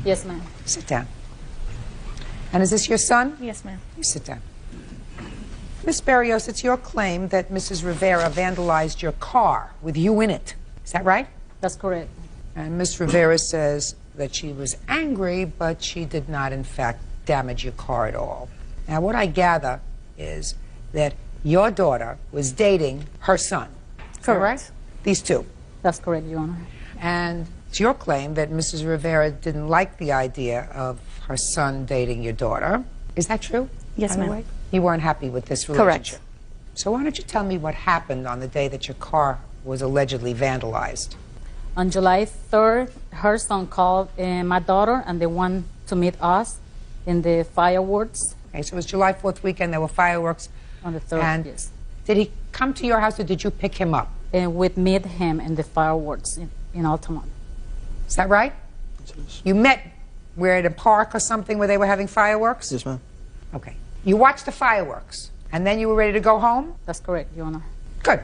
Yes, ma'am. Sit down. And is this your son? Yes, ma'am. You sit down. Miss Berrios, it's your claim that Mrs. Rivera vandalized your car with you in it. Is that right? That's correct. And Miss Rivera says that she was angry, but she did not, in fact, damage your car at all. Now, what I gather is that your daughter was dating her son. Is that right? These two. That's correct, Your Honor. And it's your claim that Mrs. Rivera didn't like the idea of her son dating your daughter. Is that true? Yes, ma'am. You weren't happy with this relationship? Correct. So why don't you tell me what happened on the day that your car was allegedly vandalized? On July 3rd, her son called my daughter, and they wanted to meet us in the fireworks. Okay, so it was July 4th weekend, there were fireworks. On the 3rd, and yes. Did he come to your house or did you pick him up? And we'd meet him in the fireworks in Altamont. Is that right? Yes. You met where at a park or something where they were having fireworks? Yes, ma'am. Okay. You watched the fireworks, and then you were ready to go home? That's correct, Your Honor. Good.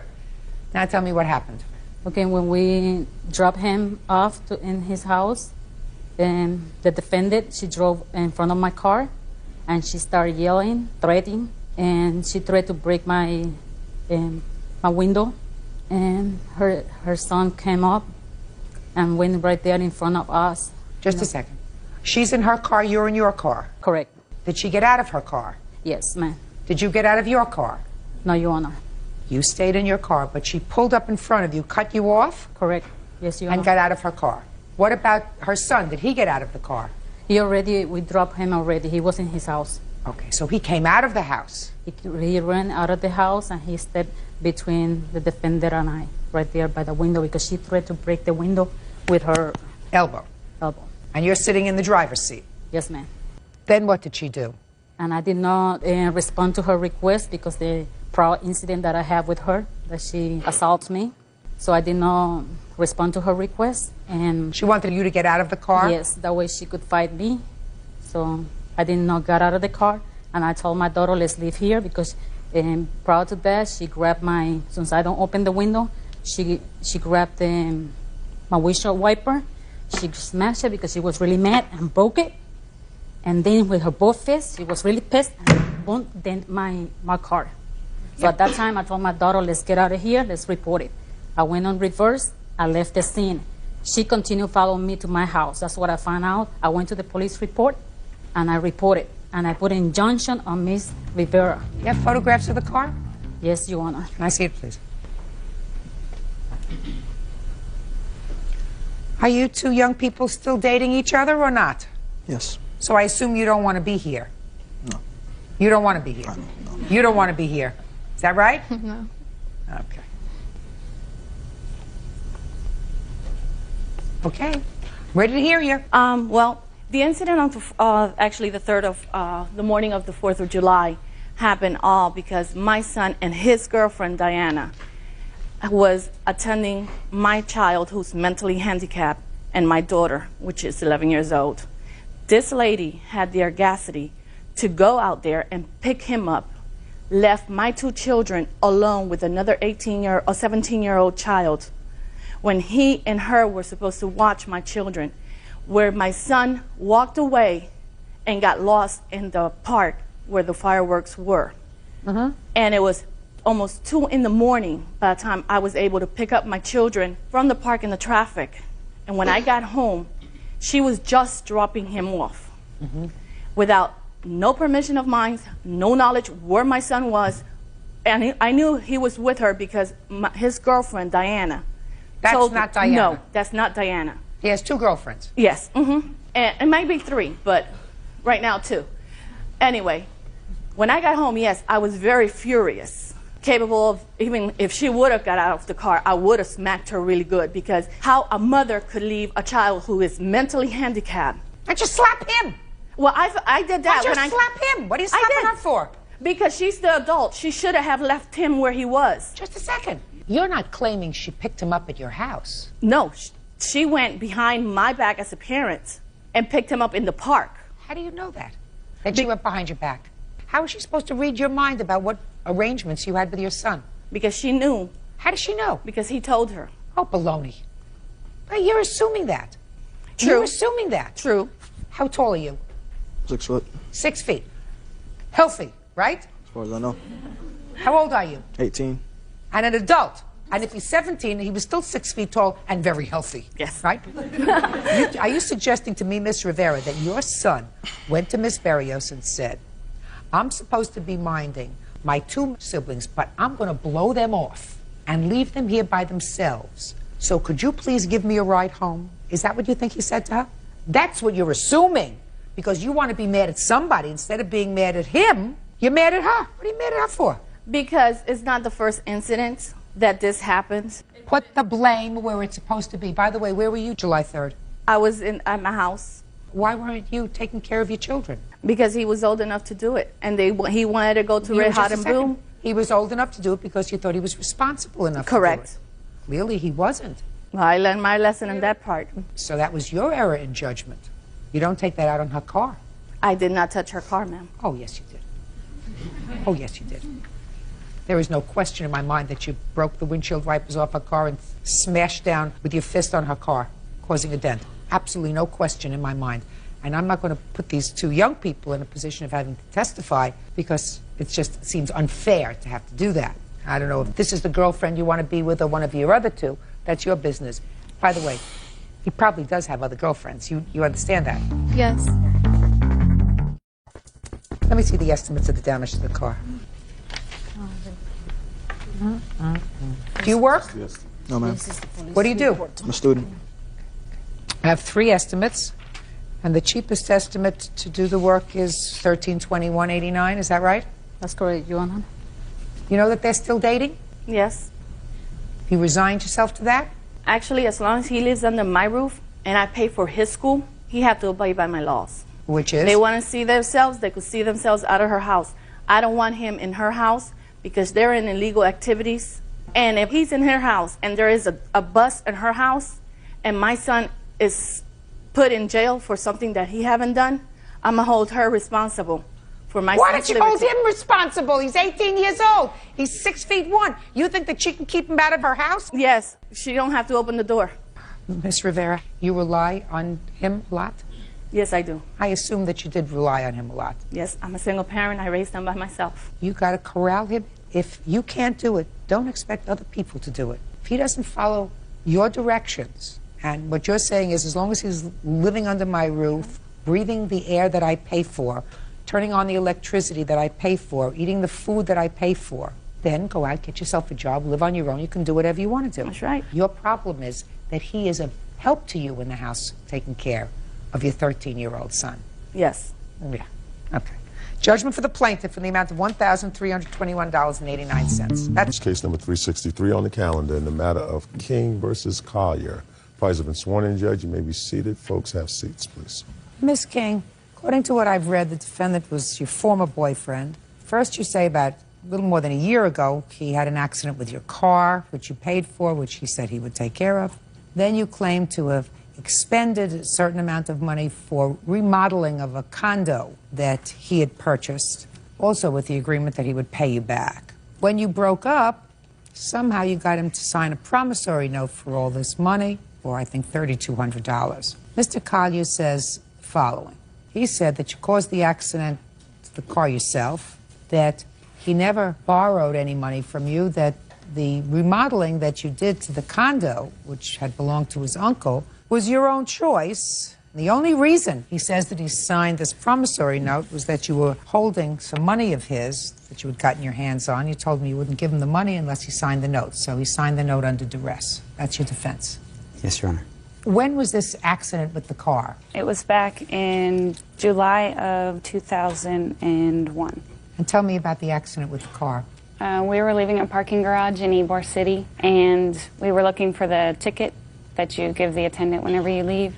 Now tell me what happened. Okay, when we dropped him off in his house, and the defendant, she drove in front of my car, and she started yelling, threatening, and she tried to break my window, and her son came up and went right there in front of us. Just a second. She's in her car, you're in your car. Correct. Did she get out of her car? Yes, ma'am. Did you get out of your car? No, Your Honor. You stayed in your car, but she pulled up in front of you, cut you off, Correct. Yes, Your Honor. and got out of her car. What about her son? Did he get out of the car? We dropped him already. He was in his house. Okay, so he came out of the house. He ran out of the house, and he stepped between the defendant and I, right there by the window, because she tried to break the window with her elbow. And you're sitting in the driver's seat. Yes, ma'am. Then what did she do? And I did not respond to her request because the prior incident that I have with her, that she assaults me. So I did not respond to her request. And she wanted you to get out of the car? Yes, that way she could fight me. So I did not get out of the car, and I told my daughter, let's leave here, because prior to that, she grabbed since I don't open the window, she grabbed my windshield wiper. She smashed it because she was really mad and broke it. And then with her both fists, she was really pissed and dent my car. So at that time, I told my daughter, let's get out of here, let's report it. I went on reverse, I left the scene. She continued following me to my house. That's what I found out. I went to the police report, and I reported. And I put an injunction on Miss Rivera. You have photographs of the car? Yes, Your Honor. Can I see it, please? Are you two young people still dating each other or not? Yes. So I assume you don't want to be here? No. You don't want to be here? No. You don't want to be here. Is that right? No. Okay. Okay. Ready to hear you. Well, the incident on actually the 3rd of the morning of the 4th of July happened all because my son and his girlfriend, Diana, was attending my child who's mentally handicapped and my daughter, which is 11 years old. This lady had the audacity to go out there and pick him up, left my two children alone with another 17-year-old child when he and her were supposed to watch my children, where my son walked away and got lost in the park where the fireworks were. And it was almost 2 in the morning by the time I was able to pick up my children from the park in the traffic. And when I got home, she was just dropping him off without no permission of mine, no knowledge where my son was. And I knew he was with her because his girlfriend, Diana. That's not Diana. No, that's not Diana. He has 2 girlfriends. Yes. And it might be 3, but right now 2. Anyway, when I got home, yes, I was very furious. Capable of, even if she would have got out of the car, I would have smacked her really good, because how a mother could leave a child who is mentally handicapped. And just slap him. Well, I did that. Why'd you slap him? What are you slapping her for? Because she's the adult. She should have left him where he was. Just a second. You're not claiming she picked him up at your house. No, she went behind my back as a parent and picked him up in the park. How do you know that? That she went behind your back? How is she supposed to read your mind about what arrangements you had with your son? Because she knew. How does she know? Because he told her. Oh, baloney. But you're assuming that. True. You're assuming that. True. How tall are you? 6 foot, 6 feet. Healthy, right? as far as I know. How old are you? 18. And an adult. And if he's 17, he was still 6 feet tall and very healthy. Yes. Right? Are you suggesting to me, Miss Rivera, that your son went to Miss Berrios and said, I'm supposed to be minding my 2 siblings, but I'm going to blow them off and leave them here by themselves. So could you please give me a ride home? Is that what you think he said to her? That's what you're assuming. Because you want to be mad at somebody instead of being mad at him. You're mad at her. What are you mad at her for? Because it's not the first incident that this happens. Put the blame where it's supposed to be. By the way, where were you July 3rd? I was at my house. Why weren't you taking care of your children? Because he was old enough to do it. And he wanted to go to You Red know, Hot just and a second. Boom. He was old enough to do it because you thought he was responsible enough Correct. to do it. Clearly, he wasn't. Well, I learned my lesson in that part. So that was your error in judgment. You don't take that out on her car. I did not touch her car, ma'am. Oh, yes, you did. Oh, yes, you did. There is no question in my mind that you broke the windshield wipers off her car and smashed down with your fist on her car, causing a dent. Absolutely no question in my mind. And I'm not going to put these 2 young people in a position of having to testify because it just seems unfair to have to do that. I don't know if this is the girlfriend you want to be with or one of your other 2. That's your business. By the way, he probably does have other girlfriends. You understand that? Yes. Let me see the estimates of the damage to the car. Do you work? No, ma'am. What do you do? I'm a student. I have 3 estimates, and the cheapest estimate to do the work is $1,321.89. Is that right? That's correct, Your Honor. You know that they're still dating? Yes. You resigned yourself to that? Actually, as long as he lives under my roof and I pay for his school, he have to abide by my laws. Which is? They want to see themselves, they could see themselves out of her house. I don't want him in her house because they're in illegal activities. And if he's in her house and there is a bus in her house and my son is put in jail for something that he haven't done, I'm going to hold her responsible for my Why son's don't you hold liberty. him responsible? He's 18 years old. He's 6 feet 1. You think that she can keep him out of her house? Yes, she don't have to open the door. Miss Rivera, you rely on him a lot? Yes, I do. I assume that you did rely on him a lot. Yes, I'm a single parent. I raised them by myself. You got to corral him. If you can't do it, don't expect other people to do it. If he doesn't follow your directions, and what you're saying is as long as he's living under my roof, breathing the air that I pay for, turning on the electricity that I pay for, eating the food that I pay for, then go out, get yourself a job, live on your own. You can do whatever you want to do. That's right. Your problem is that he is of help to you in the house taking care of your 13-year-old son. Yes. Yeah. Okay. Judgment for the plaintiff in the amount of $1,321.89. That's Case number 363 on the calendar in the matter of King versus Collier. Parties have been sworn in, Judge. You may be seated. Folks, have seats, please. Miss King, according to what I've read, the defendant was your former boyfriend. First, you say about a little more than a year ago, he had an accident with your car, which you paid for, which he said he would take care of. Then you claim to have expended a certain amount of money for remodeling of a condo that he had purchased, also with the agreement that he would pay you back. When you broke up, somehow you got him to sign a promissory note for all this money, for I think $3,200. Mr. Collier says the following. He said that you caused the accident to the car yourself, that he never borrowed any money from you, that the remodeling that you did to the condo, which had belonged to his uncle, was your own choice. The only reason he says that he signed this promissory note was that you were holding some money of his that you had gotten your hands on. You told me you wouldn't give him the money unless he signed the note. So he signed the note under duress. That's your defense. Yes, Your Honor. When was this accident with the car? It was back in July of 2001. And tell me about the accident with the car. We were leaving a parking garage in Ybor City, and we were looking for the ticket that you give the attendant whenever you leave,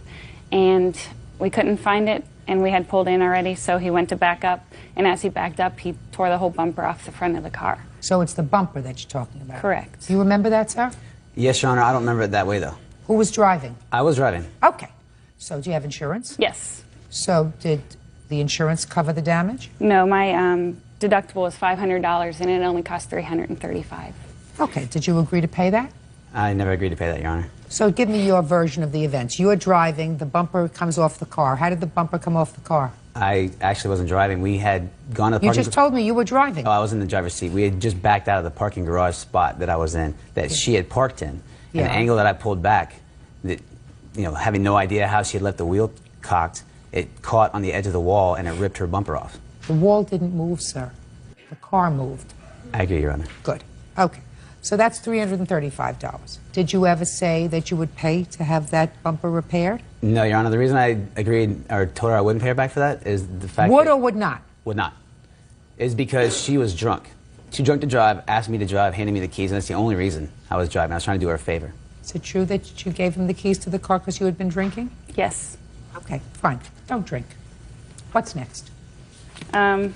and we couldn't find it, and we had pulled in already, so he went to back up, and as he backed up, he tore the whole bumper off the front of the car. So it's the bumper that you're talking about? Correct. You remember that, sir? Yes, Your Honor. I don't remember it that way, though. Who was driving? I was driving. Okay. So do you have insurance? Yes. So did the insurance cover the damage? No, my deductible was $500, and it only cost $335. Okay. Did you agree to pay that? I never agreed to pay that, Your Honor. So give me your version of the events. You're driving, the bumper comes off the car. How did the bumper come off the car? I actually wasn't driving. We had gone to the You parking just told me you were driving. Oh, I was in the driver's seat. We had just backed out of the parking garage spot that I was in, that she had parked in. Yeah. And the angle that I pulled back, that, having no idea how she had left the wheel cocked, it caught on the edge of the wall and it ripped her bumper off. The wall didn't move, sir. The car moved. I agree, Your Honor. Good. Okay. So that's $335. Did you ever say that you would pay to have that bumper repaired? No, Your Honor. The reason I agreed or told her I wouldn't pay her back for that is the fact Would that... or would not? Would not. Is because she was drunk. Too drunk to drive, asked me to drive, handed me the keys, and that's the only reason I was driving. I was trying to do her a favor. Is it true that you gave him the keys to the car because you had been drinking? Yes. Okay, fine. Don't drink. What's next? I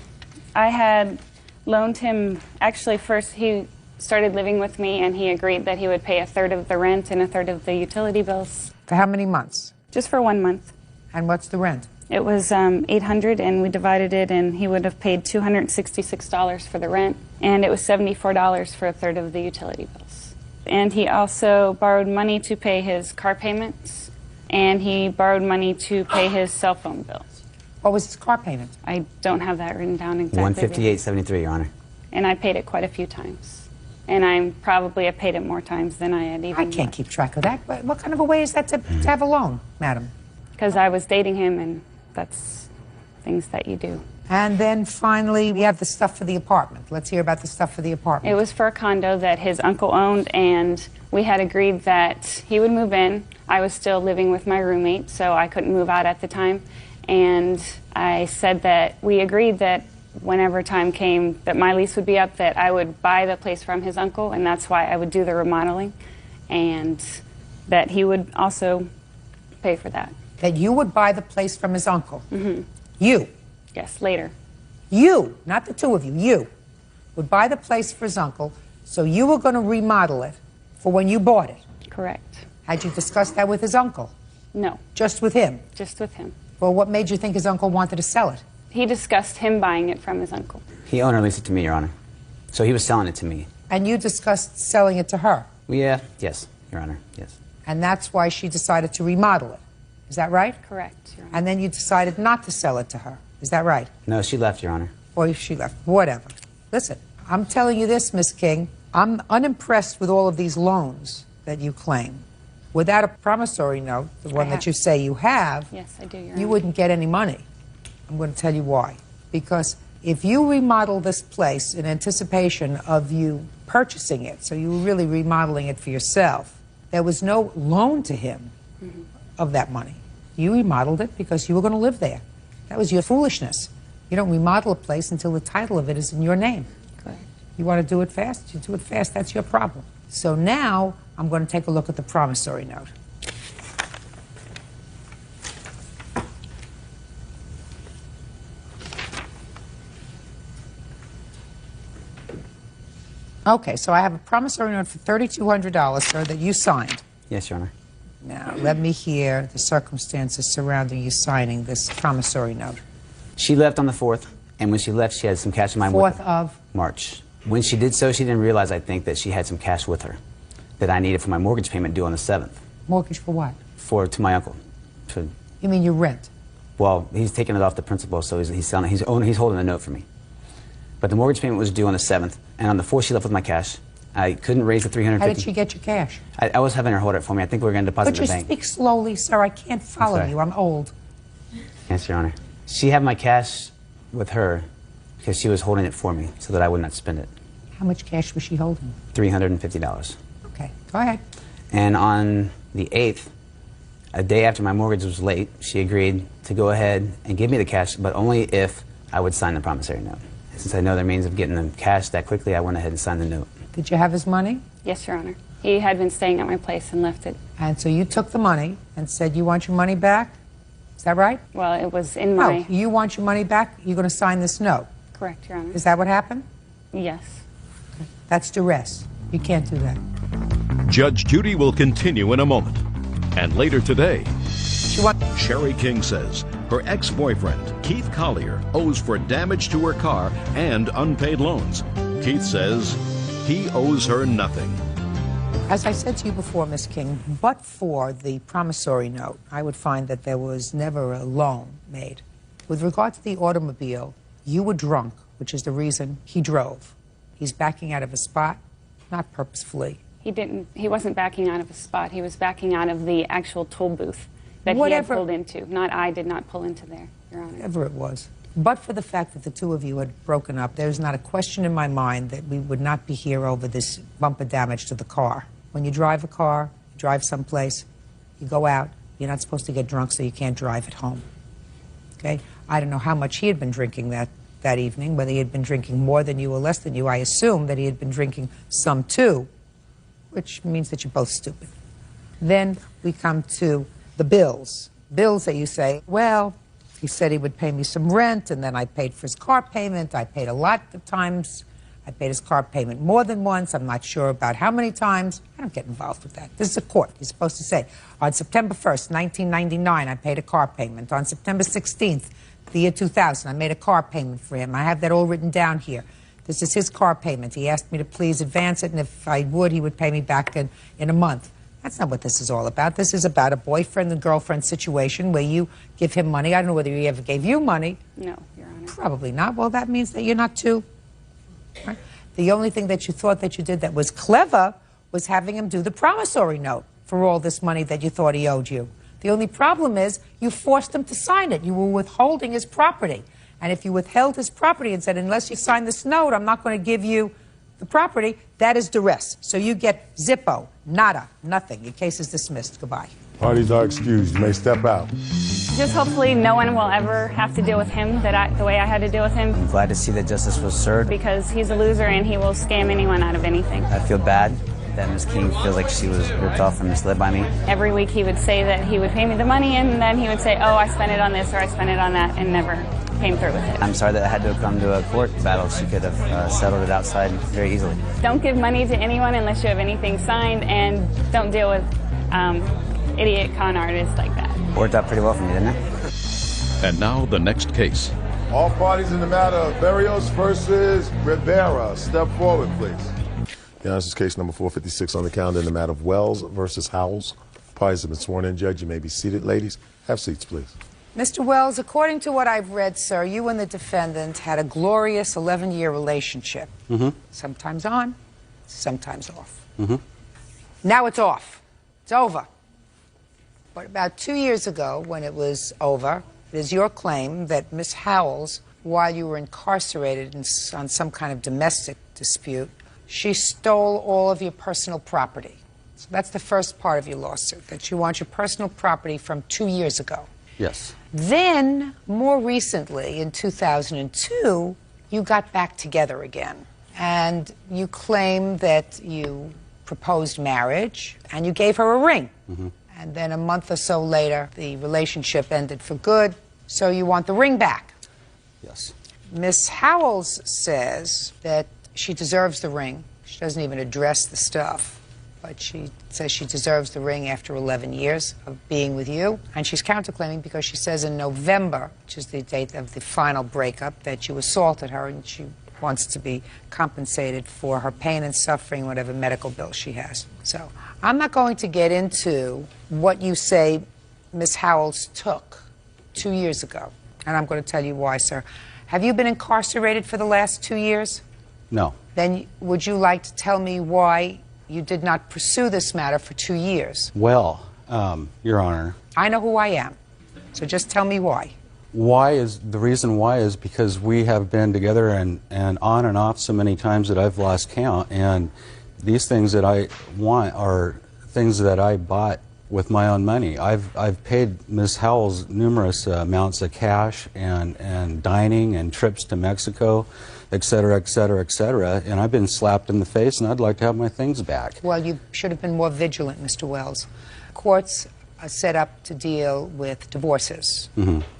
had loaned him, actually first he started living with me and he agreed that he would pay a third of the rent and a third of the utility bills. For how many months? Just for 1 month. And what's the rent? It was $800 and we divided it and he would have paid $266 for the rent and it was $74 for a third of the utility bills. And he also borrowed money to pay his car payments and he borrowed money to pay his cell phone bills. What was his car payment? I don't have that written down exactly. $158.73, Your Honor. And I paid it quite a few times. And I probably have paid it more times than I had even... I can't keep track of that. But what kind of a way is that to have a loan, madam? Because I was dating him, and that's things that you do. And then finally, we have the stuff for the apartment. Let's hear about the stuff for the apartment. It was for a condo that his uncle owned, and we had agreed that he would move in. I was still living with my roommate, so I couldn't move out at the time. And I said that we agreed that whenever time came that my lease would be up, that I would buy the place from his uncle, and that's why I would do the remodeling, and that he would also pay for that. That you would buy the place from his uncle? Mm-hmm. You? Yes, later. You, not the two of you, you would buy the place for his uncle, so you were going to remodel it for when you bought it? Correct. Had you discussed that with his uncle? No. Just with him? Just with him. Well, what made you think his uncle wanted to sell it? He discussed him buying it from his uncle. He owned or leased it to me, Your Honor. So he was selling it to me. And you discussed selling it to her? Yeah, yes, Your Honor, yes. And that's why she decided to remodel it. Is that right? Correct, Your Honor. And then you decided not to sell it to her. Is that right? No, she left, Your Honor. Or she left. Whatever. Listen, I'm telling you this, Miss King. I'm unimpressed with all of these loans that you claim. Without a promissory note, the one that you say you have, yes, I do, Your you Honor. wouldn't get any money. I'm going to tell you why. Because if you remodel this place in anticipation of you purchasing it, so you were really remodeling it for yourself, there was no loan to him of that money. You remodeled it because you were going to live there. That was your foolishness. You don't remodel a place until the title of it is in your name. Correct. You want to do it fast? You do it fast. That's your problem. So now I'm going to take a look at the promissory note. Okay, so I have a promissory note for $3,200, sir, that you signed. Yes, Your Honor. Now, let me hear the circumstances surrounding you signing this promissory note. She left on the 4th, and when she left, she had some cash in my with 4th her. of? March. When she did so, she didn't realize, I think, that she had some cash with her that I needed for my mortgage payment due on the 7th. Mortgage for what? To my uncle. You mean your rent? Well, he's taking it off the principal, so he's holding the note for me. But the mortgage payment was due on the 7th, and on the 4th she left with my cash. I couldn't raise the $350. How did she get your cash? I was having her hold it for me. I think we were going to deposit But in you the bank. speak slowly, sir. I can't follow sorry. you. I'm old. Yes, Your Honor. She had my cash with her because she was holding it for me so that I would not spend it. How much cash was she holding? $350. Okay, go ahead. And on the 8th, a day after my mortgage was late, she agreed to go ahead and give me the cash, but only if I would sign the promissory note. Since I know there are means of getting the cash that quickly, I went ahead and signed the note. Did you have his money? Yes, Your Honor. He had been staying at my place and left it. And so you took the money and said you want your money back? Is that right? Well, it was in my... No, you want your money back? You're going to sign this note. Correct, Your Honor. Is that what happened? Yes. That's duress. You can't do that. Judge Judy will continue in a moment. And later today, She want Sherry King says her ex-boyfriend, Keith Collier, owes for damage to her car and unpaid loans. Keith says he owes her nothing. As I said to you before, Miss King, but for the promissory note, I would find that there was never a loan made. With regard to the automobile, you were drunk, which is the reason he drove. He's backing out of a spot, not purposefully. He wasn't backing out of a spot. He was backing out of the actual toll booth that he had pulled into. I did not pull into there, Your Honor. Whatever it was. But for the fact that the two of you had broken up, there's not a question in my mind that we would not be here over this bumper damage to the car. When you drive a car, you drive someplace, you go out, you're not supposed to get drunk so you can't drive at home. Okay? I don't know how much he had been drinking that evening, whether he had been drinking more than you or less than you. I assume that he had been drinking some too, which means that you're both stupid. Then we come to the bills. Bills that you say, well, he said he would pay me some rent, and then I paid for his car payment. I paid a lot of times. I paid his car payment more than once. I'm not sure about how many times. I don't get involved with that. This is a court. You're supposed to say, on September 1st, 1999, I paid a car payment. On September 16th, the year 2000, I made a car payment for him. I have that all written down here. This is his car payment. He asked me to please advance it, and if I would, he would pay me back in a month. That's not what this is all about. This is about a boyfriend and girlfriend situation where you give him money. I don't know whether he ever gave you money. No, Your Honor. Probably not. Well, that means that you're not too. Right? The only thing that you thought that you did that was clever was having him do the promissory note for all this money that you thought he owed you. The only problem is you forced him to sign it. You were withholding his property. And if you withheld his property and said, unless you sign this note, I'm not going to give you the property, that is duress. So you get zippo, nada, nothing. Your case is dismissed. Goodbye. Parties are excused. You may step out. Just hopefully no one will ever have to deal with him the way I had to deal with him. I'm glad to see that justice was served. Because he's a loser and he will scam anyone out of anything. I feel bad that Ms. King feels like she was ripped off and misled by me. Every week he would say that he would pay me the money, and then he would say, oh, I spent it on this or I spent it on that, and never came through with it. I'm sorry that I had to come to a court battle. She could have settled it outside very easily. Don't give money to anyone unless you have anything signed, and don't deal with idiot con artists like that. Worked out pretty well for me, didn't it? And now the next case. All parties in the matter of Berrios versus Rivera, step forward, please. Yeah, this is case number 456 on the calendar in the matter of Wells versus Howells. Parties have been sworn in. Judge, you may be seated. Ladies, have seats, please. Mr. Wells, according to what I've read, sir, you and the defendant had a glorious 11-year relationship. Sometimes on, sometimes off. Now it's off. It's over. But about 2 years ago, when it was over, it is your claim that Miss Howells, while you were incarcerated on some kind of domestic dispute, she stole all of your personal property. So that's the first part of your lawsuit, that you want your personal property from 2 years ago. Yes. Then, more recently, in 2002, you got back together again. And you claim that you proposed marriage, and you gave her a ring. And then a month or so later, the relationship ended for good, so you want the ring back. Yes. Miss Howells says that she deserves the ring. She doesn't even address the stuff, but she says she deserves the ring after 11 years of being with you. And she's counterclaiming because she says in November, which is the date of the final breakup, that you assaulted her, and she wants to be compensated for her pain and suffering, whatever medical bill she has. So I'm not going to get into what you say Miss Howells took 2 years ago, and I'm going to tell you why, sir. Have you been incarcerated for the last 2 years? No. Then would you like to tell me why you did not pursue this matter for 2 years? Well, Your Honor. I know who I am, so just tell me why. The reason why is because we have been together and on and off so many times that I've lost count, and these things that I want are things that I bought with my own money. I've paid Ms. Howells numerous amounts of cash and dining and trips to Mexico, et cetera, et cetera, et cetera, and I've been slapped in the face, and I'd like to have my things back. Well, you should have been more vigilant, Mr. Wells. Courts are set up to deal with divorces.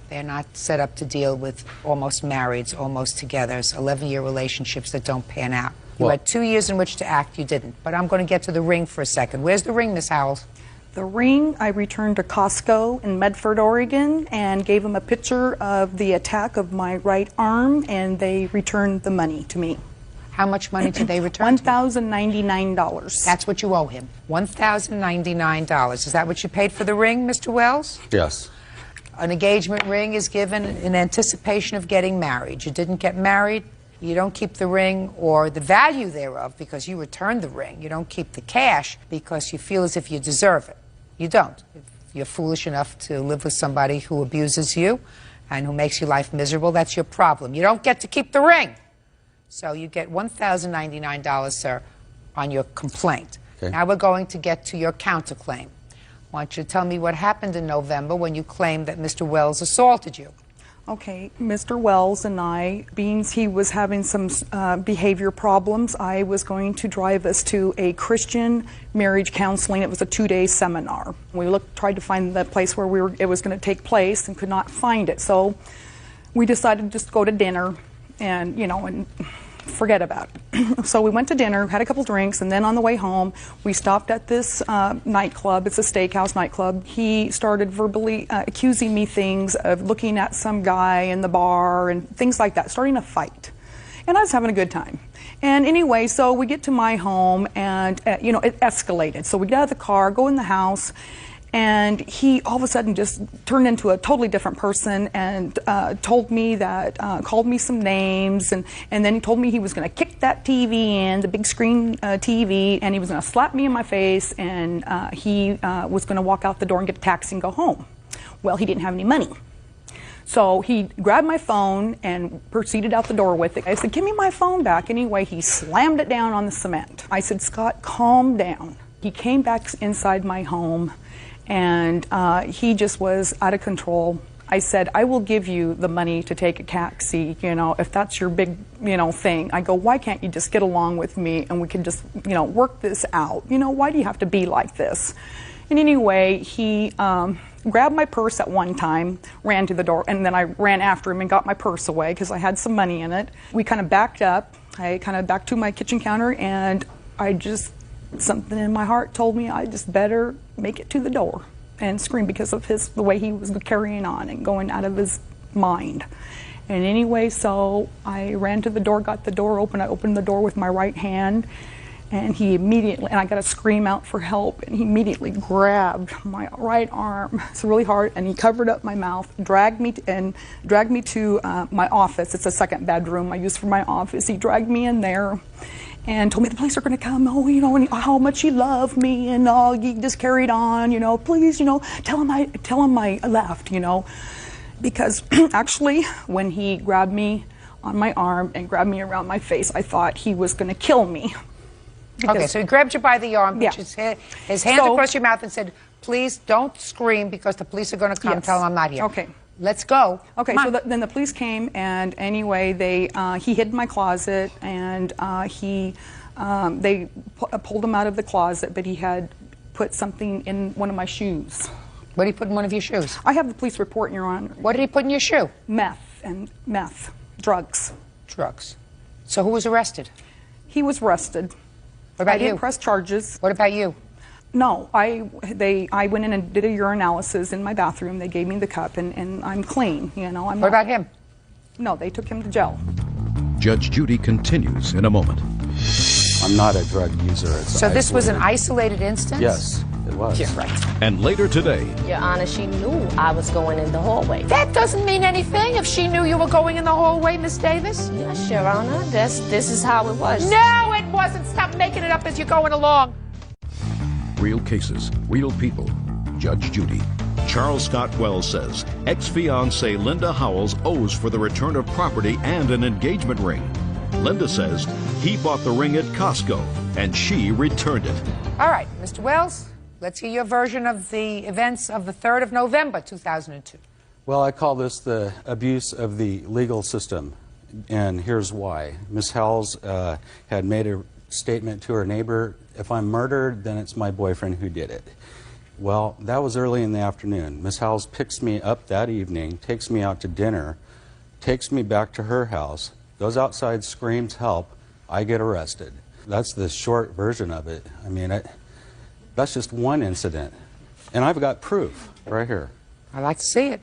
They're not set up to deal with almost marrieds, almost togethers, 11-year relationships that don't pan out. You had 2 years in which to act, you didn't. But I'm going to get to the ring for a second. Where's the ring, Miss Howells? The ring, I returned to Costco in Medford, Oregon, and gave them a picture of the attack of my right arm, and they returned the money to me. How much money did they return? $1,099. That's what you owe him. $1,099. Is that what you paid for the ring, Mr. Wells? Yes. An engagement ring is given in anticipation of getting married. You didn't get married, you don't keep the ring or the value thereof because you returned the ring. You don't keep the cash because you feel as if you deserve it. You don't. If you're foolish enough to live with somebody who abuses you and who makes your life miserable, that's your problem. You don't get to keep the ring. So you get $1,099, sir, on your complaint. Okay. Now we're going to get to your counterclaim. I want you to tell me what happened in November when you claimed that Mr. Wells assaulted you. Okay, Mr. Wells and I, being he was having some behavior problems, I was going to drive us to a Christian marriage counseling. It was a 2-day seminar. We tried to find the place where it was going to take place and could not find it. So we decided to just go to dinner and, and forget about it. So we went to dinner, had a couple drinks, and then on the way home, we stopped at this nightclub. It's a steakhouse nightclub. He started verbally accusing me things of looking at some guy in the bar and things like that, starting a fight. And I was having a good time. And anyway, so we get to my home, and, it escalated. So we get out of the car, go in the house, and he all of a sudden just turned into a totally different person and told me that, called me some names, and then he told me he was going to kick that TV in, the big screen TV, and he was going to slap me in my face, and he was going to walk out the door and get a taxi and go home. Well, he didn't have any money. So he grabbed my phone and proceeded out the door with it. I said, "Give me my phone back." Anyway, he slammed it down on the cement. I said, "Scott, calm down." He came back inside my home, and he just was out of control. I said, "I will give you the money to take a taxi, if that's your big, thing." I go, "Why can't you just get along with me and we can just, work this out? Why do you have to be like this?" And anyway, he grabbed my purse at one time, ran to the door, and then I ran after him and got my purse away because I had some money in it. We kind of backed up. I kind of backed to my kitchen counter, and something in my heart told me I just better make it to the door and scream because of the way he was carrying on and going out of his mind. And anyway, so I ran to the door, got the door open. I opened the door with my right hand, and and I got to scream out for help, and he immediately grabbed my right arm. It's really hard, and he covered up my mouth, dragged me to my office. It's a second bedroom I use for my office. He dragged me in there and told me the police are going to come, and how much he loved me, and he just carried on, please, tell him I left, because actually when he grabbed me on my arm and grabbed me around my face, I thought he was going to kill me. Okay, so he grabbed you by the arm, Yeah. put his hand across your mouth and said, "Please don't scream because the police are going to come. Yes. Tell them I'm not here." Okay. Let's go. Okay, Come so on. then the police came, and anyway, he hid in my closet, and they pulled him out of the closet, but he had put something in one of my shoes. What did he put in one of your shoes? I have the police report, Your Honor. What did he put in your shoe? Meth, drugs. Drugs. So who was arrested? He was arrested. What about I didn't you? press charges. What about you? No, I went in and did a urinalysis in my bathroom. They gave me the cup, and I'm clean. What about him? No, they took him to jail. Judge Judy continues in a moment. I'm not a drug user. So this was an isolated instance? Yes, it was. Yeah, right. And later today, Your Honor, she knew I was going in the hallway. That doesn't mean anything if she knew you were going in the hallway, Miss Davis. Yes, Your Honor. This is how it was. No, it wasn't. Stop making it up as you're going along. real cases, real people. Judge Judy. Charles Scott Wells says ex-fiancée Linda Howells owes for the return of property and an engagement ring. Linda says he bought the ring at Costco and she returned it. All right, Mr. Wells, let's hear your version of the events of the 3rd of November, 2002. Well, I call this the abuse of the legal system, and here's why. Ms. Howells had made a statement to her neighbor, "If I'm murdered, then it's my boyfriend who did it." Well, that was early in the afternoon. Ms. Howells picks me up that evening, takes me out to dinner, takes me back to her house, goes outside, screams, "Help!" I get arrested. That's the short version of it. I mean, that's just one incident. And I've got proof right here. I'd like to see it.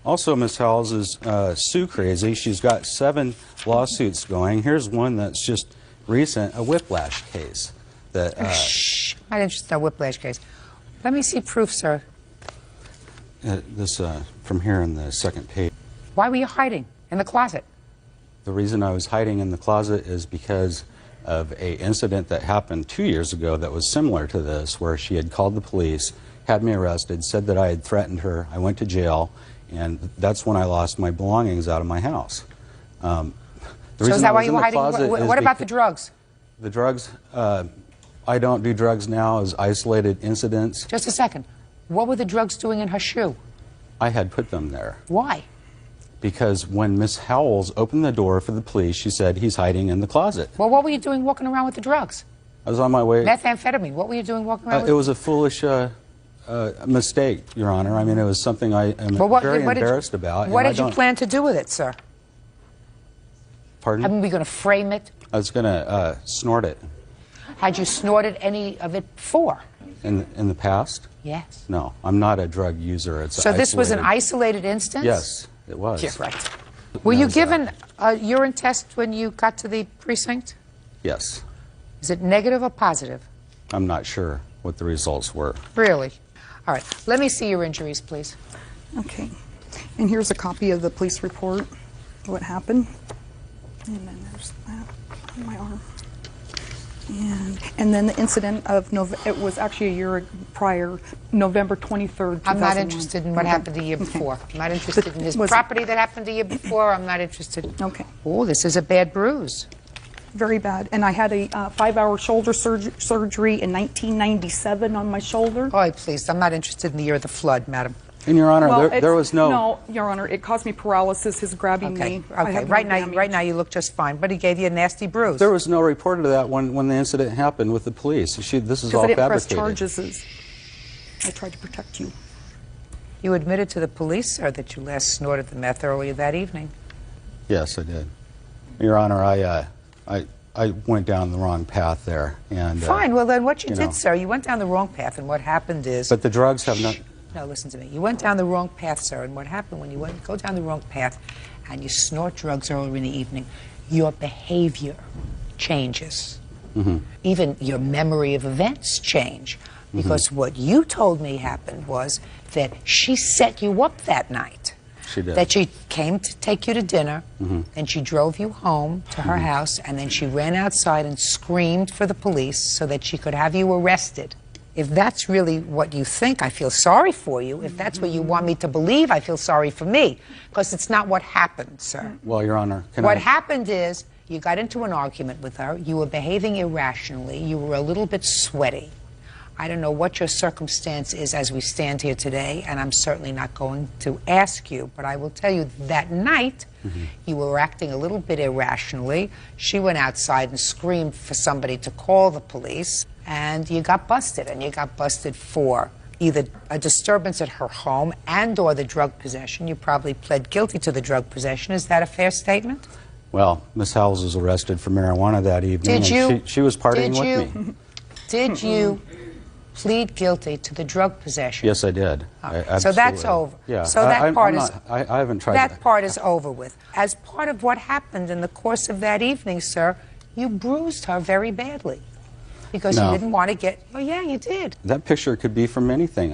Also, Ms. Howells is sue crazy. She's got 7 lawsuits going. Here's one that's just recent, a whiplash case. That, Shh, I'm not interested in a whiplash case. Let me see proof, sir. This from here in the second page. Why were you hiding in the closet? The reason I was hiding in the closet is because of an incident that happened 2 years ago that was similar to this, where she had called the police, had me arrested, said that I had threatened her. I went to jail, and that's when I lost my belongings out of my house. So is that why you were hiding? What about the drugs? The drugs, I don't do drugs now as isolated incidents. Just a second. What were the drugs doing in her shoe? I had put them there. Why? Because when Miss Howells opened the door for the police, she said, he's hiding in the closet. Well, what were you doing walking around with the drugs? I was on my way. Methamphetamine. What were you doing walking around with? It was a foolish mistake, Your Honor. I mean, it was something I am very embarrassed about. What did you plan to do with it, sir? Pardon? Haven't we going to frame it? I was going to snort it. Had you snorted any of it before? In the past? Yes. No, I'm not a drug user. It's so this was an isolated instance? Yes, it was. Yeah, right. Were you given a urine test when you got to the precinct? Yes. Is it negative or positive? I'm not sure what the results were. Really? All right. Let me see your injuries, please. Okay. And here's a copy of the police report, what happened. And then there's that on my arm. And then the incident of it was actually a year prior, November 23rd, 2001. I'm not interested in what happened the year before. I'm not interested in his property that happened the year before. I'm not interested. Okay. Oh, this is a bad bruise. Very bad. And I had a 5-hour shoulder surgery in 1997 on my shoulder. Oh, please. I'm not interested in the year of the flood, madam. And, Your Honor, well, there was no... No, Your Honor, it caused me paralysis, his grabbing me. Okay, right now you look just fine, but he gave you a nasty bruise. There was no report of that when the incident happened with the police. This is all fabricated. Because I didn't press charges. I tried to protect you. You admitted to the police, sir, that you last snorted the meth earlier that evening. Yes, I did. Your Honor, I went down the wrong path there. And fine, well then what you did, sir, you went down the wrong path, and what happened is... But the drugs have not... No, listen to me. You went down the wrong path, sir, and what happened when you go down the wrong path and you snort drugs earlier in the evening, your behavior changes. Mm-hmm. Even your memory of events change. Because what you told me happened was that she set you up that night. She did. That she came to take you to dinner, and she drove you home to her house, and then she ran outside and screamed for the police so that she could have you arrested. If that's really what you think, I feel sorry for you. If that's what you want me to believe, I feel sorry for me. Because it's not what happened, sir. Well, Your Honor, what happened is you got into an argument with her. You were behaving irrationally. You were a little bit sweaty. I don't know what your circumstance is as we stand here today, and I'm certainly not going to ask you. But I will tell you that night, you were acting a little bit irrationally. She went outside and screamed for somebody to call the police. And you got busted, and you got busted for either a disturbance at her home and or the drug possession. You probably pled guilty to the drug possession. Is that a fair statement? Well, Miss Howells was arrested for marijuana that evening. Did you? She was partying with me. Did you plead guilty to the drug possession? Yes, I did. Okay. So that's over. Yeah. So that part I haven't tried that part is over with. As part of what happened in the course of that evening, sir, you bruised her very badly. Because you didn't want to get... Oh, yeah, you did. That picture could be from anything.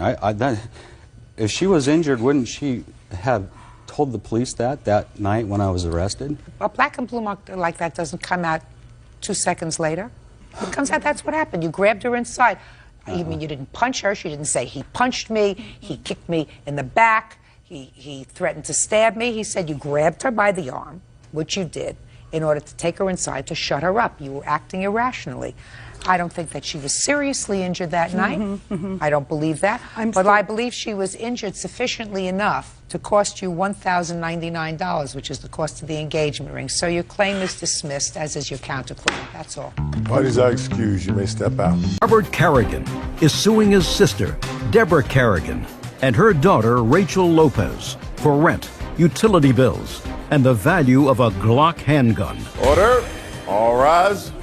If she was injured, wouldn't she have told the police that night when I was arrested? A black and blue mark like that doesn't come out 2 seconds later. It comes out, that's what happened. You grabbed her inside. You mean you didn't punch her? She didn't say, he punched me, he kicked me in the back, he threatened to stab me. He said you grabbed her by the arm, which you did, in order to take her inside to shut her up. You were acting irrationally. I don't think that she was seriously injured that night. I don't believe that. But I believe she was injured sufficiently enough to cost you $1,099, which is the cost of the engagement ring. So your claim is dismissed, as is your counterclaim. That's all. Parties are excused. You may step out. Robert Carrigan is suing his sister, Deborah Carrigan, and her daughter, Rachel Lopez, for rent, utility bills, and the value of a Glock handgun. Order. All rise.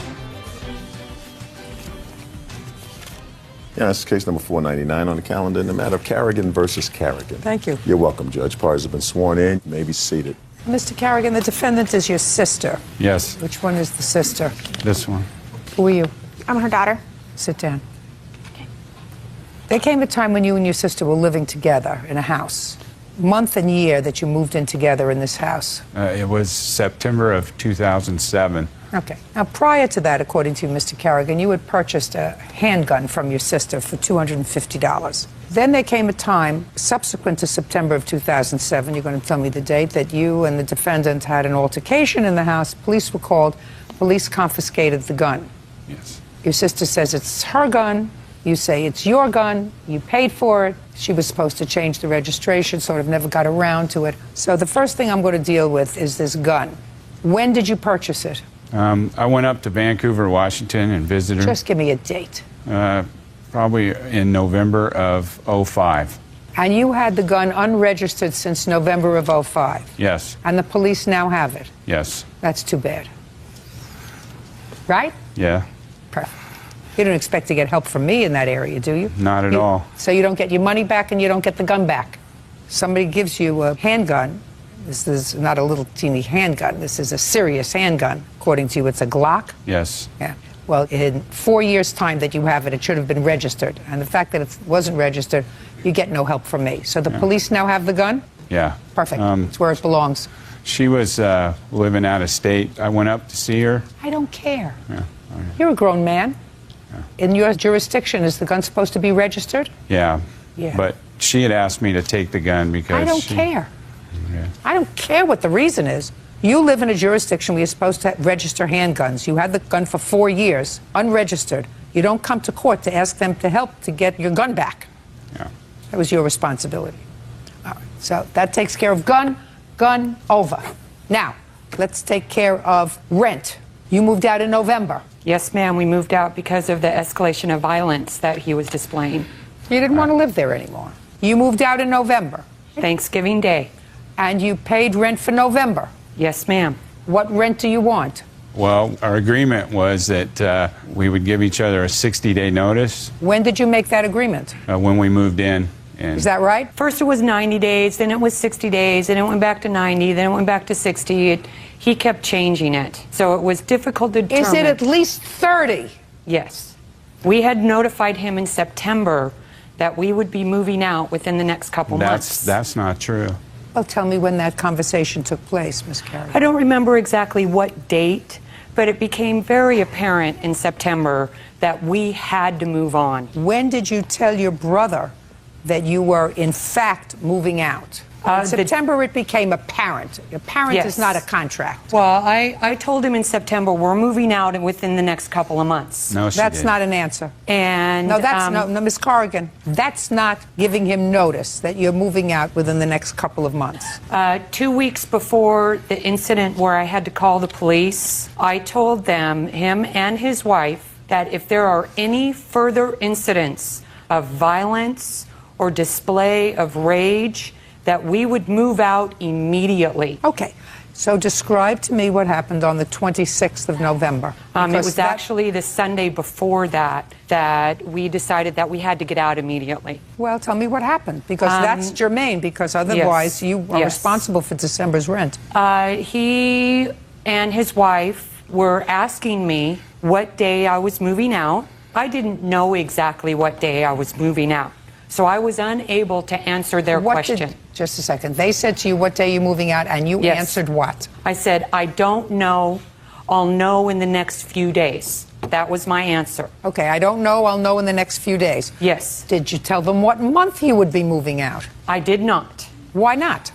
Yeah, this is case number 499 on the calendar in the matter of Carrigan versus Carrigan. Thank you. You're welcome, Judge. Parties have been sworn in. You may be seated. Mr. Carrigan, the defendant is your sister. Yes, Which one is the sister? this one. Who are you? I'm her daughter. Sit down. There came a time when you and your sister were living together in a house. Month and year that you moved in together in this house. It was September of 2007. Okay. Now, prior to that, according to you, Mr. Carrigan, you had purchased a handgun from your sister for $250. Then there came a time, subsequent to September of 2007, you're going to tell me the date, that you and the defendant had an altercation in the house. Police were called. Police confiscated the gun. Yes. Your sister says it's her gun. You say it's your gun. You paid for it. She was supposed to change the registration, sort of never got around to it. So the first thing I'm going to deal with is this gun. When did you purchase it? I went up to Vancouver, Washington, and visited her. Just give me a date. Probably in November of 05. And you had the gun unregistered since November of 05. Yes, And the police now have it. yes, That's too bad. Right? yeah, Perfect. You don't expect to get help from me in that area, do you? not at all. So you don't get your money back and you don't get the gun back. Somebody gives you a handgun. This is not a little teeny handgun. This is a serious handgun. According to you, it's a Glock? Yes, Yeah. Well, in 4 years' time that you have it, it should have been registered. And the fact that it wasn't registered, you get no help from me. So the police now have the gun? yeah. Perfect. It's where it belongs. She was living out of state. I went up to see her. I don't care. Yeah, You're a grown man. In your jurisdiction, is the gun supposed to be registered? yeah. Yeah. But she had asked me to take the gun because I don't care. I don't care what the reason is. You live in a jurisdiction where you're supposed to register handguns. You had the gun for 4 years, unregistered. You don't come to court to ask them to help to get your gun back. Yeah. That was your responsibility. All right. So that takes care of gun over. Now, let's take care of rent. You moved out in November. Yes, ma'am. We moved out because of the escalation of violence that he was displaying. You didn't want to live there anymore. You moved out in November. Thanksgiving Day. And you paid rent for November. Yes, ma'am. What rent do you want? Well, our agreement was that we would give each other a 60-day notice When did you make that agreement? when we moved in. And Is that right? First it was 90 days, then it was 60 days, then it went back to 90, then it went back to 60. He kept changing it. So it was difficult to determine. Is it at least 30? Yes. We had notified him in September that we would be moving out within the next couple months. That's not true. Well, tell me when that conversation took place, Ms. Carey. I don't remember exactly what date, but it became very apparent in September that we had to move on. When did you tell your brother that you were, in fact, moving out? In September, it became apparent. Apparent Yes. is not a contract. Well, I told him in September we're moving out and within the next couple of months. No, she That's didn't. not an answer. And No, that's no, Ms. Corrigan. That's not giving him notice that you're moving out within the next couple of months. 2 weeks before the incident where I had to call the police, I told them, him and his wife, that if there are any further incidents of violence or display of rage, that we would move out immediately. Okay. So describe to me what happened on the 26th of November. It Because was that- actually the Sunday before that we decided that we had to get out immediately. Well, tell me what happened, because that's germane, because otherwise you are responsible for December's rent. He and his wife were asking me what day I was moving out. I didn't know exactly what day I was moving out, so I was unable to answer their question. Just a second. They said to you, what day you're moving out, and you answered what? I said, I don't know. I'll know in the next few days. That was my answer. Okay, I don't know. I'll know in the next few days. Yes. Did you tell them what month you would be moving out? I did not. Why not?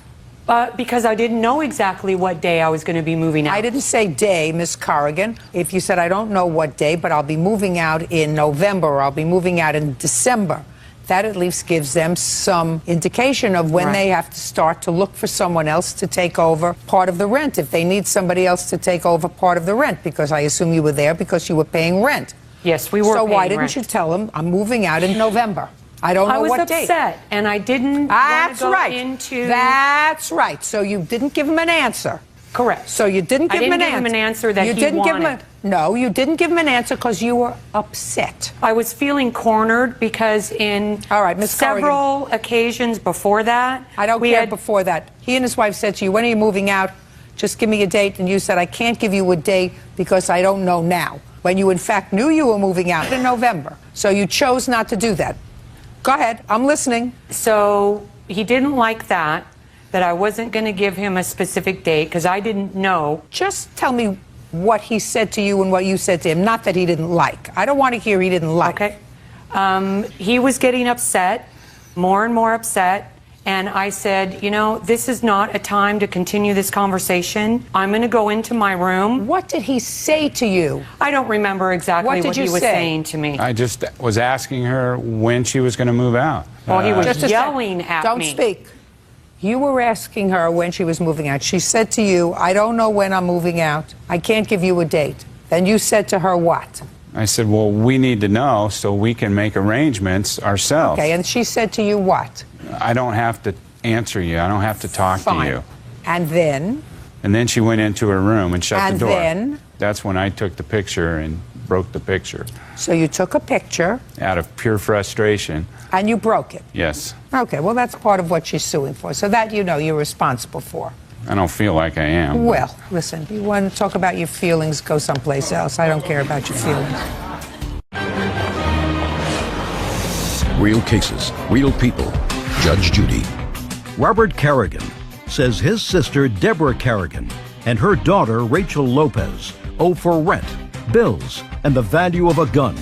Because I didn't know exactly what day I was going to be moving out. I didn't say day, Miss Corrigan. If you said, I don't know what day, but I'll be moving out in November, or I'll be moving out in December, that at least gives them some indication of when they have to start to look for someone else to take over part of the rent, if they need somebody else to take over part of the rent, because I assume you were there because you were paying rent. Yes, we were So paying why didn't rent. you tell them, I'm moving out in November? I don't know what date. I was upset, and I didn't want to go into... That's right. So you didn't give them an answer. Correct. him an answer that you he didn't wanted. Give him no, you didn't give him an answer because you were upset. I was feeling cornered because in several occasions before that, I don't care before that. He and his wife said to you, when are you moving out? Just give me a date. And you said, I can't give you a date because I don't know now. When you, in fact, knew you were moving out in November. So you chose not to do that. Go ahead. I'm listening. So he didn't like that I wasn't going to give him a specific date because I didn't know. Just tell me what he said to you and what you said to him. Not that he didn't like. I don't want to hear he didn't like. Okay. He was getting upset, more and more upset. And I said, you know, this is not a time to continue this conversation. I'm going to go into my room. What did he say to you? I don't remember exactly what he was saying to me. I just was asking her when she was going to move out. Well, he was yelling at me. Don't speak. You were asking her when she was moving out. She said to you, I don't know when I'm moving out. I can't give you a date. Then you said to her what? I said, well, we need to know so we can make arrangements ourselves. Okay, and she said to you what? I don't have to answer you. I don't have to talk to you. And then? And then she went into her room and shut the door. And then? That's when I took the picture and broke the picture. So you took a picture. Out of pure frustration. And you broke it. Yes. Okay, well, that's part of what she's suing for. So that, you know, you're responsible for. I don't feel like I am. Well, listen, you want to talk about your feelings, go someplace else. I don't care about your feelings. Real cases, real people. Judge Judy. Robert Carrigan says his sister Deborah Carrigan and her daughter Rachel Lopez owe for rent, bills, and the value of a gun.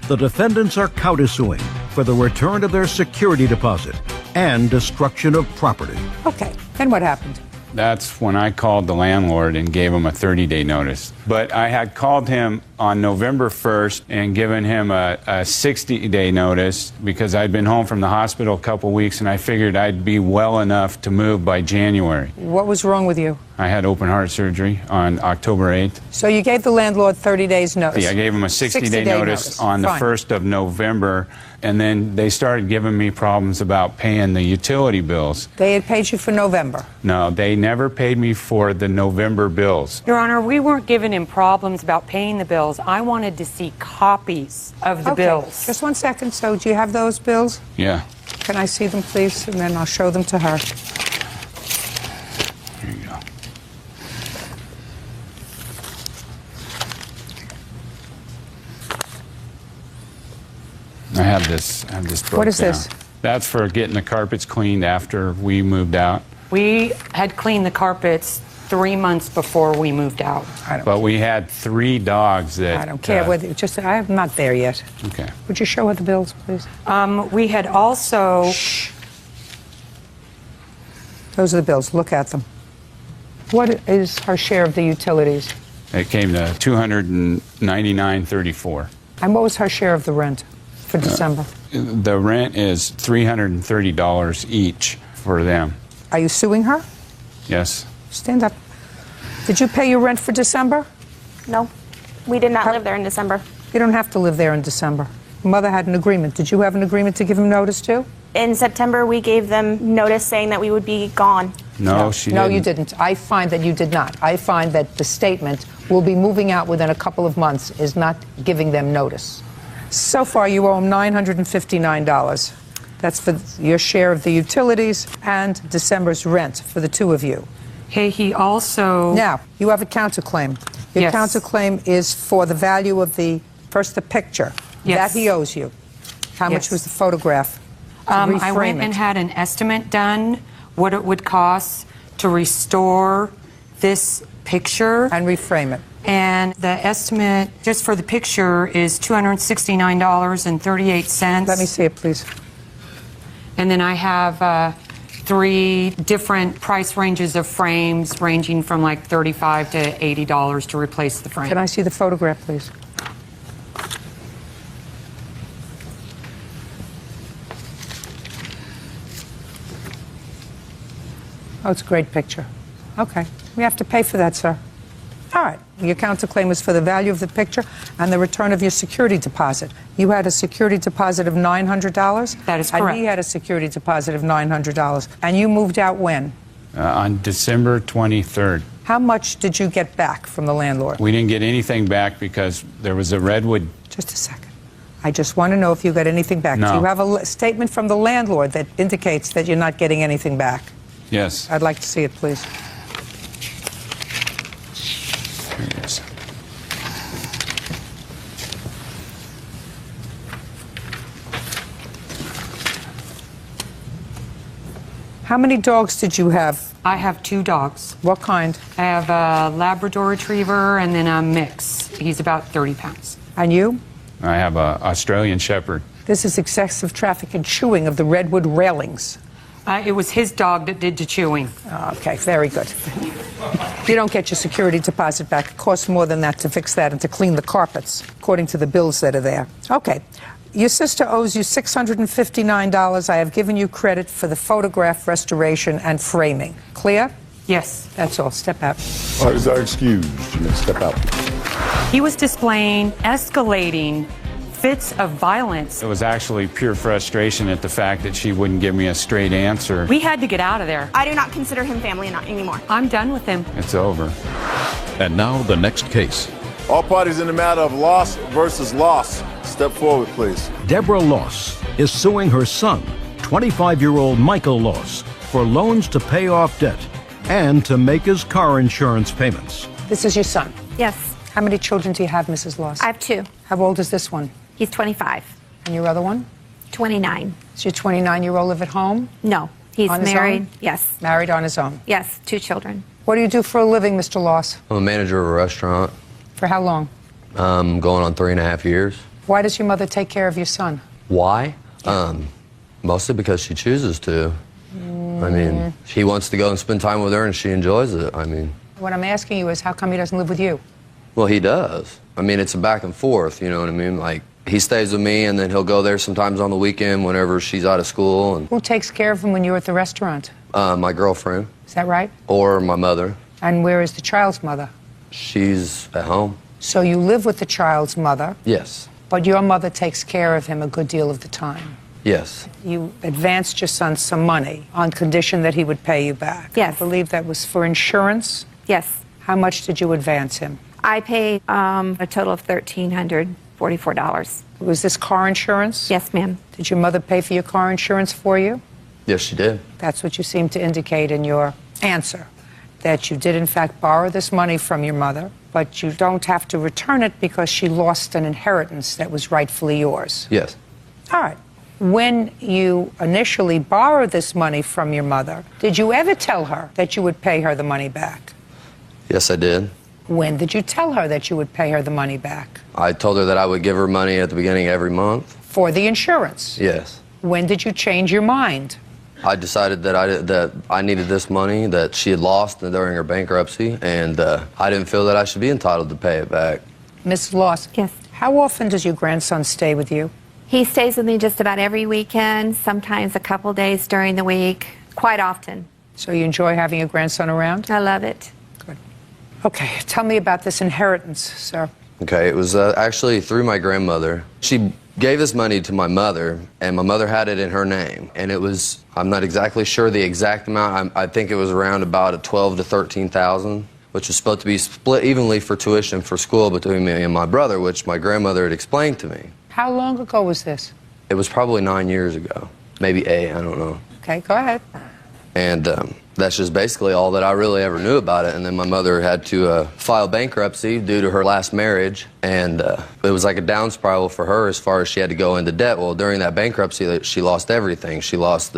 The defendants are countersuing for the return of their security deposit and destruction of property. Okay, then what happened? That's when I called the landlord and gave him a 30-day notice. But I had called him on November 1st and given him a 60-day notice because I'd been home from the hospital a couple weeks and I figured I'd be well enough to move by January. What was wrong with you? I had open heart surgery on October 8th. So you gave the landlord 30 days notice? Yeah, I gave him a 60-day notice on the 1st of November, and then they started giving me problems about paying the utility bills. They had paid you for November? No, they never paid me for the November bills. Your Honor, we weren't giving him problems about paying the bills. I wanted to see copies of the bills. Just 1 second. So do you have those bills? Yeah. Can I see them, please? And then I'll show them to her. Here you go. I have this broke What is down. this? That's for getting the carpets cleaned after we moved out. We had cleaned the carpets 3 months before we moved out. But we had 3 dogs that... I don't care whether... I'm not there yet. Okay. Would you show her the bills, please? We had also... Shh. Those are the bills. Look at them. What is her share of the utilities? It came to $299.34. And what was her share of the rent for December? The rent is $330 each for them. Are you suing her? Yes. Stand up. Did you pay your rent for December? No. We did not live there in December. You don't have to live there in December. Mother had an agreement. Did you have an agreement to give him notice too? In September, we gave them notice saying that we would be gone. No, she didn't. No, you didn't. I find that you did not. I find that the statement, "we'll be moving out within a couple of months," is not giving them notice. So far, you owe him $959. That's for your share of the utilities and December's rent for the two of you. Hey, he also... Now, you have a counterclaim. Your counterclaim is for the value of the picture. Yes. That he owes you. How much was the photograph? I went and had an estimate done, what it would cost to restore this picture. And reframe it. And the estimate just for the picture is $269.38. Let me see it, please. And then I have 3 different price ranges of frames ranging from like $35 to $80 to replace the frame. Can I see the photograph, please? Oh, it's a great picture. Okay. We have to pay for that, sir. All right. Your counterclaim is for the value of the picture and the return of your security deposit. You had a security deposit of $900? That is correct. And he had a security deposit of $900. And you moved out when? On December 23rd. How much did you get back from the landlord? We didn't get anything back because there was a redwood. Just a second. I just want to know if you got anything back. No. Do you have a statement from the landlord that indicates that you're not getting anything back? Yes. I'd like to see it, please. Here it is. How many dogs did you have? I have 2 dogs. What kind? I have a Labrador Retriever and then a mix. He's about 30 pounds. And you? I have an Australian Shepherd. This is excessive traffic and chewing of the redwood railings. It was his dog that did the chewing. Okay, very good. You don't get your security deposit back. It costs more than that to fix that and to clean the carpets, according to the bills that are there. Okay. Your sister owes you $659. I have given you credit for the photograph restoration and framing. Clear? Yes. That's all. Step out. All right, is that excused? You may step out. He was displaying escalating fits of violence. It was actually pure frustration at the fact that she wouldn't give me a straight answer. We had to get out of there. I do not consider him family anymore. I'm done with him. It's over. And now the next case. All parties in the matter of loss versus loss. Step forward, please. Deborah Loss is suing her son, 25-year-old Michael Loss, for loans to pay off debt and to make his car insurance payments. This is your son. Yes. How many children do you have, Mrs. Loss? I have 2. How old is this one? He's 25. And your other one? 29. Does your 29-year-old live at home? No. He's On his married. own? Yes. Married on his own. Yes. 2 children. What do you do for a living, Mr. Loss? I'm a manager of a restaurant. For how long? Going on 3.5 years. Why does your mother take care of your son? Why? Mostly because she chooses to. I mean, he wants to go and spend time with her and she enjoys it. I mean. What I'm asking you is how come he doesn't live with you? Well, he does. I mean, it's a back and forth, you know what I mean? Like, he stays with me and then he'll go there sometimes on the weekend whenever she's out of school. And Who takes care of him when you're at the restaurant? my girlfriend. Is that right? Or my mother. And where is the child's mother? She's at home. So you live with the child's mother, Yes. but your mother takes care of him a good deal of the time. Yes. You advanced your son some money on condition that he would pay you back. Yes. I believe that was for insurance. Yes. How much did you advance him? I paid a total of $1,344. Was this car insurance? Yes, ma'am. Did your mother pay for your car insurance for you? Yes, she did. That's what you seem to indicate in your answer, that you did in fact borrow this money from your mother, but you don't have to return it because she lost an inheritance that was rightfully yours. Yes. All right. When you initially borrowed this money from your mother, did you ever tell her that you would pay her the money back? Yes, I did. When did you tell her that you would pay her the money back? I told her that I would give her money at the beginning of every month. For the insurance? Yes. When did you change your mind? I decided that I needed this money that she had lost during her bankruptcy, and I didn't feel that I should be entitled to pay it back. Miss Loss? Yes. How often does your grandson stay with you? He stays with me just about every weekend, sometimes a couple days during the week, quite often. So you enjoy having your grandson around? I love it. Good. Okay, tell me about this inheritance, sir. Okay, it was actually through my grandmother. She gave this money to my mother, and my mother had it in her name. And it was, I'm not exactly sure the exact amount. I think it was around about $12,000 to $13,000, which was supposed to be split evenly for tuition for school between me and my brother, which my grandmother had explained to me. How long ago was this? It was probably 9 years ago, maybe 8, I don't know. Okay, go ahead. And that's just basically all that I really ever knew about it. And then my mother had to file bankruptcy due to her last marriage. And it was like a down spiral for her as far as she had to go into debt. Well, during that bankruptcy, she lost everything. She lost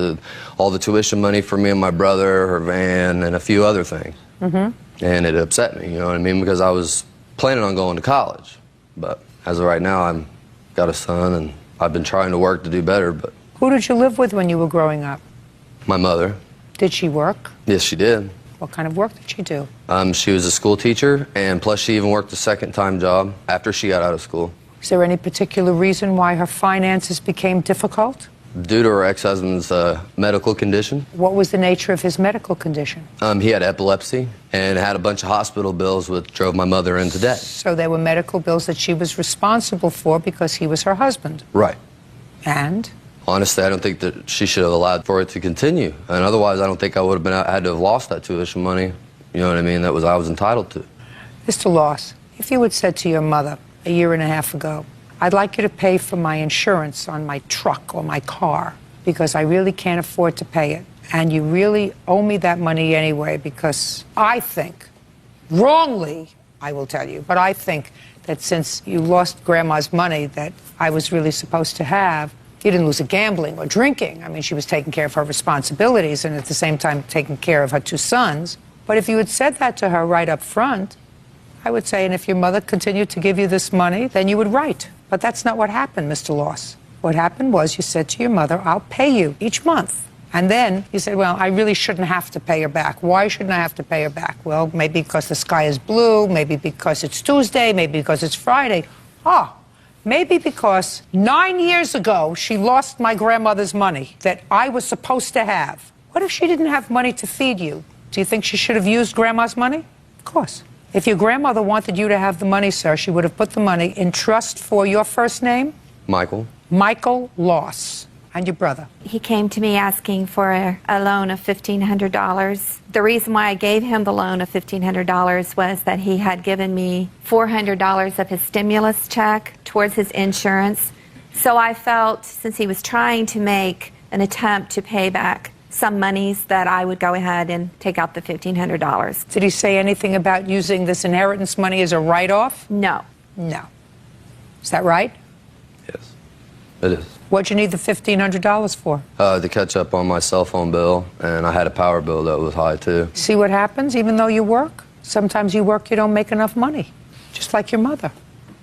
all the tuition money for me and my brother, her van, and a few other things. Mm-hmm. And it upset me, you know what I mean? Because I was planning on going to college. But as of right now, I've got a son, and I've been trying to work to do better. But Who did you live with when you were growing up? my mother. Did she work? Yes, she did. What kind of work did she do? She was a school teacher, and plus she even worked a second-time job after she got out of school. Is there any particular reason why her finances became difficult? Due to her ex-husband's medical condition. What was the nature of his medical condition? He had epilepsy and had a bunch of hospital bills, which drove my mother into debt. So there were medical bills that she was responsible for because he was her husband. Right. And? Honestly, I don't think that she should have allowed for it to continue. And otherwise, I don't think I would have had to have lost that tuition money, You know what I mean? That was I was entitled to. Mr. Loss, if you had said to your mother a year and a half ago, I'd like you to pay for my insurance on my truck or my car because I really can't afford to pay it, and you really owe me that money anyway because I think, wrongly, I will tell you, but I think that since you lost Grandma's money that I was really supposed to have, you didn't lose it gambling or drinking. I mean, she was taking care of her responsibilities and at the same time taking care of her 2 sons. But if you had said that to her right up front, I would say, and if your mother continued to give you this money, then you would write. But that's not what happened, Mr. Loss. What happened was you said to your mother, I'll pay you each month. And then you said, well, I really shouldn't have to pay her back. Why shouldn't I have to pay her back? Well, maybe because the sky is blue, maybe because it's Tuesday, maybe because it's Friday. Maybe because 9 years ago she lost my grandmother's money that I was supposed to have. What if she didn't have money to feed you? Do you think she should have used Grandma's money? Of course. If your grandmother wanted you to have the money, sir, she would have put the money in trust for your first name? Michael. Michael Loss. And your brother? He came to me asking for a loan of $1,500. The reason why I gave him the loan of $1,500 was that he had given me $400 of his stimulus check towards his insurance. So I felt, since he was trying to make an attempt to pay back some monies, that I would go ahead and take out the $1,500. Did he say anything about using this inheritance money as a write-off? No. No. Is that right? Yes, it is. What'd you need the $1,500 for? To catch up on my cell phone bill, and I had a power bill that was high too. See what happens even though you work? Sometimes you work, you don't make enough money. Just like your mother.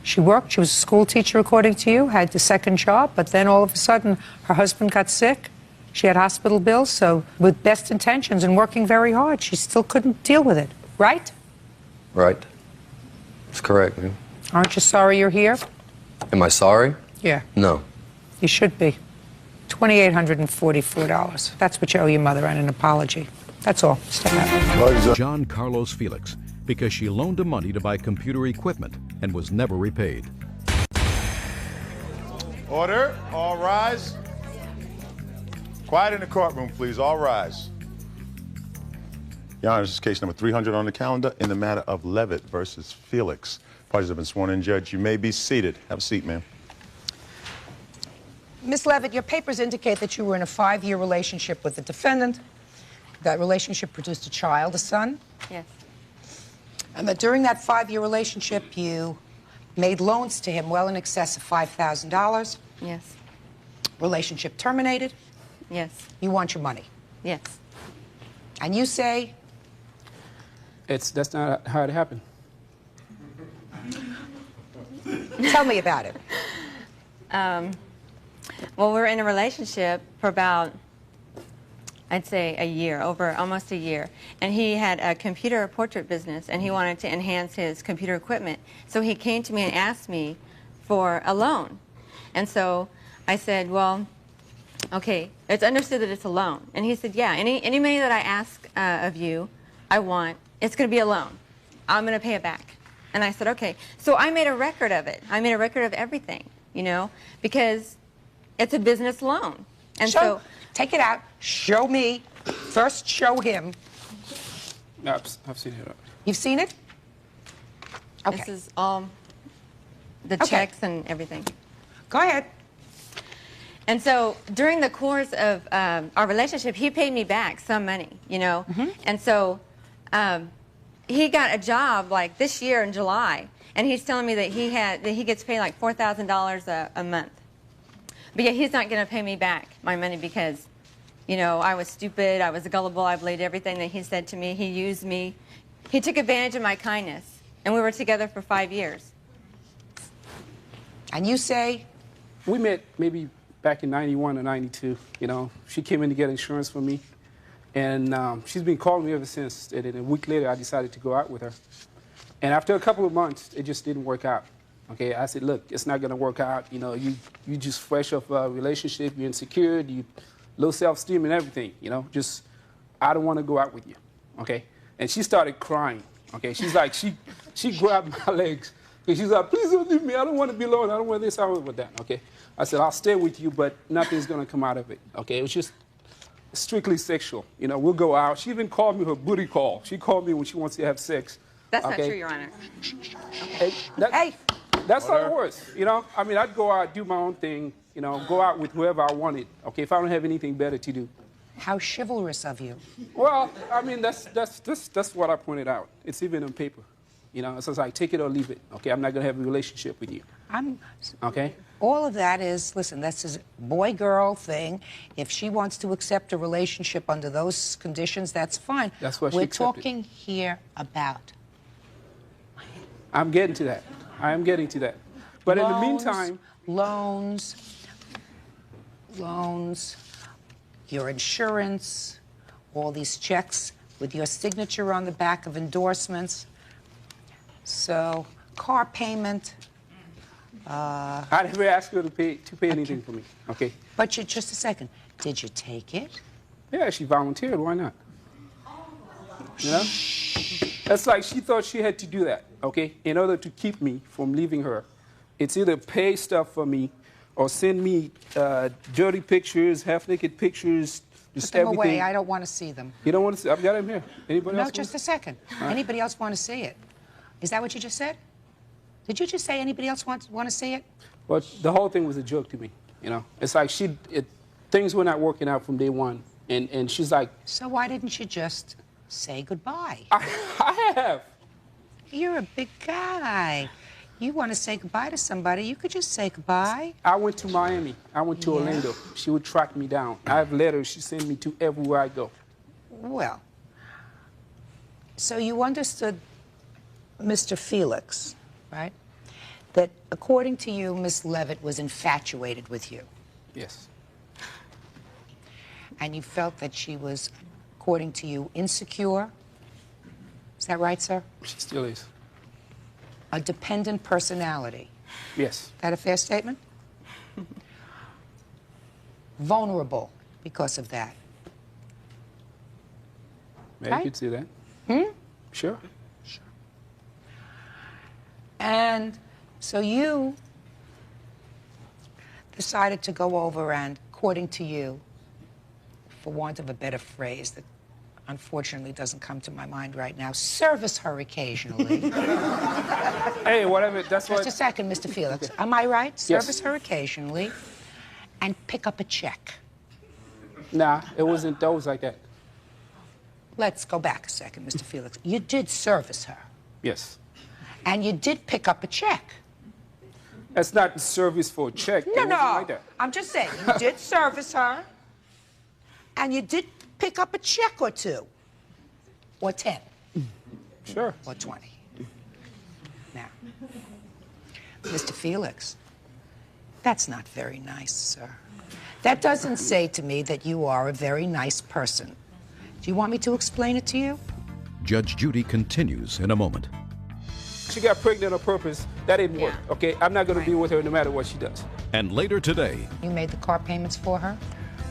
She worked, she was a school teacher according to you, had the second job, but then all of a sudden her husband got sick. She had hospital bills, so with best intentions and working very hard, she still couldn't deal with it. Right? Right. That's correct, man. Aren't you sorry you're here? Am I sorry? Yeah. No. You should be. $2,844. That's what you owe your mother, and an apology. That's all. Step out. John Carlos Felix, because she loaned him money to buy computer equipment and was never repaid. Order. All rise. Quiet in the courtroom, please. All rise. Your Honor, this is case number 300 on the calendar in the matter of Levitt versus Felix. Parties have been sworn in. Judge, you may be seated. Have a seat, ma'am. Miss Levitt, your papers indicate that you were in a 5-year relationship with the defendant. That relationship produced a child, a son. Yes. And that during that 5-year relationship, you made loans to him well in excess of $5,000. Yes. Relationship terminated. Yes. You want your money. Yes. And you say? That's not how it happened. Tell me about it. Well, we were in a relationship for about, I'd say, a year, over almost a year. And he had a computer portrait business, and he wanted to enhance his computer equipment. So he came to me and asked me for a loan. And so I said, well, okay, it's understood that it's a loan. And he said, yeah, any money that I ask of you, I want, it's going to be a loan. I'm going to pay it back. And I said, okay. So I made a record of it. I made a record of everything, you know, because it's a business loan. And so take it out. Show me. First, show him. No, I've seen it. You've seen it? Okay. This is all the checks and everything. Go ahead. And so during the course of our relationship, he paid me back some money, you know. And so he got a job like this year in July, and he's telling me that he gets paid like $4,000 a month. But yeah, he's not going to pay me back my money because, you know, I was stupid, I was gullible, I believed everything that he said to me. He used me. He took advantage of my kindness, and we were together for 5 years. And you say? We met maybe back in 91 or 92, you know. She came in to get insurance for me, and she's been calling me ever since. And then a week later, I decided to go out with her. And after a couple of months, it just didn't work out. Okay, I said, look, it's not going to work out. You know, you just fresh off a relationship, you're insecure, you low self-esteem and everything, you know. Just, I don't want to go out with you, okay? And she started crying, okay? She's like, she grabbed my legs. And she's like, please don't leave me. I don't want to be alone. I don't want this, I don't want that, okay? I said, I'll stay with you, but nothing's going to come out of it, okay? It was just strictly sexual. You know, we'll go out. She even called me her booty call. She called me when she wants to have sex. That's not true, Your Honor. That's how it was. You know, I mean, I'd go out, do my own thing, you know, go out with whoever I wanted, okay, if I don't have anything better to do. How chivalrous of you. Well, I mean, that's what I pointed out. It's even on paper. You know, it's like, take it or leave it, okay? I'm not going to have a relationship with you. Okay? All of that is, listen, that's a boy-girl thing. If she wants to accept a relationship under those conditions, that's fine. That's what she We're accepted. talking here about I'm getting to that. I am getting to that. But in the loans, meantime... Loans, your insurance, all these checks with your signature on the back of endorsements. So, car payment. I never asked her to pay anything for me, okay? But just a second. Did you take it? Yeah, she volunteered. Why not? You know? That's like she thought she had to do that, okay, in order to keep me from leaving her. It's either pay stuff for me or send me dirty pictures, half-naked pictures, just Put them everything. away. I don't want to see them. You don't want to see? I've got them here. Anybody else? No, just a second. Huh? Anybody else want to see it? Is that what you just said? Did you just say anybody else want to see it? Well, the whole thing was a joke to me, you know. It's like things were not working out from day one, and she's like... So why didn't you just say goodbye? I have. You're a big guy. You want to say goodbye to somebody, you could just say goodbye. I went to Miami. I went to Orlando. She would track me down. I have letters she sent me to everywhere I go. Well, so you understood Mr. Felix, right? That according to you, Miss Levitt was infatuated with you. Yes. And you felt that she was, according to you, insecure. Is that right, sir? She still is. A dependent personality. Yes. Is that a fair statement? Vulnerable because of that. Maybe you could see that. Sure. And so you decided to go over and, according to you, for want of a better phrase that unfortunately doesn't come to my mind right now, service her occasionally. Hey, whatever, that's what... Just a second, Mr. Felix. Am I right? Yes. Service her occasionally and pick up a check. Nah, it wasn't those like that. Let's go back a second, Mr. Felix. You did service her. Yes. And you did pick up a check. That's not service for a check. No, It wasn't no. like that. I'm just saying, you did service her, and you did pick up a check or two, or 10. Sure. Or 20. Now, Mr. Felix, that's not very nice, sir. That doesn't say to me that you are a very nice person. Do you want me to explain it to you? Judge Judy continues in a moment. She got pregnant on purpose. That didn't work, okay? I'm not going to be with her no matter what she does. And later today, You made the car payments for her?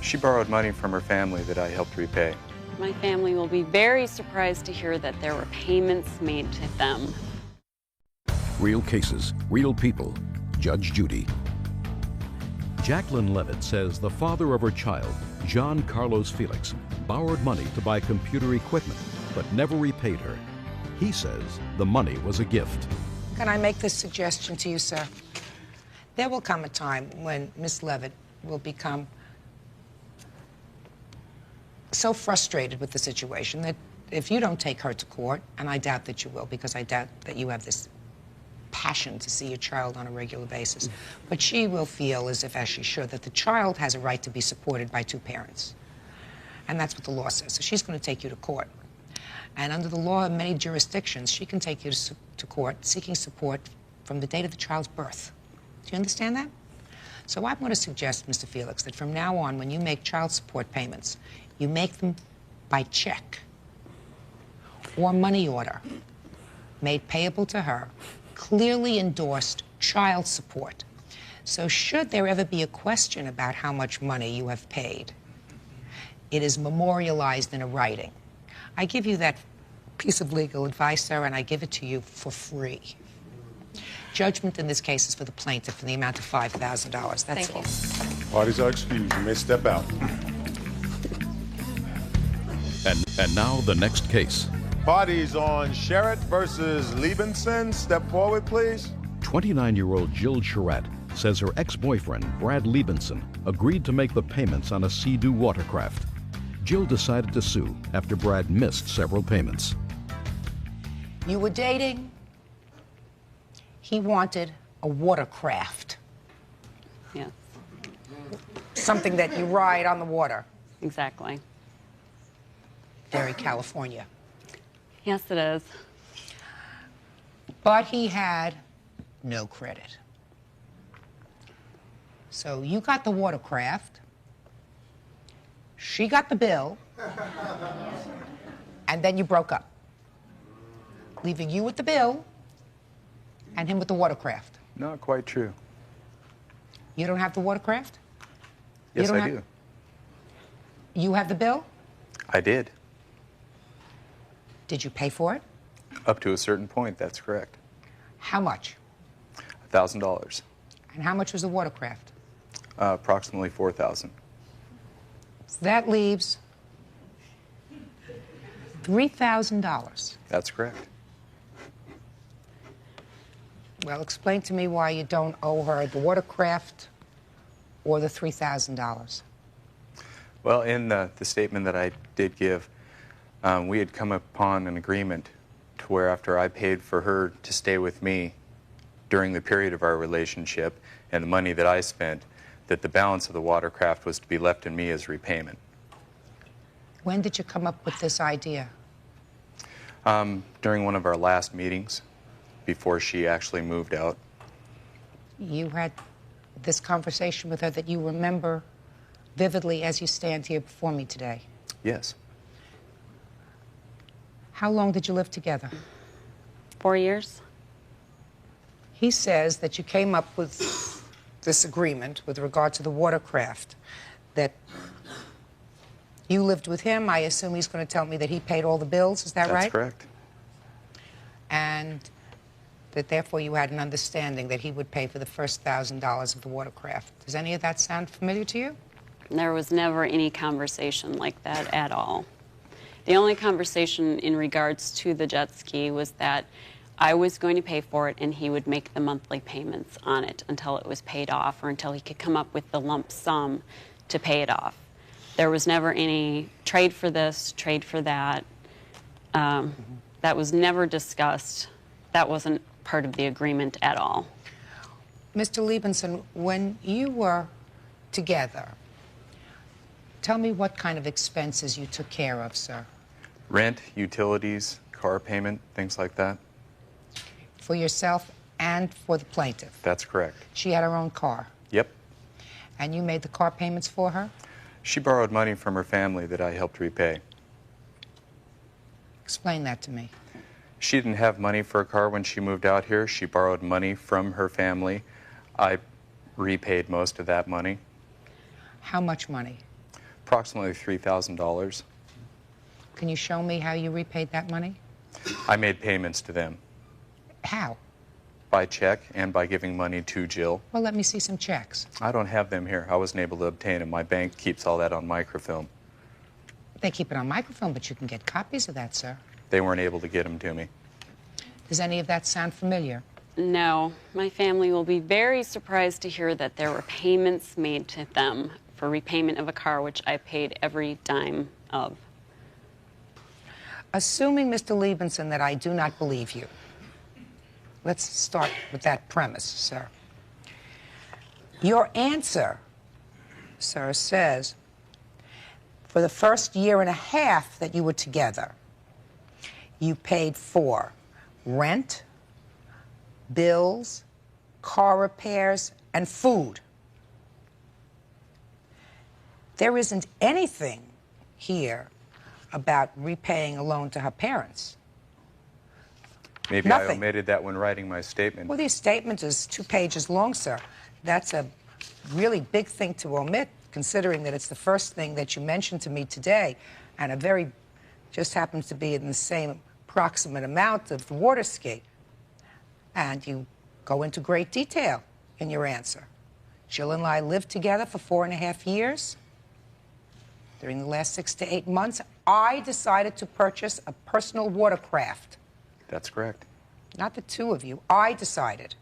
She borrowed money from her family that I helped repay. My family will be very surprised to hear that there were payments made to them. real cases, real people. Judge Judy. Jacqueline Levitt says the father of her child, John Carlos Felix, borrowed money to buy computer equipment, but never repaid her. He says the money was a gift. Can I make this suggestion to you, sir? There will come a time when Miss Levitt will become so frustrated with the situation that if you don't take her to court, and I doubt that you will, because I doubt that you have this passion to see your child on a regular basis, but she will feel as if, as she should, that the child has a right to be supported by two parents. And that's what the law says. So she's going to take you to court. And under the law of many jurisdictions, she can take you to court seeking support from the date of the child's birth. Do you understand that? So I'm going to suggest, Mr. Felix, that from now on, when you make child support payments, you make them by check or money order, made payable to her, clearly endorsed child support. So should there ever be a question about how much money you have paid, it is memorialized in a writing. I give you that piece of legal advice, sir, and I give it to you for free. Judgment in this case is for the plaintiff in the amount of $5,000. That's all. Parties are excused. You may step out. And now the next case. Parties on Sherritt versus Liebenson. Step forward, please. 29-year-old Jill Sherritt says her ex-boyfriend, Brad Liebenson, agreed to make the payments on a Sea-Doo watercraft. Jill decided to sue after Brad missed several payments. You were dating. He wanted a watercraft. Yes. Something that you ride on the water. Exactly. Very California. Yes, it is. But he had no credit. So you got the watercraft, she got the bill, and then you broke up, leaving you with the bill and him with the watercraft. Not quite true. You don't have the watercraft? Yes, I do. You have the bill? I did. Did you pay for it? Up to a certain point, that's correct. How much? $1,000. And how much was the watercraft? Approximately $4,000. So that leaves $3,000. That's correct. Well, explain to me why you don't owe her the watercraft or the $3,000. Well, in the statement that I did give, we had come upon an agreement to where after I paid for her to stay with me during the period of our relationship and the money that I spent, that the balance of the watercraft was to be left in me as repayment. When did you come up with this idea? During one of our last meetings, before she actually moved out. You had this conversation with her that you remember vividly as you stand here before me today. Yes. How long did you live together? 4 years. He says that you came up with this agreement with regard to the watercraft, that you lived with him. I assume he's going to tell me that he paid all the bills. Is that right? That's correct. And that therefore you had an understanding that he would pay for the first $1,000 of the watercraft. Does any of that sound familiar to you? There was never any conversation like that at all. The only conversation in regards to the jet ski was that I was going to pay for it and he would make the monthly payments on it until it was paid off or until he could come up with the lump sum to pay it off. There was never any trade for this, trade for that. That was never discussed. That wasn't part of the agreement at all. Mr. Liebenson, when you were together, tell me what kind of expenses you took care of, sir. Rent, utilities, car payment, things like that. For yourself and for the plaintiff? That's correct. She had her own car? Yep. And you made the car payments for her? She borrowed money from her family that I helped repay. Explain that to me. She didn't have money for a car when she moved out here. She borrowed money from her family. I repaid most of that money. How much money? Approximately $3,000. Can you show me how you repaid that money? I made payments to them. How? By check and by giving money to Jill. Well, let me see some checks. I don't have them here. I wasn't able to obtain them. My bank keeps all that on microfilm. They keep it on microfilm, but you can get copies of that, sir. They weren't able to get them to me. Does any of that sound familiar? No. My family will be very surprised to hear that there were payments made to them for repayment of a car, which I paid every dime of. Assuming, Mr. Liebenson, that I do not believe you. Let's start with that premise, sir. Your answer, sir, says for the first year and a half that you were together, you paid for rent, bills, car repairs, and food. There isn't anything here about repaying a loan to her parents. Maybe Nothing. I omitted that when writing my statement. Well, this statement is 2 pages long, sir. That's a really big thing to omit, considering that it's the first thing that you mentioned to me today, and just happens to be in the same approximate amount of the water ski. And you go into great detail in your answer. Jill and I lived together for 4.5 years. during the last 6 to 8 months, I decided to purchase a personal watercraft. That's correct. Not the two of you. I decided.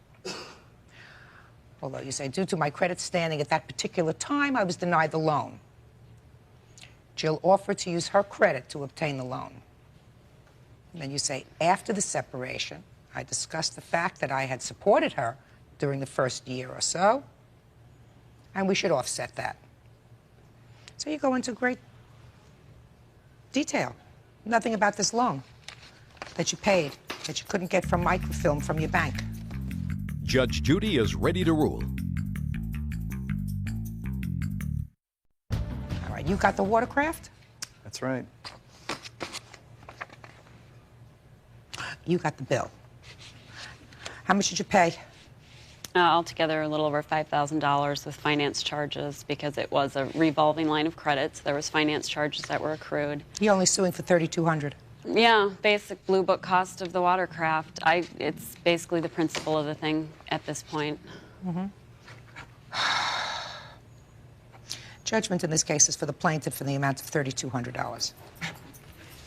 Although you say, due to my credit standing at that particular time, I was denied the loan. Jill offered to use her credit to obtain the loan. And then you say, after the separation, I discussed the fact that I had supported her during the first year or so, and we should offset that. So you go into great detail. Nothing about this loan that you paid, that you couldn't get from microfilm from your bank. Judge Judy is ready to rule. All right, you got the watercraft? That's right. You got the bill. How much did you pay? Altogether, a little over $5,000 with finance charges because it was a revolving line of credit. So there was finance charges that were accrued. You're only suing for $3,200. Yeah, basic blue book cost of the watercraft. It's basically the principle of the thing at this point. Mm-hmm. Judgment in this case is for the plaintiff in the amount of $3,200.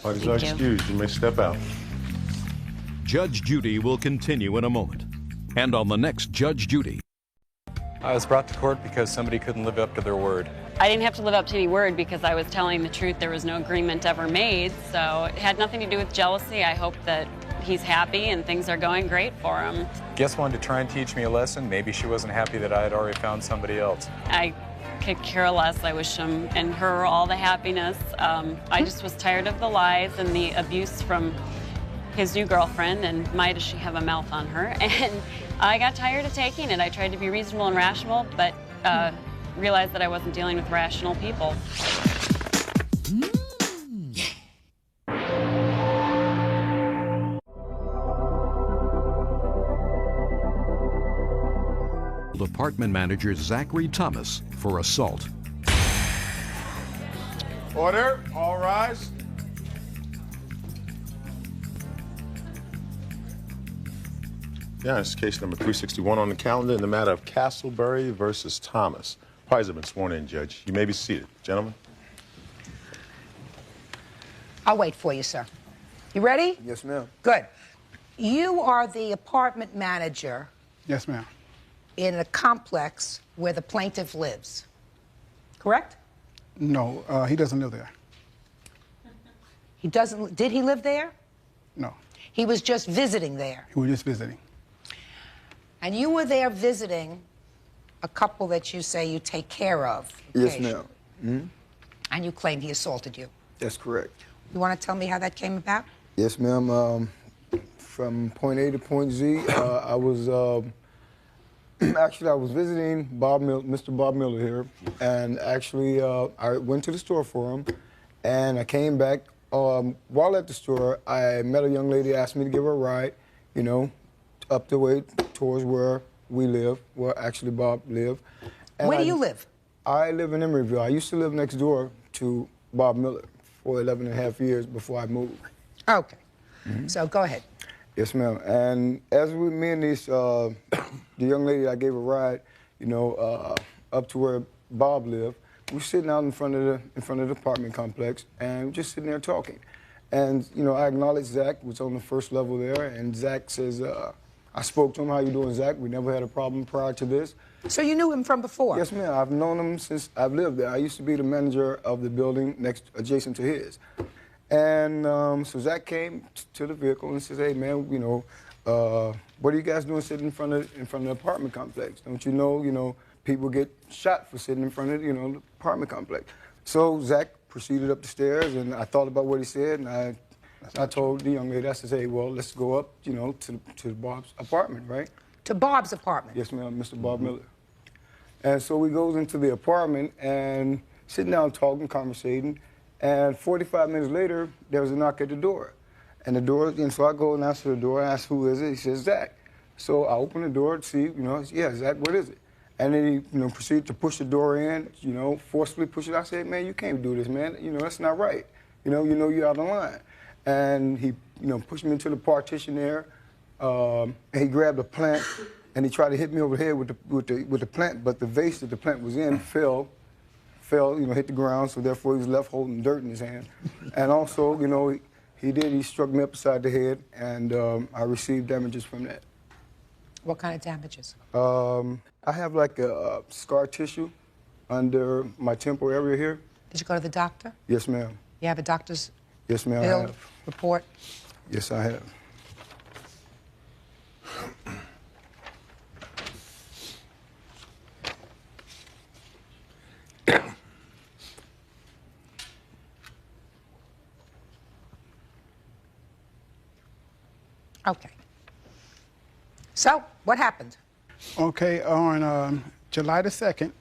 Parties are excused. You may step out. Judge Judy will continue in a moment. And on the next Judge Judy. I was brought to court because somebody couldn't live up to their word. I didn't have to live up to any word because I was telling the truth. There was no agreement ever made, so it had nothing to do with jealousy. I hope that he's happy and things are going great for him. Guess wanted to try and teach me a lesson. Maybe she wasn't happy that I had already found somebody else. I could care less. I wish him and her all the happiness. I just was tired of the lies and the abuse from his new girlfriend, and my, does she have a mouth on her. And I got tired of taking it. I tried to be reasonable and rational, but realized that I wasn't dealing with rational people. Apartment manager Zachary Thomas for assault. Order. All rise. Yeah, it's case number 361 on the calendar in the matter of Castleberry versus Thomas. Parties have been sworn in, Judge. You may be seated. Gentlemen. I'll wait for you, sir. You ready? Yes, ma'am. Good. You are the apartment manager. Yes, ma'am. In a complex where the plaintiff lives, correct? No, he doesn't live there. He doesn't. Did he live there? No. He was just visiting there. He was just visiting. And you were there visiting a couple that you say you take care of. Yes, ma'am. Mm-hmm. And you claim he assaulted you. That's correct. You want to tell me how that came about? Yes, ma'am. From point A to point Z, I was actually I was visiting Mr. Bob Miller here, and actually I went to the store for him, and I came back. While at the store, I met a young lady, asked me to give her a ride, you know, up the way towards where we live, where actually Bob lived. And Where do you live? I live in Emeryville. I used to live next door to Bob Miller for 11 and a half years before I moved. Okay. So go ahead. Yes, ma'am. And as me and this, the young lady I gave a ride, you know, up to where Bob lived, we were sitting out in front of the apartment complex and just sitting there talking. And, you know, I acknowledged Zach was on the first level there, and Zach says, I spoke to him, how you doing, Zach? We never had a problem prior to this. So you knew him from before? Yes, ma'am. I've known him since I've lived there. I used to be the manager of the building adjacent to his. And so Zach came to the vehicle and says, hey, man, you know, what are you guys doing sitting in front of the apartment complex? Don't you know, people get shot for sitting in front of, you know, the apartment complex. So Zach proceeded up the stairs, and I thought about what he said, and I told the young lady, I said, hey, well, let's go up, you know, to Bob's apartment, right? To Bob's apartment? Yes, ma'am, Mr. Bob Miller. And so we goes into the apartment and sitting down talking, conversating, and 45 minutes later, there was a knock at the door. And so I go and answer the door, and ask who is it? He says, Zach. So I open the door to see, you know, yeah, Zach, what is it? And then he, you know, proceeded to push the door in, you know, forcefully push it. I said, man, you can't do this, man. You know, that's not right. You know you're out of line. And he, you know, pushed me into the partition there. And he grabbed a plant, and he tried to hit me over the head with the plant, but the vase that the plant was in fell fell, hit the ground, so therefore he was left holding dirt in his hand. And also, he struck me upside the head, and I received damages from that. What kind of damages? I have like a scar tissue under my temple area here. Did you go to the doctor? Yes, ma'am. You have a doctor's Yes, ma'am, I bill have. report? Yes, I have. Okay. So, what happened? Okay, on July the 2nd,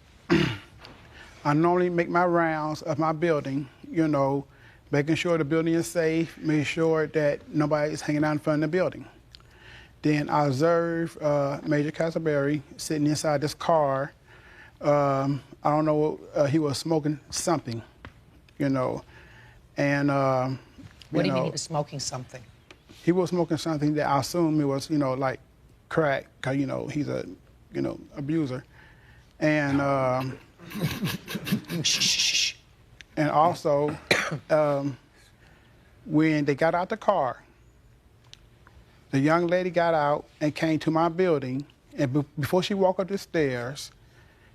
I normally make my rounds of my building, making sure the building is safe, making sure that nobody is hanging out in front of the building. Then I observed Major Castleberry sitting inside this car. I don't know, he was smoking something, And, What do you mean he was smoking something? He was smoking something that I assume it was, like crack, because, he's a, abuser. And, and also, when they got out the car, the young lady got out and came to my building, and before she walked up the stairs,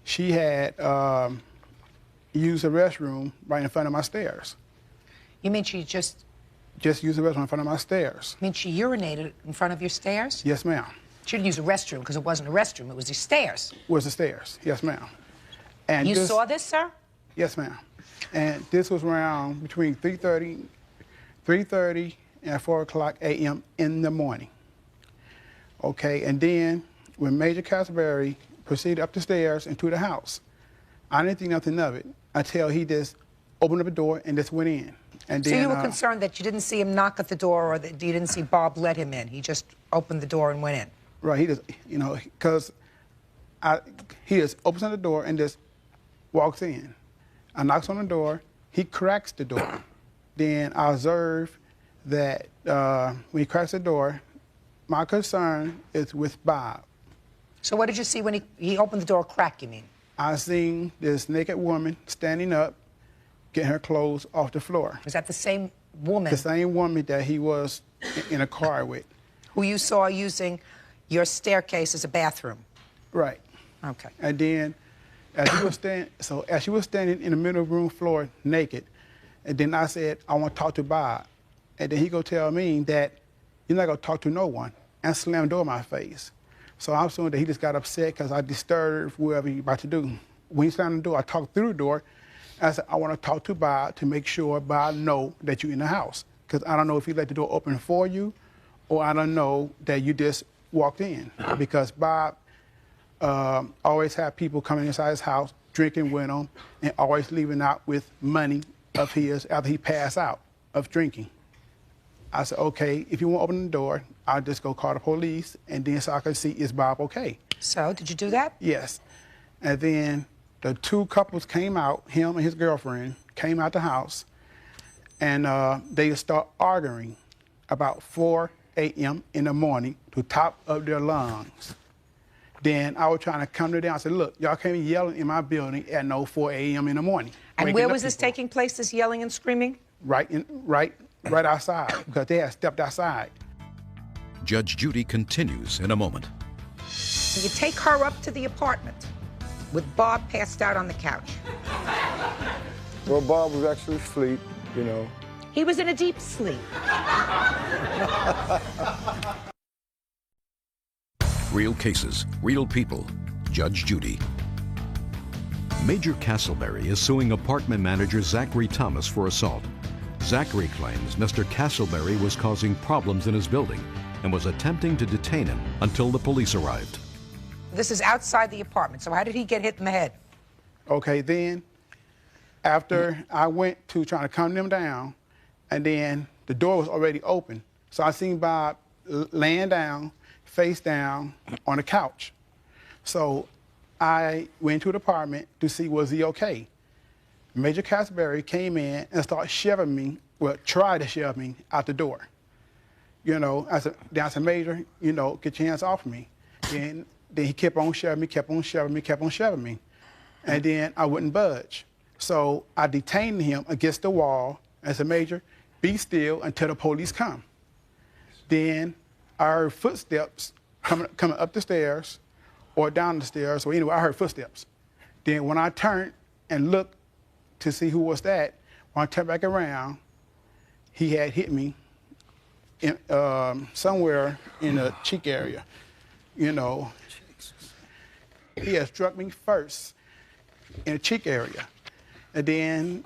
she had used the restroom right in front of my stairs. You mean she just used the restroom in front of my stairs. You mean she urinated in front of your stairs? Yes, ma'am. She didn't use a restroom because it wasn't a restroom, it was the stairs. It was the stairs, yes, ma'am. And you saw this, sir? Yes, ma'am. And this was around between 3:30 and 4 o'clock a.m. in the morning. Okay, and then when Major Castleberry proceeded up the stairs into the house, I didn't think nothing of it until he just opened up the door and just went in. And So then, you were concerned that you didn't see him knock at the door or that you didn't see Bob let him in. He just opened the door and went in. Right, he just, because he just opens on the door and just walks in. I knocks on the door, he cracks the door. Then I observe that when he cracks the door, my concern is with Bob. So what did you see when he opened the door crack, you mean? I seen this naked woman standing up, getting her clothes off the floor. Was that the same woman? The same woman that he was in a car with. Who you saw using your staircase as a bathroom? Right. Okay. And then as she was standing in the middle of the room floor naked, and then I said, I want to talk to Bob. And then he go tell me that you're not going to talk to no one, and slam the door in my face. So I'm assuming that he just got upset because I disturbed whatever he about to do. When he slammed the door, I talked through the door. I said, I want to talk to Bob to make sure Bob know that you're in the house. Because I don't know if he let the door open for you, or I don't know that you just walked in. Because Bob always had people coming inside his house, drinking with him, and always leaving out with money of his after he passed out of drinking. I said, okay, if you won't open the door, I'll just go call the police, and then so I can see, is Bob okay? So, did you do that? Yes. And then the two couples came out, him and his girlfriend, came out the house, and they start arguing about 4 a.m. in the morning to top of their lungs. Then I was trying to come to them. I said, look, y'all can't be yelling in my building at 4 a.m. in the morning. And where was this taking place, this yelling and screaming? Right outside, because they had stepped outside. Judge Judy continues in a moment. You take her up to the apartment with Bob passed out on the couch. Well, Bob was actually asleep, He was in a deep sleep. Real cases, real people. Judge Judy. Major Castleberry is suing apartment manager Zachary Thomas for assault. Zachary claims Mr. Castleberry was causing problems in his building and was attempting to detain him until the police arrived. This is outside the apartment, so how did he get hit in the head? Okay, then, after I went to trying to calm them down, and then the door was already open, so I seen Bob laying down, face down, on the couch. So I went to the apartment to see was he okay. Major Castleberry came in and started shoving me, tried to shove me out the door. I said, Major, get your hands off me. And then he kept on shoving me. And then I wouldn't budge. So I detained him against the wall and said, Major, be still until the police come. Then I heard footsteps coming up the stairs or down the stairs. So anyway, I heard footsteps. Then when I turned and looked to see who was that, when I turned back around, he had hit me in, somewhere in the cheek area, you know. He had struck me first in the cheek area. And then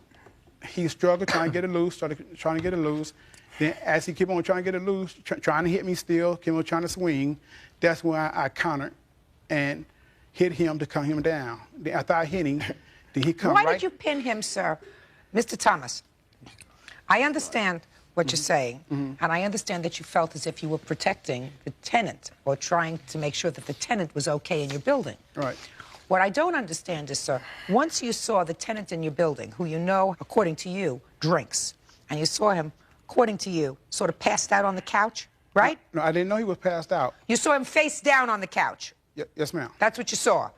he struggled trying to get it loose, started trying to get it loose. Then as he kept on trying to get it loose, trying to hit me still, kept on trying to swing, that's when I countered and hit him to calm him down. Then after I hit him, then he come Why right... did you pin him, sir? Mr. Thomas, I understand what you're saying, and I understand that you felt as if you were protecting the tenant or trying to make sure that the tenant was okay in your building. Right. What I don't understand is, sir, once you saw the tenant in your building, who you know, according to you, drinks, and you saw him, according to you, sort of passed out on the couch, right? No, I didn't know he was passed out. You saw him face down on the couch. Yes, ma'am. That's what you saw.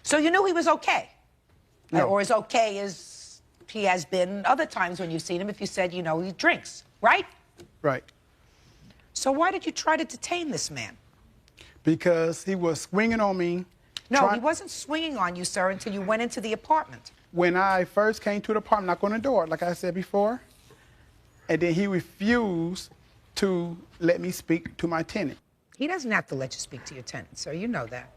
So you knew he was okay. No. Or as okay as he has been other times when you've seen him if you said, you know, he drinks, right? Right. So why did you try to detain this man? Because he was swinging on me. No, he wasn't swinging on you, sir, until you went into the apartment. When I first came to the apartment, knocked on the door, like I said before, and then he refused to let me speak to my tenant. He doesn't have to let you speak to your tenant, sir. You know that.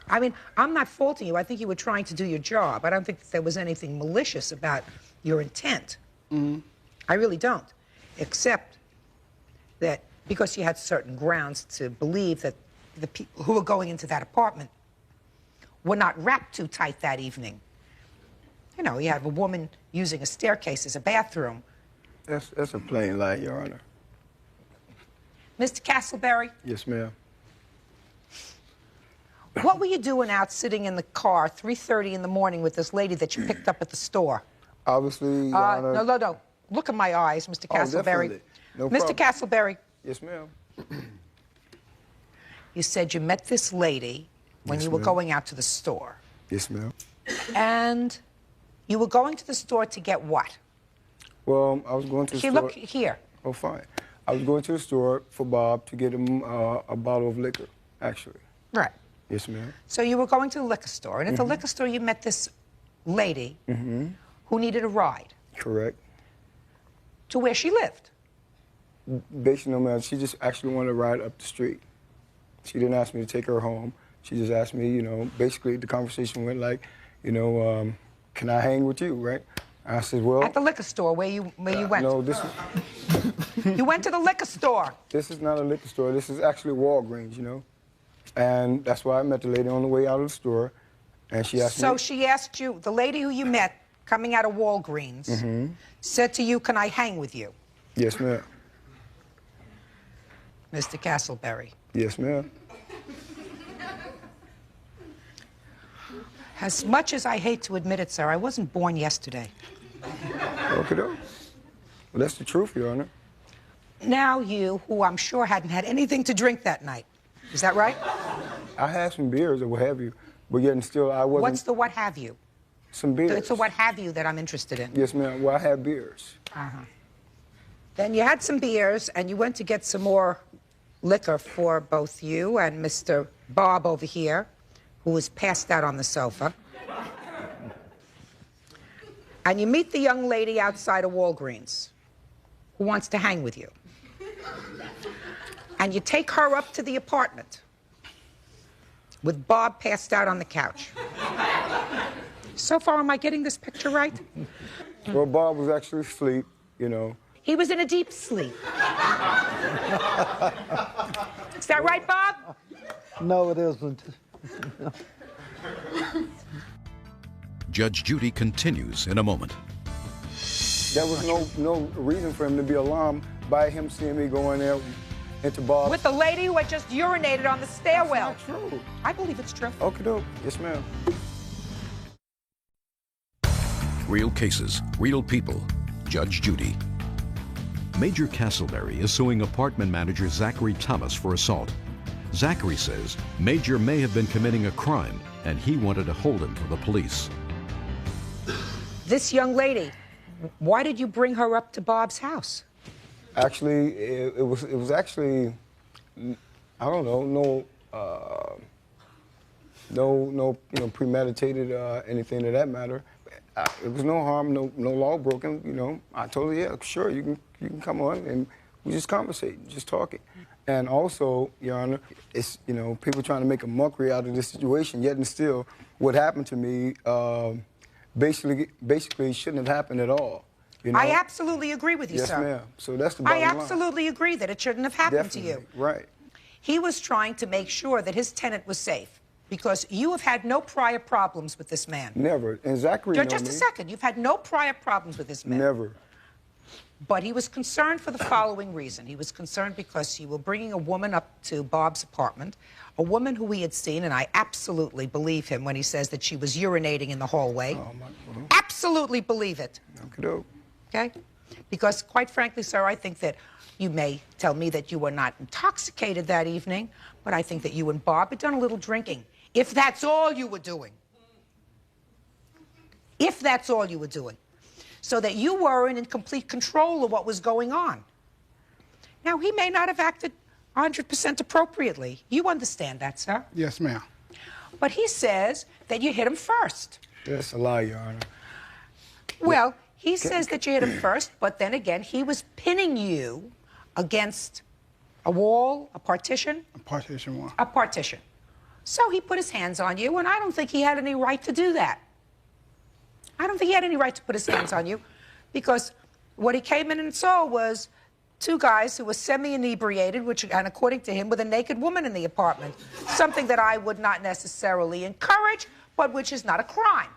I mean, I'm not faulting you. I think you were trying to do your job. I don't think that there was anything malicious about your intent. I really don't. Except that because you had certain grounds to believe that the people who were going into that apartment were not wrapped too tight that evening. You know, you have a woman using a staircase as a bathroom. That's a plain lie, Your Honor. Mr. Castleberry? Yes, ma'am. What were you doing out sitting in the car 3:30 in the morning with this lady that you picked up at the store? Obviously, Your Honor. No. Look at my eyes, Mr. Castleberry. Definitely. No Mr. problem. Castleberry. Yes, ma'am. You said you met this lady when Yes, you were ma'am. going out to the store. Yes, ma'am. And you were going to the store to get what? Well, I was going to the Here, store. look here. Oh, fine. I was going to the store for Bob to get him a bottle of liquor, actually. Right. Yes, ma'am. So you were going to the liquor store, and at the liquor store you met this lady who needed a ride Correct. to where she lived. Basically, no, ma'am, she just actually wanted to ride up the street. She didn't ask me to take her home. She just asked me, you know, basically the conversation went like, you know, can I hang with you, right? I said, well. At the liquor store where you went. No, this You went to the liquor store. This is not a liquor store. This is actually Walgreens, you know. And that's why I met the lady on the way out of the store. And she asked me. So she asked you, the lady who you met coming out of Walgreens, said to you, can I hang with you? Yes, ma'am. Mr. Castleberry. Yes, ma'am. As much as I hate to admit it, sir, I wasn't born yesterday. Okay, though. Well, that's the truth, Your Honor. Now you, who I'm sure hadn't had anything to drink that night. Is that right? I had some beers or what have you, but yet and still I wasn't. What's the what have you? Some beers. It's a what have you that I'm interested in. Yes, ma'am. Well, I had beers. Then you had some beers, and you went to get some more liquor for both you and Mr. Bob over here, who was passed out on the sofa. And you meet the young lady outside of Walgreens who wants to hang with you. And you take her up to the apartment with Bob passed out on the couch. So far, am I getting this picture right? Well, Bob was actually asleep, you know. He was in a deep sleep. Is that right, Bob? No, it isn't. Judge Judy continues in a moment. There was no reason for him to be alarmed by him seeing me going there into Bob's. With the lady who had just urinated on the stairwell. That's not true. I believe it's true. Okay, doke. Yes, ma'am. Real cases, real people. Judge Judy. Major Castleberry is suing apartment manager Zachary Thomas for assault. Zachary says Major may have been committing a crime, and he wanted to hold him for the police. this young lady, why did you bring her up to Bob's house? Actually, it was actually, I don't know, no premeditated anything of that matter. It was no harm, no law broken. You know, I told her, yeah, sure, you can come on, and we just conversate, just talking. And also, Your Honor, it's people trying to make a mockery out of this situation. Yet and still, what happened to me basically shouldn't have happened at all. You know? I absolutely agree with you, yes, sir. Yes, ma'am. So that's the bottom line. I absolutely agree that it shouldn't have happened Definitely. to you. Right. He was trying to make sure that his tenant was safe because you have had no prior problems with this man. Never. And Zachary Just a second. You've had no prior problems with this man. Never. But he was concerned for the following reason. He was concerned because you were bringing a woman up to Bob's apartment, a woman who he had seen, and I absolutely believe him when he says that she was urinating in the hallway. Oh, absolutely believe it. Okay? Because, quite frankly, sir, I think that you may tell me that you were not intoxicated that evening, but I think that you and Bob had done a little drinking, if that's all you were doing. If that's all you were doing. So that you weren't in complete control of what was going on. Now, he may not have acted 100% appropriately. You understand that, sir? Yes, ma'am. But he says that you hit him first. That's a lie, Your Honor. Well, he says that you hit him first, but then again, he was pinning you against a wall, a partition. A partition wall. A partition. So he put his hands on you, and I don't think he had any right to do that. I don't think he had any right to put his hands on you because what he came in and saw was two guys who were semi-inebriated, and according to him, with a naked woman in the apartment. Something that I would not necessarily encourage, but which is not a crime.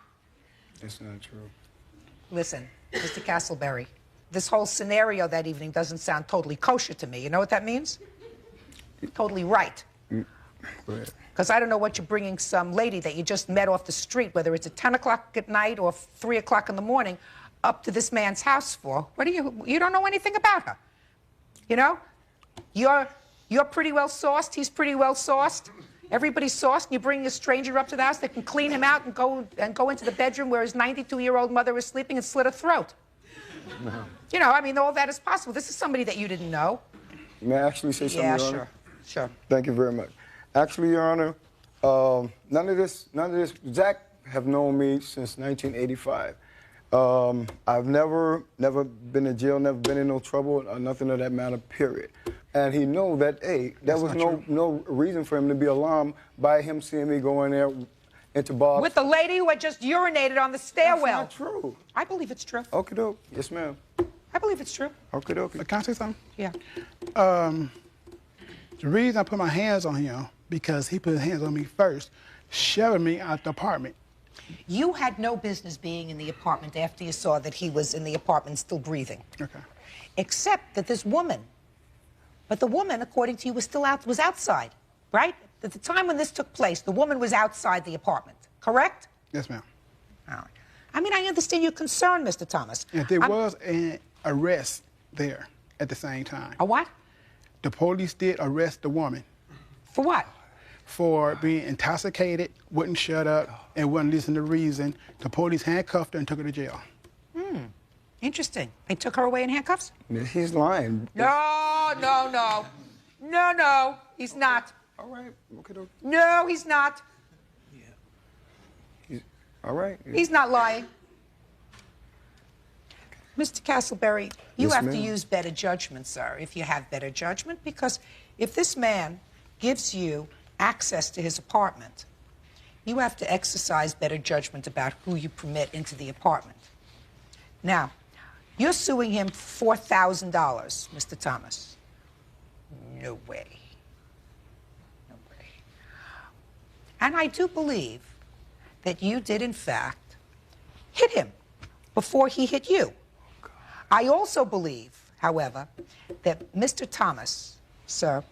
It's not true. Listen, Mr. Castleberry, this whole scenario that evening doesn't sound totally kosher to me. You know what that means? Totally right. Go ahead. Because I don't know what you're bringing some lady that you just met off the street, whether it's at 10 o'clock at night or 3 o'clock in the morning, up to this man's house for. What do you don't know anything about her. You know? You're pretty well sauced, he's pretty well sauced. Everybody's sauced, and you bring a stranger up to the house that can clean him out and go into the bedroom where his 92-year-old mother is sleeping and slit her throat. No. You know, I mean, all that is possible. This is somebody that you didn't know. May I actually say something, Yeah, Your Honor? sure. Thank you very much. Actually, Your Honor, none of this, Zach have known me since 1985. I've never been in jail, never been in no trouble, or nothing of that matter, period. And he know that, hey, there was no reason for him to be alarmed by him seeing me go in there into Bob's. With the lady who had just urinated on the stairwell. That's not true. I believe it's true. Okay, doke. Yes, ma'am. I believe it's true. Okay, doke. Can I say something? Yeah. The reason I put my hands on him, because he put his hands on me first, shoving me out the apartment. You had no business being in the apartment after you saw that he was in the apartment still breathing. Okay. Except that this woman, but the woman, according to you, was outside, right? At the time when this took place, the woman was outside the apartment, correct? Yes, ma'am. All right. I mean, I understand your concern, Mr. Thomas. And there was an arrest there at the same time. A what? The police did arrest the woman. For what? For being intoxicated, wouldn't shut up, and wouldn't listen to reason. The police handcuffed her and took her to jail. Interesting. They took her away in handcuffs? He's lying. No, he's not. All right. Okay, doke. No, he's not. All right. He's not lying. Mr. Castleberry, you Yes, have to ma'am. use better judgment, sir, if you have better judgment, because if this man gives you access to his apartment, you have to exercise better judgment about who you permit into the apartment. Now, you're suing him for $4,000, Mr. Thomas. No way. No way. And I do believe that you did, in fact, hit him before he hit you. I also believe, however, that Mr. Thomas, sir,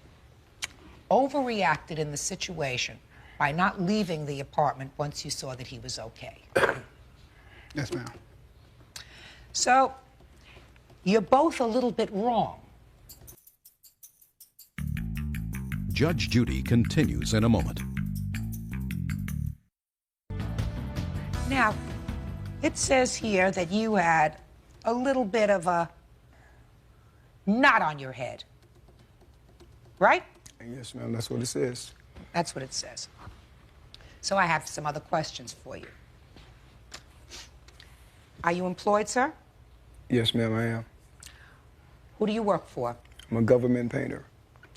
overreacted in the situation by not leaving the apartment once you saw that he was okay. Yes, ma'am. So, you're both a little bit wrong. Judge Judy continues in a moment. Now, It says here that you had a little bit of a knot on your head. Right? Yes, ma'am, that's what it says. That's what it says. So I have some other questions for you. Are you employed, sir? Yes, ma'am, I am. Who do you work for? I'm a government painter.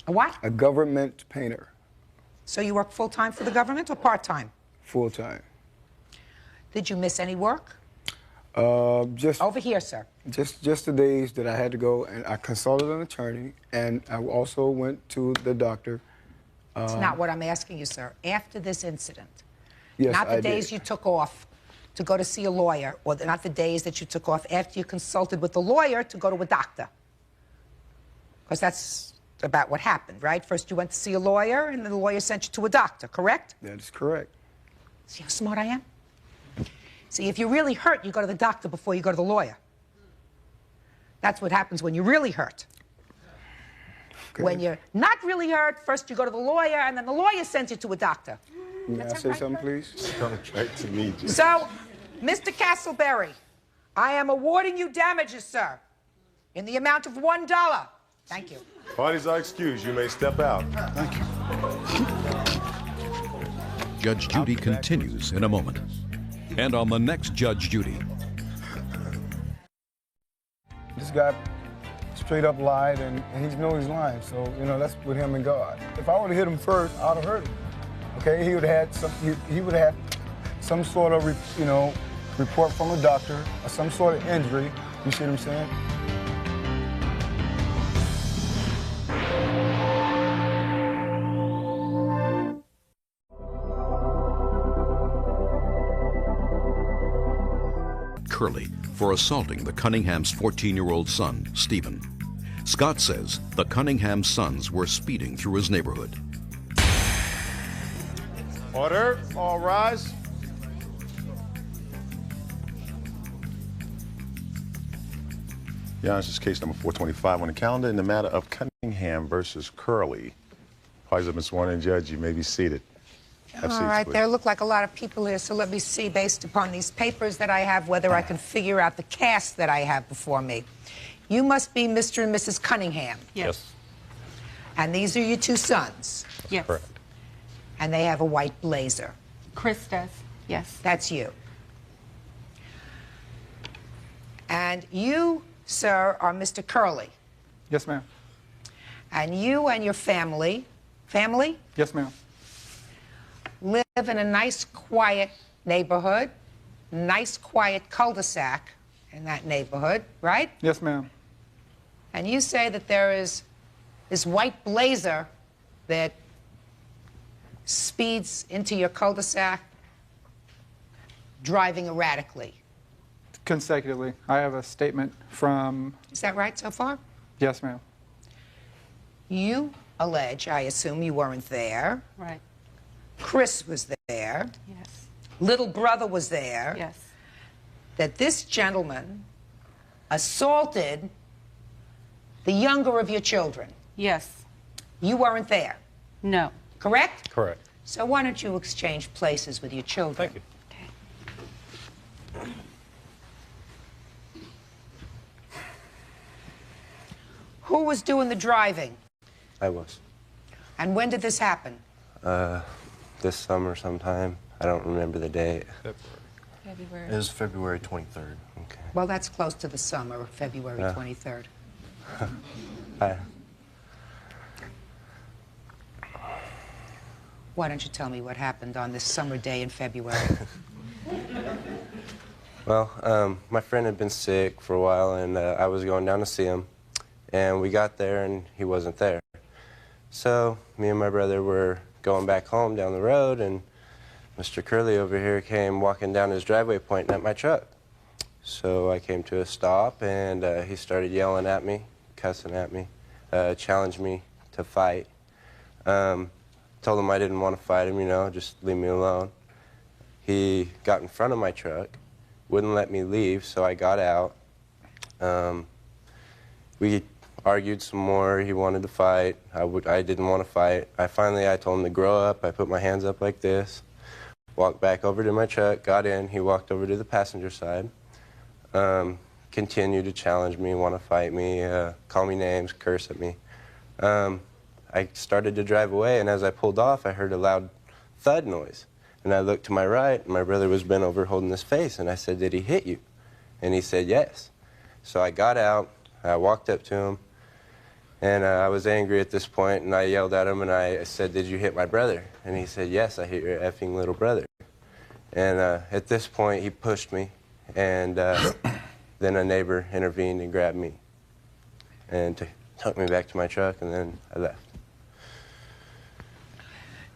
A what? A government painter. So you work full-time for the government or part-time? Full-time. Did you miss any work? Just over here, sir. Just the days that I had to go, and I consulted an attorney, and I also went to the doctor. It's not what I'm asking you, sir. After this incident, Yes, not the I days did. you took off to go to see a lawyer, or not the days that you took off after you consulted with the lawyer to go to a doctor. Because that's about what happened, right? First you went to see a lawyer, and then the lawyer sent you to a doctor, correct? That is correct. See how smart I am? See, if you're really hurt, you go to the doctor before you go to the lawyer. That's what happens when you're really hurt. Okay. When you're not really hurt, first you go to the lawyer, and then the lawyer sends you to a doctor. May I say something, please? Contract to me, Judy. So, Mr. Castleberry, I am awarding you damages, sir, in the amount of $1. Thank you. Parties are excused. You may step out. Thank you. Judge Judy continues in a moment. And on the next Judge Judy. This guy straight up lied, and he knows he's lying. So, you know, that's with him and God. If I would have hit him first, I would have hurt him. Okay, he would have had some. He would have had some sort of, report from a doctor or some sort of injury. You see what I'm saying? Curley for assaulting the Cunninghams' 14-year-old son, Stephen. Scott says the Cunningham sons were speeding through his neighborhood. Order. All rise. Yeah, this is case number 425 on the calendar in the matter of Cunningham versus Curley. Parties have been sworn in. Judge, you may be seated. Have All seats, right, please. there look like a lot of people here, so let me see, based upon these papers that I have, whether I can figure out the cast that I have before me. You must be Mr. and Mrs. Cunningham. Yes. And these are your two sons. Yes. Correct. And they have a white blazer. Chris does. Yes. That's you. And you, sir, are Mr. Curley. Yes, ma'am. And you and your family, Yes, ma'am. live in a nice, quiet neighborhood, nice, quiet cul-de-sac in that neighborhood, right? Yes, ma'am. And you say that there is this white blazer that speeds into your cul-de-sac, driving erratically. Consecutively. I have a statement from... Is that right so far? Yes, ma'am. You allege, I assume you weren't there. Right. Chris was there. Yes. Little brother was there. Yes. That this gentleman assaulted the younger of your children. Yes. You weren't there. No. Correct? Correct. So why don't you exchange places with your children? Thank you. Who was doing the driving? I was. And when did this happen? This summer sometime. I don't remember the date. February. It was February 23rd. Okay. Well, that's close to the summer, February Yeah. 23rd. Hi. Why don't you tell me what happened on this summer day in February? Well, my friend had been sick for a while, and I was going down to see him. And we got there, and he wasn't there. So me and my brother were going back home down the road, and Mr. Curley over here came walking down his driveway pointing at my truck. So I came to a stop, and he started yelling at me, cussing at me, challenged me to fight. Told him I didn't want to fight him, just leave me alone. He got in front of my truck, wouldn't let me leave, so I got out. We argued some more. He wanted to fight. I didn't want to fight. I told him to grow up. I put my hands up like this. walked back over to my truck, got in. He walked over to the passenger side, continued to challenge me, want to fight me, call me names, curse at me. I started to drive away, and as I pulled off, I heard a loud thud noise. And I looked to my right, and my brother was bent over holding his face, and I said, "Did he hit you?" And he said, "Yes." So I got out, I walked up to him, and I was angry at this point, and I yelled at him, and I said, "Did you hit my brother?" And he said, "Yes, I hit your effing little brother." And at this point, he pushed me, and then a neighbor intervened and grabbed me and took me back to my truck, and then I left.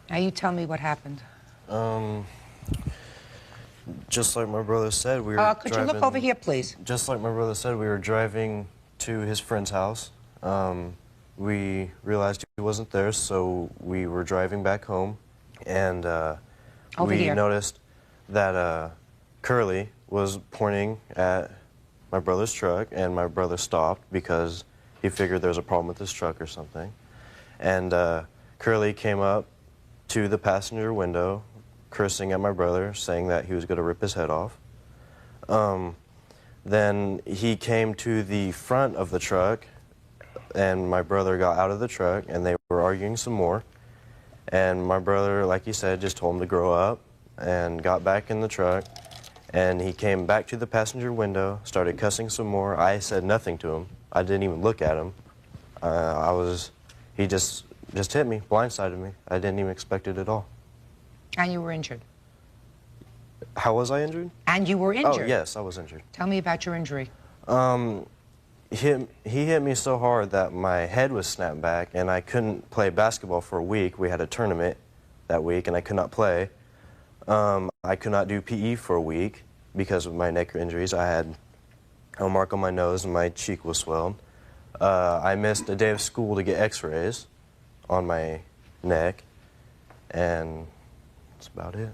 Now you tell me what happened. Just like my brother said, we were could you look over here, please? Just like my brother said, we were driving to his friend's house. We realized he wasn't there, so we were driving back home, and we noticed that Curly was pointing at my brother's truck, and my brother stopped because he figured there was a problem with his truck or something. And Curly came up to the passenger window, cursing at my brother, saying that he was going to rip his head off. Then he came to the front of the truck, and my brother got out of the truck, and they were arguing some more. And my brother, like he said, just told him to grow up, and got back in the truck. And he came back to the passenger window, started cussing some more. I said nothing to him. I didn't even look at him. He just hit me, blindsided me. I didn't even expect it at all. And you were injured. How was I injured? And you were injured. Oh, yes, I was injured. Tell me about your injury. He hit me so hard that my head was snapped back, and I couldn't play basketball for a week. We had a tournament that week, and I could not play. I could not do PE for a week because of my neck injuries. I had a mark on my nose, and my cheek was swelled. I missed a day of school to get x-rays on my neck, and that's about it.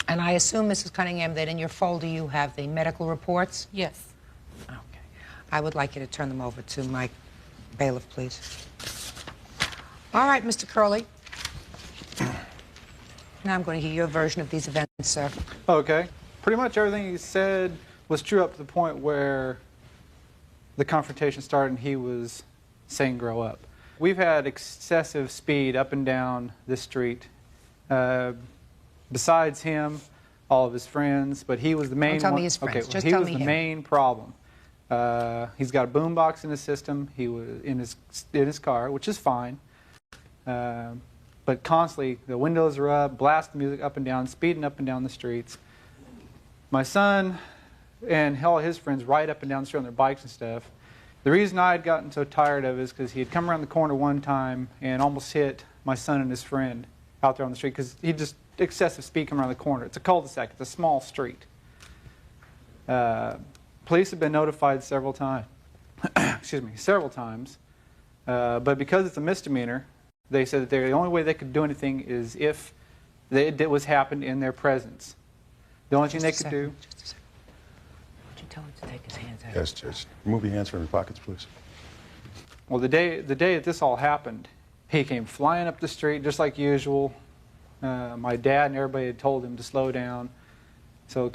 And I assume, Mrs. Cunningham, that in your folder you have the medical reports? Yes. Okay. I would like you to turn them over to Mike Bailiff, please. All right, Mr. Curley. Now I'm going to hear your version of these events, sir. Okay. Pretty much everything he said was true up to the point where the confrontation started and he was saying grow up. We've had excessive speed up and down this street. Besides him, all of his friends, but he was the main Don't tell one. me his friends. Okay, Just he tell was me the him. main problem. He's got a boombox in his system. He was in his car, which is fine. But constantly, the windows are up, blasting music up and down, speeding up and down the streets. My son and all his friends ride up and down the street on their bikes and stuff. The reason I had gotten so tired of it is because he had come around the corner one time and almost hit my son and his friend out there on the street because he just excessive speed coming around the corner. It's a cul-de-sac. It's a small street. Police have been notified several times. Excuse me, several times. But because it's a misdemeanor, they said that the only way they could do anything is if it was happened in their presence. The only thing they could do. Just a second. Would you tell him to take his hands out? Yes, Judge. Remove your hands from your pockets, please. Well, the day that this all happened, he came flying up the street just like usual. My dad and everybody had told him to slow down. So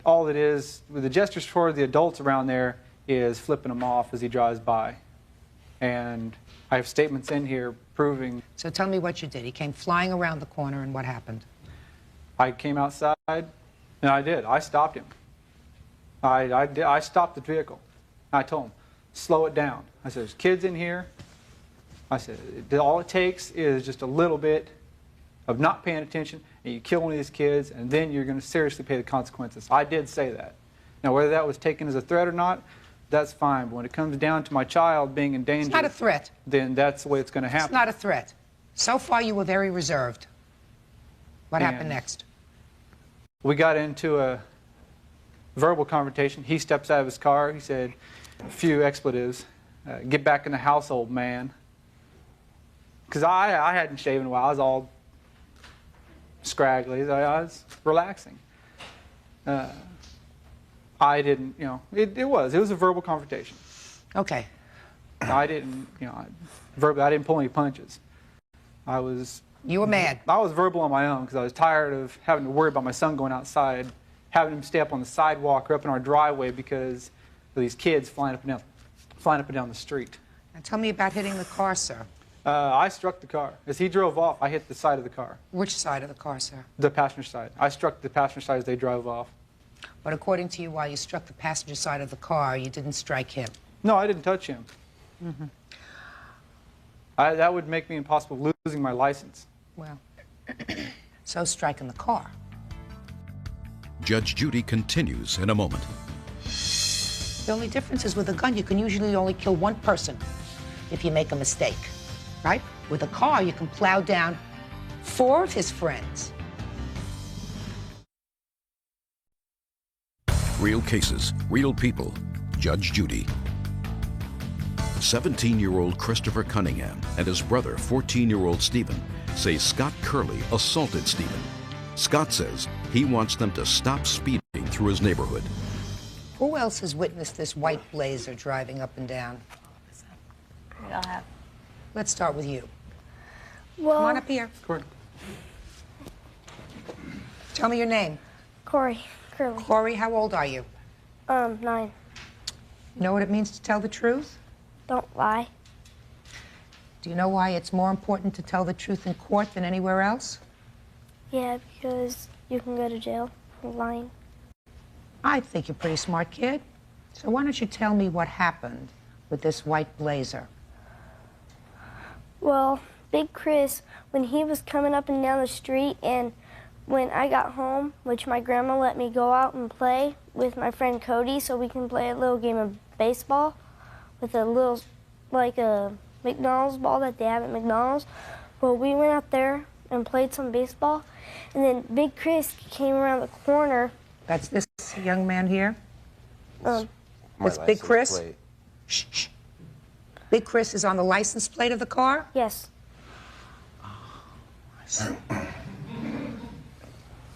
all it is, with the gestures toward the adults around there, is flipping them off as he drives by. And I have statements in here proving. So tell me what you did. He came flying around the corner, and what happened? I came outside, and I did. I stopped him. I stopped the vehicle. I told him, slow it down. I said, there's kids in here. I said, all it takes is just a little bit of not paying attention, and you kill one of these kids, and then you're going to seriously pay the consequences. I did say that. Now, whether that was taken as a threat or not, that's fine. But when it comes down to my child being in danger, It's not a threat. Then that's the way it's going to happen. It's not a threat. So far, you were very reserved. What happened next? We got into a verbal confrontation. He steps out of his car. He said a few expletives. Get back in the house, old man. Because I hadn't shaven in a while. I was all scraggly. I was relaxing. I didn't, it was a verbal confrontation. Okay. I didn't, I didn't pull any punches. I was You were mad. I was verbal on my own because I was tired of having to worry about my son going outside, having him stay up on the sidewalk or up in our driveway because of these kids flying up and down the street. Now tell me about hitting the car, sir. I struck the car. As he drove off, I hit the side of the car. Which side of the car, sir? The passenger side. I struck the passenger side as they drove off. But according to you, while you struck the passenger side of the car, you didn't strike him. No, I didn't touch him. Mm-hmm. That would make me impossible losing my license. Well, so striking the car. Judge Judy continues in a moment. The only difference is with a gun, you can usually only kill one person if you make a mistake, right? With a car, you can plow down 4 of his friends. Real cases, real people. Judge Judy. 17-year-old Christopher Cunningham and his brother, 14-year-old Stephen, say Scott Curley assaulted Stephen. Scott says he wants them to stop speeding through his neighborhood. Who else has witnessed this white Blazer driving up and down? I'll have. Let's start with you. Well, Come on up here. Tell me your name. Corey Curley. Corey, how old are you? 9. You know what it means to tell the truth? Don't lie. Do you know why it's more important to tell the truth in court than anywhere else? Yeah, because you can go to jail for lying. I think you're a pretty smart kid. So why don't you tell me what happened with this white Blazer? Well, Big Chris, when he was coming up and down the street, and when I got home, which my grandma let me go out and play with my friend Cody so we can play a little game of baseball with a little, like a McDonald's ball that they have at McDonald's. Well, we went out there and played some baseball, and then Big Chris came around the corner. That's this young man here? My That's Big license Chris? plate. Shh, shh. Big Chris is on the license plate of the car? Yes.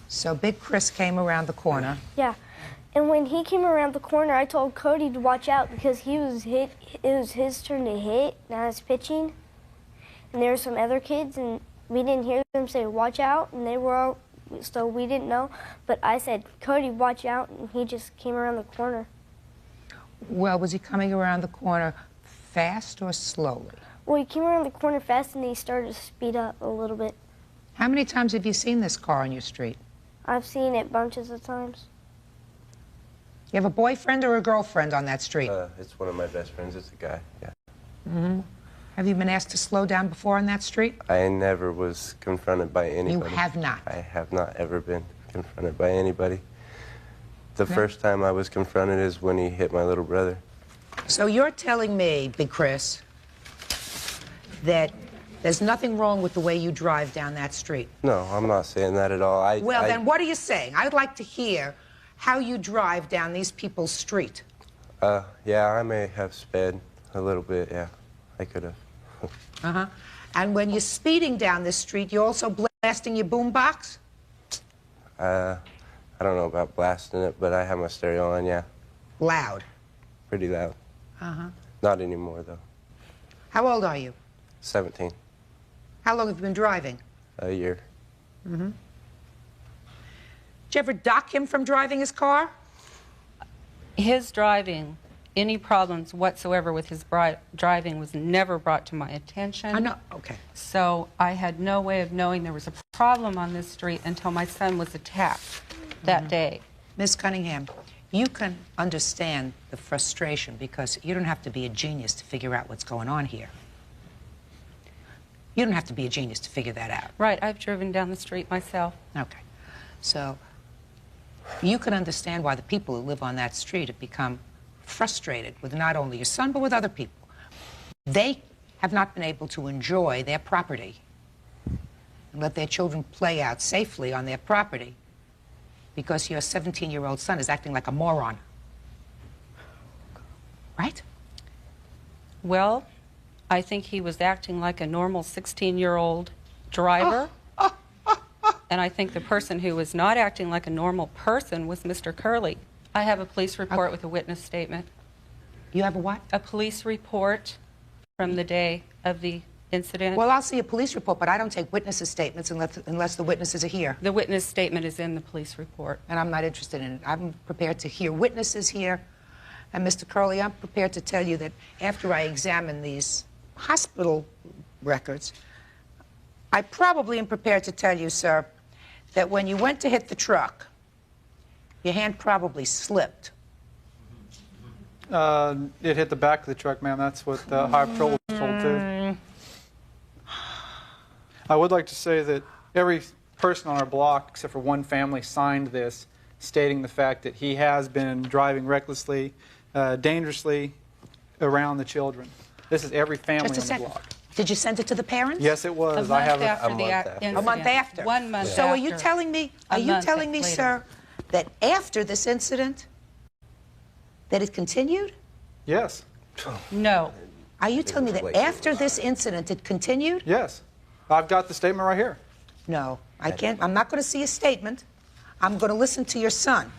So Big Chris came around the corner. Yeah. And when he came around the corner, I told Cody to watch out because he was hit. It was his turn to hit, now it's pitching. And there were some other kids, and we didn't hear them say, watch out, and they were all, so we didn't know. But I said, Cody, watch out, and he just came around the corner. Well, was he coming around the corner fast or slowly? Well, he came around the corner fast, and he started to speed up a little bit. How many times have you seen this car on your street? I've seen it bunches of times. You have a boyfriend or a girlfriend on that street? It's one of my best friends. It's a guy, yeah. Mm-hmm. Have you been asked to slow down before on that street? I never was confronted by anybody. You have not? I have not ever been confronted by anybody. The first time I was confronted is when he hit my little brother. So you're telling me, Big Chris, that there's nothing wrong with the way you drive down that street? No, I'm not saying that at all. Well, then what are you saying? I'd like to hear how you drive down these people's street. Yeah, I may have sped a little bit, yeah. I could have. Uh-huh. And when you're speeding down this street, you're also blasting your boombox? I don't know about blasting it, but I have my stereo on, yeah. Loud? Pretty loud. Uh-huh. Not anymore, though. How old are you? 17. How long have you been driving? A year. Mm-hmm. Did you ever dock him from driving his car? His driving, any problems whatsoever with his driving was never brought to my attention. I know, okay. So I had no way of knowing there was a problem on this street until my son was attacked that day. Miss Cunningham, you can understand the frustration because you don't have to be a genius to figure out what's going on here. You don't have to be a genius to figure that out. Right, I've driven down the street myself. Okay. So you can understand why the people who live on that street have become frustrated with not only your son, but with other people. They have not been able to enjoy their property and let their children play out safely on their property because your 17-year-old son is acting like a moron. Right? Well, I think he was acting like a normal 16-year-old driver. And I think the person who was not acting like a normal person was Mr. Curley. I have a police report with a witness statement. You have a what? A police report from the day of the incident. Well, I'll see a police report, but I don't take witnesses' statements unless the witnesses are here. The witness statement is in the police report. And I'm not interested in it. I'm prepared to hear witnesses here. And Mr. Curley, I'm prepared to tell you that after I examine these hospital records, I probably am prepared to tell you, sir, that when you went to hit the truck, your hand probably slipped. It hit the back of the truck, ma'am. That's what the High Patrol was told too. I would like to say that every person on our block, except for one family, signed this, stating the fact that he has been driving recklessly, dangerously around the children. This is every family on the block. Did you send it to the parents? Yes, it was. I have a month after. A month after. 1 month So after. are you telling me, sir, that after this incident, that it continued? Yes. No. Are you telling me that after this incident it continued? Yes. I've got the statement right here. No, I can't. I'm not going to see a statement. I'm going to listen to your son.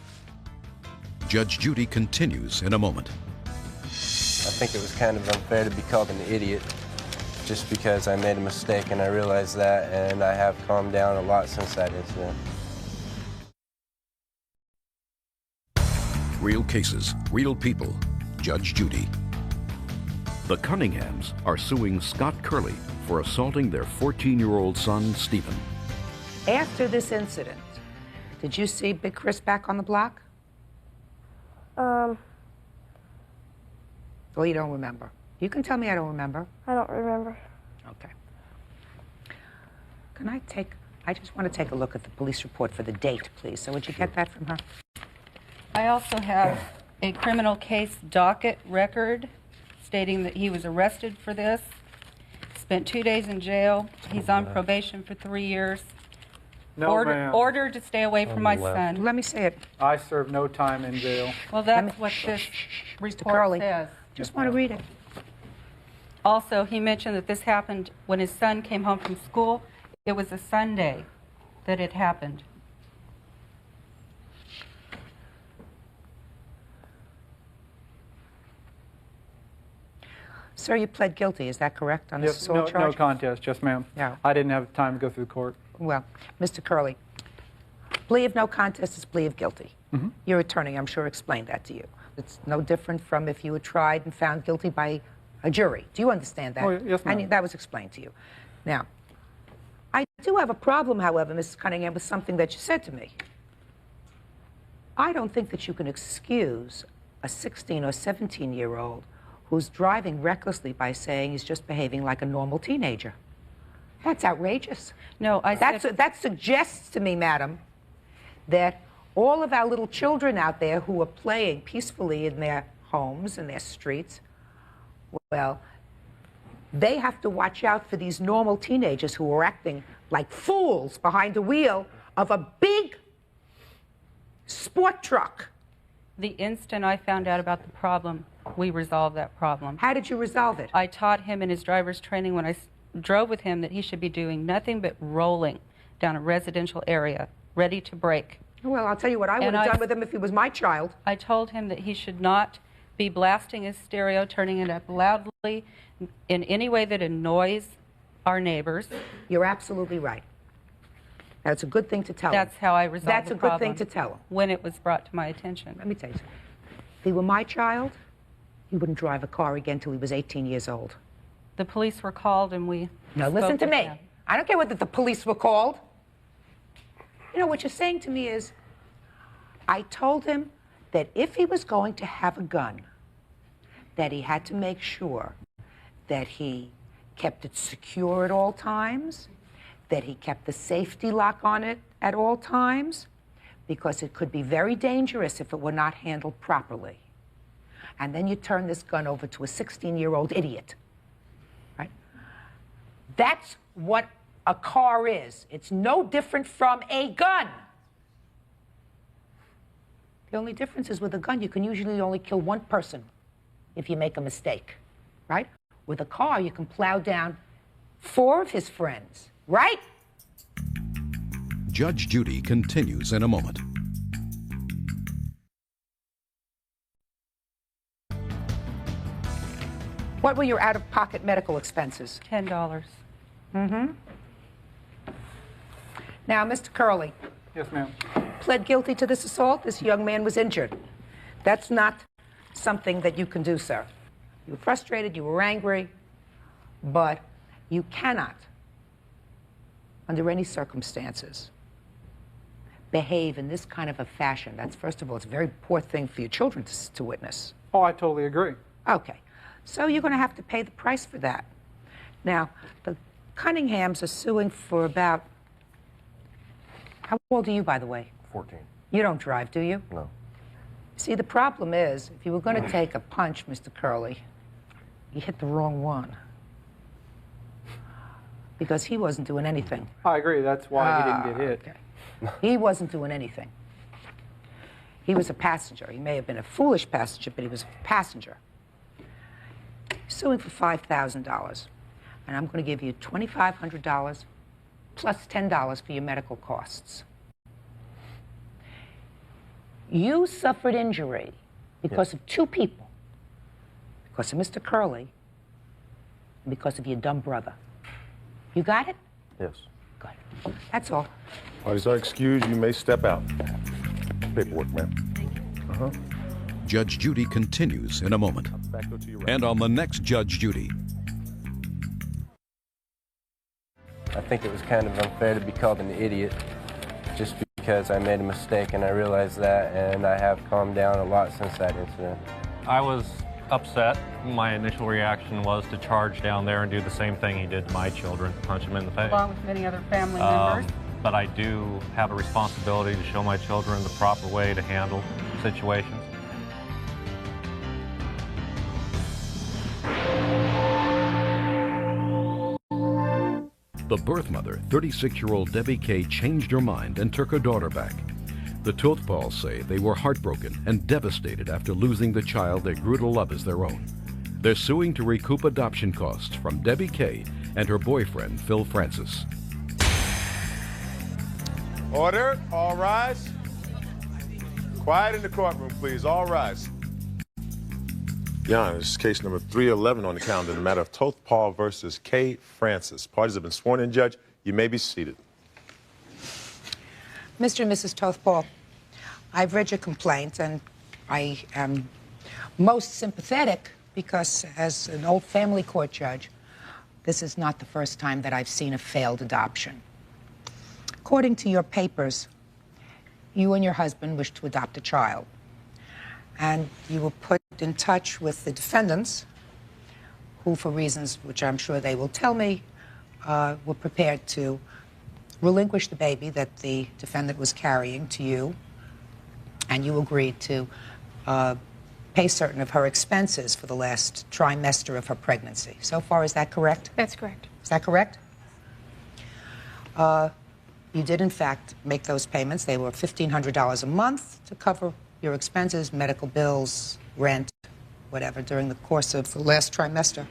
Judge Judy continues in a moment. I think it was kind of unfair to be called an idiot just because I made a mistake, and I realized that, and I have calmed down a lot since that incident. Real cases, real people. Judge Judy. The Cunninghams are suing Scott Curley for assaulting their 14-year-old son, Stephen. After this incident, did you see Big Chris back on the block? Well, you don't remember. You can tell me I don't remember. I don't remember. Okay. I just want to take a look at the police report for the date, please. So would you get that from her? I also have a criminal case docket record stating that he was arrested for this, spent 2 days in jail. He's on probation for 3 years. No, ma'am. Ordered to stay away from my son. Let me say it. I served no time in jail. Well, that's what this report Curley, says. just want to read it. Also, he mentioned that this happened when his son came home from school. It was a Sunday that it happened. Sir, you pled guilty, is that correct, on this assault charge? No contest, yes, ma'am. Yeah. I didn't have time to go through the court. Well, Mr. Curley, plea of no contest is plea of guilty. Your attorney, I'm sure, explained that to you. It's no different from if you were tried and found guilty by a jury. Do you understand that? Oh, yes, ma'am. That was explained to you. Now, I do have a problem, however, Mrs. Cunningham, with something that you said to me. I don't think that you can excuse a 16 or 17-year-old who's driving recklessly by saying he's just behaving like a normal teenager. That's outrageous. No, that suggests to me, madam, that all of our little children out there who are playing peacefully in their homes and their streets, well, they have to watch out for these normal teenagers who are acting like fools behind the wheel of a big sport truck. The instant I found out about the problem, we resolved that problem. How did you resolve it? I taught him in his driver's training when I drove with him that he should be doing nothing but rolling down a residential area, ready to brake. Well, I'll tell you what I would have done with him if he was my child. I told him that he should not be blasting his stereo, turning it up loudly in any way that annoys our neighbors. You're absolutely right. That's a good thing to tell him. That's how I resolved That's the a good problem thing to tell him. when it was brought to my attention. Let me tell you something. If he were my child, he wouldn't drive a car again till he was 18 years old. The police were called and we Now listen to me. I don't care whether the police were called. You know, what you're saying to me is, I told him that if he was going to have a gun, that he had to make sure that he kept it secure at all times, that he kept the safety lock on it at all times, because it could be very dangerous if it were not handled properly. And then you turn this gun over to a 16-year-old idiot, right? That's what a car is. It's no different from a gun. The only difference is with a gun, you can usually only kill one person if you make a mistake, right? With a car, you can plow down 4 of his friends, right? Judge Judy continues in a moment. What were your out-of-pocket medical expenses? $10. Mm-hmm. Now, Mr. Curley. Yes, ma'am. Pled guilty to this assault. This young man was injured. That's not something that you can do, sir. You were frustrated, you were angry, but you cannot, under any circumstances, behave in this kind of a fashion. That's, first of all, it's a very poor thing for your children to witness. Oh, I totally agree. Okay. So you're going to have to pay the price for that. Now, the Cunninghams are suing for about... How old are you, by the way? 14. You don't drive, do you? No. See, the problem is, if you were going to take a punch, Mr. Curley, you hit the wrong one. Because he wasn't doing anything. I agree. That's why he didn't get hit. Okay. He wasn't doing anything. He was a passenger. He may have been a foolish passenger, but he was a passenger. Suing for $5,000. And I'm going to give you $2,500 plus $10 for your medical costs. You suffered injury because of two people. Because of Mr. Curley and because of your dumb brother. You got it? Yes. Good. That's all. Parties are excused. You may step out. Paperwork, ma'am. Uh-huh. Judge Judy continues in a moment. And on the next Judge Judy. I think it was kind of unfair to be called an idiot just because I made a mistake, and I realized that, and I have calmed down a lot since that incident. I was upset. My initial reaction was to charge down there and do the same thing he did to my children, punch them in the face. Along with many other family members. But I do have a responsibility to show my children the proper way to handle situations. The birth mother, 36-year-old Debbie Kay, changed her mind and took her daughter back. The Tothpals say they were heartbroken and devastated after losing the child they grew to love as their own. They're suing to recoup adoption costs from Debbie Kay and her boyfriend, Phil Francis. Order. All rise. Quiet in the courtroom, please. All rise. Your Honor, this is case number 311 on the calendar in the matter of Tothpal versus Kay Francis. Parties have been sworn in, Judge. You may be seated. Mr. and Mrs. Tothpal, I've read your complaint, and I am most sympathetic because, as an old family court judge, this is not the first time that I've seen a failed adoption. According to your papers, you and your husband wish to adopt a child, and you were put in touch with the defendants, who, for reasons which I'm sure they will tell me, were prepared to relinquish the baby that the defendant was carrying to you, and you agreed to pay certain of her expenses for the last trimester of her pregnancy. So far, is that correct? That's correct. Is that correct? You did, in fact, make those payments. They were $1,500 a month to cover your expenses, medical bills, rent, whatever, during the course of the last trimester.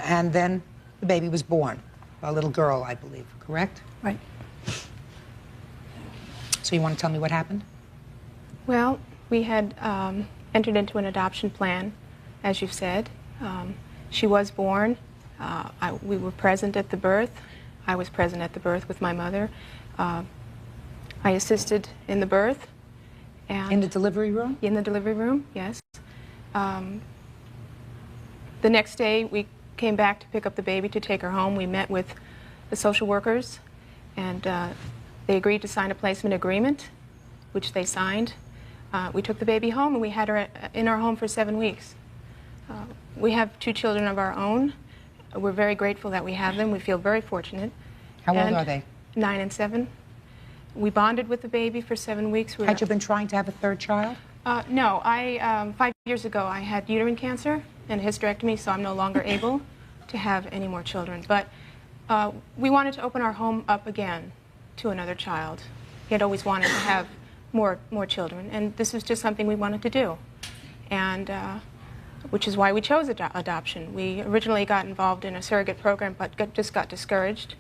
And then the baby was born, a little girl, I believe, correct? Right. So you want to tell me what happened? Well, we had entered into an adoption plan, as you've said. She was born. We were present at the birth. I was present at the birth with my mother. I assisted in the birth. And in the delivery room? In the delivery room, yes. The next day, we came back to pick up the baby to take her home. We met with the social workers, and they agreed to sign a placement agreement, which they signed. We took the baby home, and we had her in our home for 7 weeks. We have 2 children of our own. We're very grateful that we have them. We feel very fortunate. How old are they? 9 and 7. We bonded with the baby for 7 weeks. Had you been trying to have a third child? No. 5 years ago, I had uterine cancer and a hysterectomy, so I'm no longer able to have any more children. But we wanted to open our home up again to another child. He had always wanted to have more children, and this was just something we wanted to do, and which is why we chose adoption. We originally got involved in a surrogate program, but just got discouraged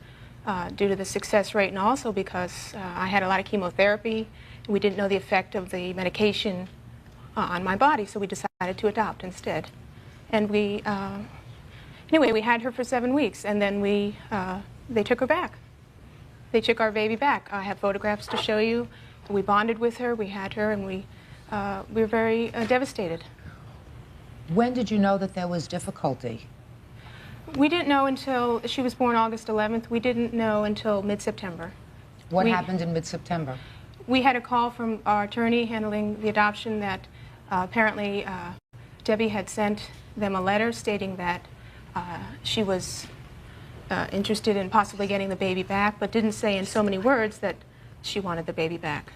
due to the success rate, and also because I had a lot of chemotherapy. We didn't know the effect of the medication on my body, so we decided to adopt instead. And anyway, we had her for 7 weeks, and then they took her back. They took our baby back. I have photographs to show you. We bonded with her, we had her, and we were very devastated. When did you know that there was difficulty? We didn't know until she was born August 11th. We didn't know until mid-September. What happened in mid-September? We had a call from our attorney handling the adoption that apparently Debbie had sent them a letter stating that she was interested in possibly getting the baby back, but didn't say in so many words that she wanted the baby back.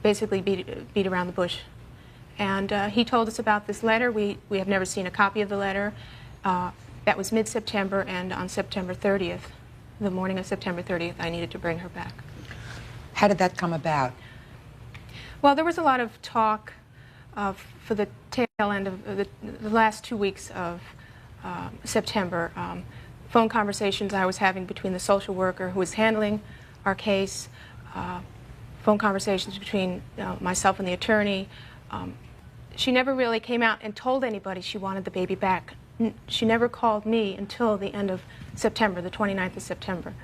Basically beat around the bush. And he told us about this letter. We have never seen a copy of the letter. That was mid-September, and on September 30th, the morning of September 30th, I needed to bring her back. How did that come about? Well, there was a lot of talk for the tail end of the last 2 weeks of September. Phone conversations I was having between the social worker who was handling our case, phone conversations between myself and the attorney. She never really came out and told anybody she wanted the baby back. She never called me until the end of September, the 29th of September,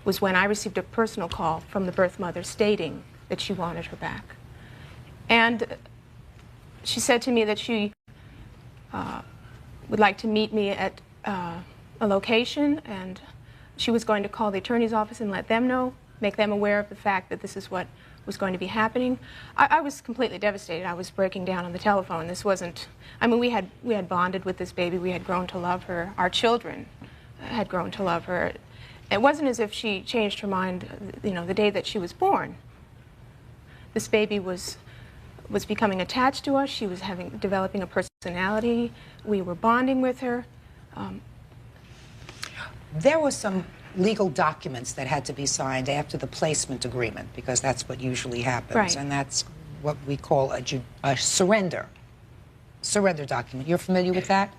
was when I received a personal call from the birth mother stating that she wanted her back. And she said to me that she would like to meet me at a location, and she was going to call the attorney's office and let them know, make them aware of the fact that this is what was going to be happening. I was completely devastated. I was breaking down on the telephone. This wasn't, I mean, we had bonded with this baby. We had grown to love her. Our children had grown to love her. It wasn't as if she changed her mind, you know, the day that she was born. This baby was becoming attached to us. She was developing a personality. We were bonding with her. There were some legal documents that had to be signed after the placement agreement, because that's what usually happens. Right. And that's what we call a surrender document. You're familiar with that?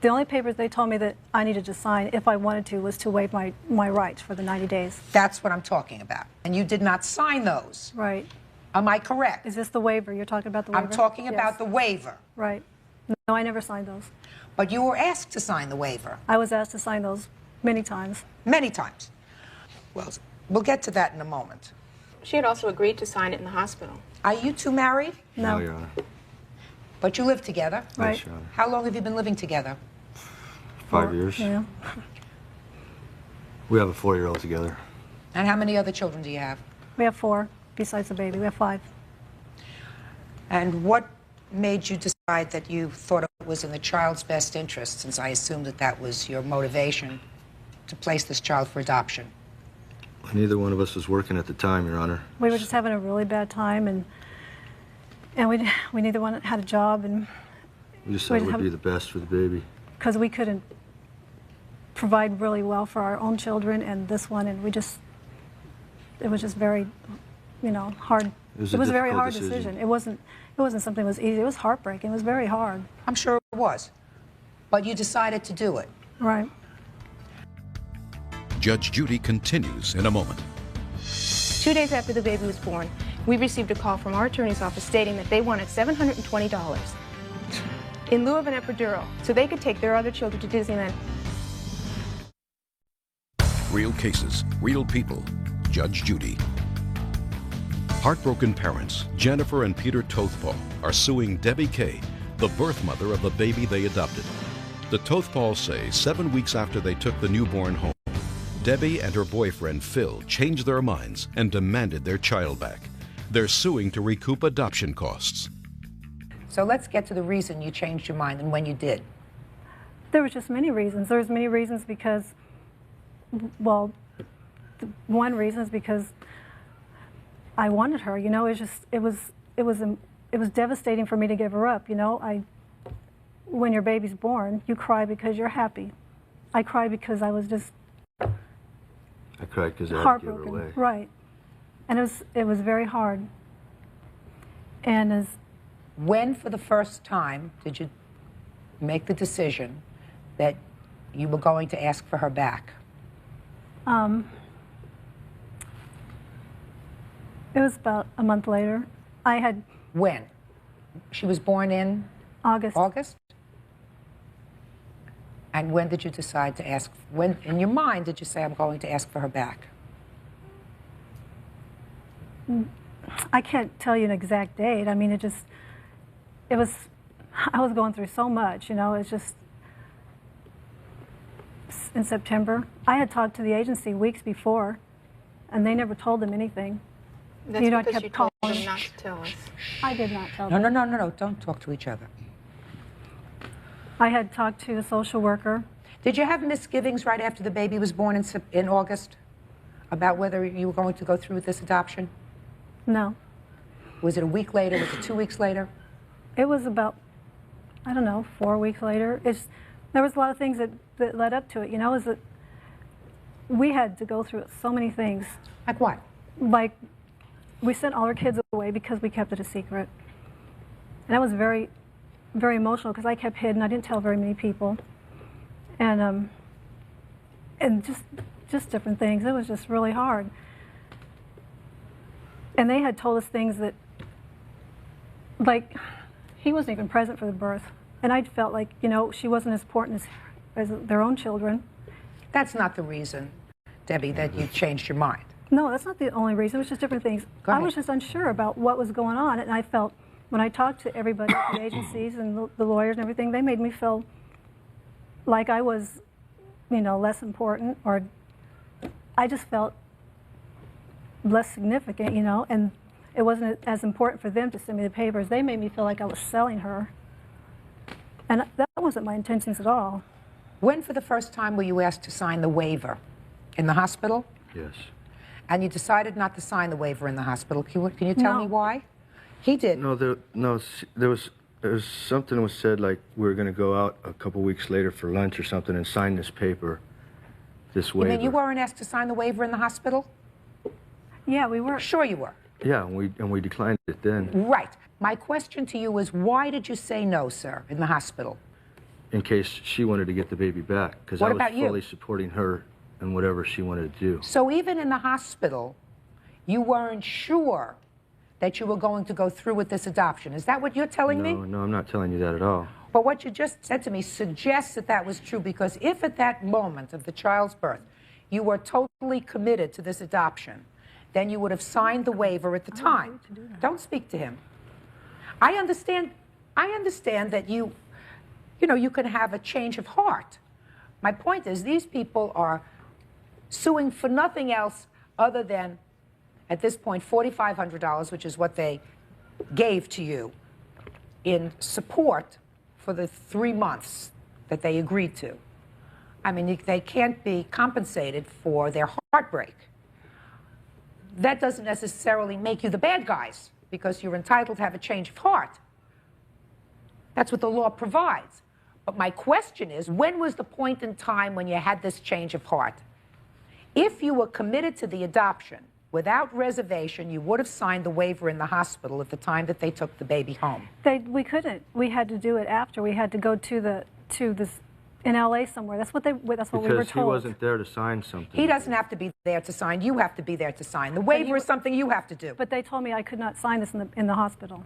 The only papers they told me that I needed to sign if I wanted to was to waive my rights for the 90 days. That's what I'm talking about. And you did not sign those. Right. Am I correct? Is this the waiver? You're talking about the waiver? I'm talking Yes. about the waiver. Right. No, I never signed those. But you were asked to sign the waiver. I was asked to sign those many times. Many times. Well, we'll get to that in a moment. She had also agreed to sign it in the hospital. Are you two married? No. Your Honor. But you live together? Right. Yes, Your Honor. How long have you been living together? 5 years. Yeah. We have a 4-year-old together. And how many other children do you have? We have 4, besides the baby. We have 5. And what made you decide that you thought it was in the child's best interest, since I assumed that that was your motivation, to place this child for adoption? Neither one of us was working at the time, Your Honor. We were just having a really bad time, and we neither one had a job, and We just thought it would be the best for the baby. because we couldn't provide really well for our own children and this one, and it was just very, hard. It was a a very difficult hard decision. It wasn't something that was easy. It was heartbreaking. It was very hard. I'm sure it was. But you decided to do it. Right. Judge Judy continues in a moment. 2 days after the baby was born, we received a call from our attorney's office stating that they wanted $720 in lieu of an epidural so they could take their other children to Disneyland. Real cases, real people. Judge Judy. Heartbroken parents, Jennifer and Peter Tothpaul, are suing Debbie Kay, the birth mother of the baby they adopted. The Tothpauls say 7 weeks after they took the newborn home, Debbie and her boyfriend Phil changed their minds and demanded their child back. They're suing to recoup adoption costs. So let's get to the reason you changed your mind and when you did. There was just many reasons. There was many reasons because, well, one reason is because I wanted her. It was devastating for me to give her up. When your baby's born, you cry because you're happy. I cried because I was just I cried because I had to give her heartbroken. away. Right, and it was very hard. And when, for the first time, did you make the decision that you were going to ask for her back? It was about a month later. When? She was born in? August. August? And when did you decide to ask, when in your mind did you say, I'm going to ask for her back? I can't tell you an exact date. I mean, I was going through so much, you know, it's just, in September. I had talked to the agency weeks before, and they never told them anything. That's because you told them not to tell us. I did not tell them. No, don't talk to each other. I had talked to the social worker. Did you have misgivings right after the baby was born in August about whether you were going to go through with this adoption? No. Was it a week later? Was it 2 weeks later? It was about, I don't know, 4 weeks later. There was a lot of things that led up to it, you know, is that we had to go through so many things. Like what? Like, we sent all our kids away because we kept it a secret. And that was very, very emotional because I kept hidden. I didn't tell very many people. And just different things. It was just really hard. And they had told us things that, like, he wasn't even present for the birth. And I felt like, you know, she wasn't as important as their own children. That's not the reason, Debbie, that you changed your mind. No, that's not the only reason. It was just different things. I was just unsure about what was going on. And I felt, when I talked to everybody at the agencies and the lawyers and everything, they made me feel like I was, you know, less important, or I just felt less significant, you know, and it wasn't as important for them to send me the papers. They made me feel like I was selling her. And that wasn't my intentions at all. When for the first time were you asked to sign the waiver? In the hospital? Yes. And you decided not to sign the waiver in the hospital. Can you tell me why? He did. No, there was something that was said, like we were going to go out a couple weeks later for lunch or something and sign this paper, this waiver. You mean you weren't asked to sign the waiver in the hospital? Yeah, we were. Sure you were. Yeah, and we declined it then. Right. My question to you is, why did you say no, sir, in the hospital? In case she wanted to get the baby back, because I was fully supporting her and whatever she wanted to do. So even in the hospital, you weren't sure that you were going to go through with this adoption. Is that what you're telling me? No, I'm not telling you that at all. But what you just said to me suggests that that was true, because if at that moment of the child's birth you were totally committed to this adoption, then you would have signed the waiver at the time. Don't speak to him. I understand that you know, you can have a change of heart. My point is, these people are suing for nothing else other than, at this point, $4,500, which is what they gave to you in support for the 3 months that they agreed to. I mean, they can't be compensated for their heartbreak. That doesn't necessarily make you the bad guys, because you're entitled to have a change of heart. That's what the law provides. But my question is, when was the point in time when you had this change of heart? If you were committed to the adoption without reservation, you would have signed the waiver in the hospital at the time that they took the baby home. We couldn't. We had to do it after. We had to go to this in LA somewhere. That's what we were told. Because he wasn't there to sign something. He doesn't have to be there to sign. You have to be there to sign. The waiver is something you have to do. But they told me I could not sign this in the hospital.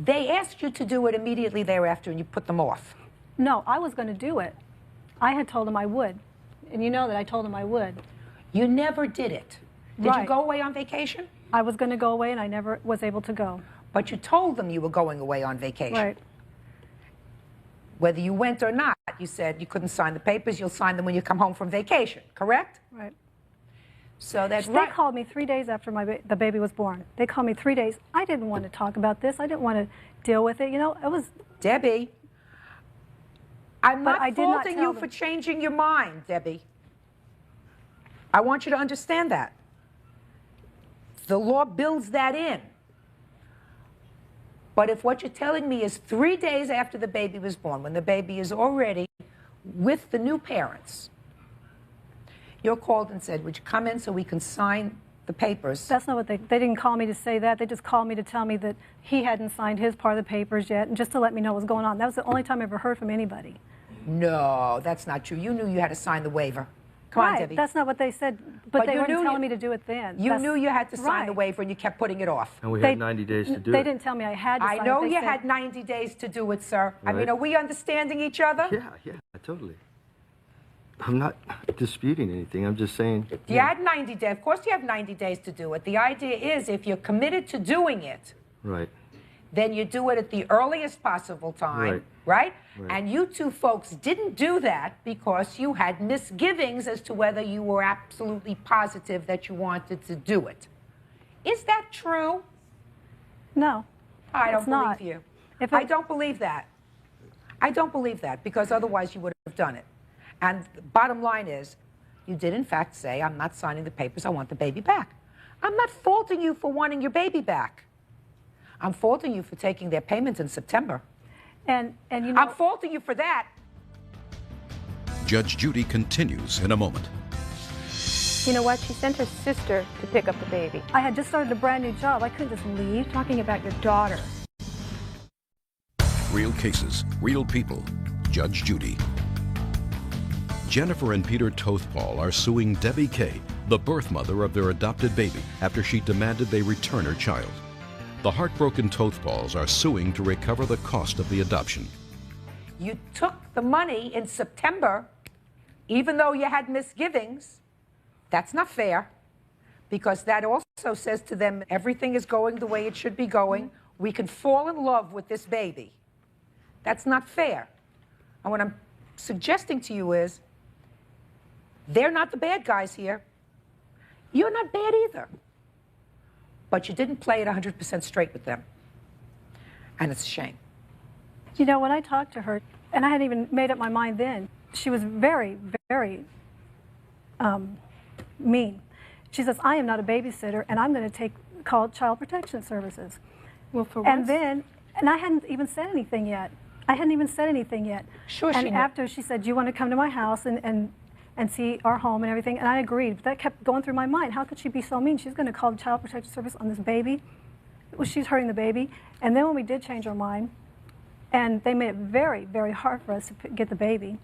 They asked you to do it immediately thereafter, and you put them off. No, I was going to do it. I had told him I would. And you know that I told him I would. You never did it. Did you go away on vacation? I was going to go away, and I never was able to go. But you told them you were going away on vacation. Right. Whether you went or not, you said you couldn't sign the papers. You'll sign them when you come home from vacation, correct? Right. So that's They called me 3 days after the baby was born. They called me 3 days. I didn't want to talk about this. I didn't want to deal with it. You know, it was... Debbie, I'm not I did not faulting tell you them. for changing your mind, Debbie. I want you to understand that. The law builds that in. But if what you're telling me is 3 days after the baby was born, when the baby is already with the new parents, you're called and said, would you come in so we can sign the papers? That's not what they didn't call me to say that. They just called me to tell me that he hadn't signed his part of the papers yet, and just to let me know what was going on. That was the only time I ever heard from anybody. No, that's not true. You knew you had to sign the waiver. Come on, Debbie. That's not what they said, but they you weren't knew telling me to do it then. You knew you had to sign the waiver, and you kept putting it off. And we had 90 days to do it. They didn't tell me I had to sign it. I know They you said- had 90 days to do it, sir. I Right. mean, are we understanding each other? Yeah, totally. I'm not disputing anything. I'm just saying. You had 90 days. Of course you have 90 days to do it. The idea is if you're committed to doing it, Right. then you do it at the earliest possible time, right? And you two folks didn't do that because you had misgivings as to whether you were absolutely positive that you wanted to do it. Is that true? No. I don't it's not. believe you. I don't believe that. I don't believe that because otherwise you would have done it. And the bottom line is, you did in fact say, I'm not signing the papers, I want the baby back. I'm not faulting you for wanting your baby back. I'm faulting you for taking their payments in September. And you know, I'm faulting you for that. Judge Judy continues in a moment. You know what? She sent her sister to pick up the baby. I had just started a brand new job. I couldn't just leave. Talking about your daughter. Real cases, real people. Judge Judy. Jennifer and Peter Tothball are suing Debbie Kay, the birth mother of their adopted baby, after she demanded they return her child. The heartbroken Tothballs are suing to recover the cost of the adoption. You took the money in September, even though you had misgivings. That's not fair, because that also says to them, everything is going the way it should be going. We can fall in love with this baby. That's not fair. And what I'm suggesting to you is, they're not the bad guys here. You're not bad either. But you didn't play it 100% straight with them. And it's a shame. you know, when I talked to her, and I hadn't even made up my mind then, she was very, very mean. She says, I am not a babysitter, and I'm going to call Child Protection Services. Well, for once. And I hadn't even said anything yet. Sure, and after she said, do you want to come to my house and see our home and everything? And I agreed, but that kept going through my mind. How could she be so mean? She's going to call the Child Protection Service on this baby. Well, she's hurting the baby. And then when we did change our mind, and they made it very, very hard for us to get the baby.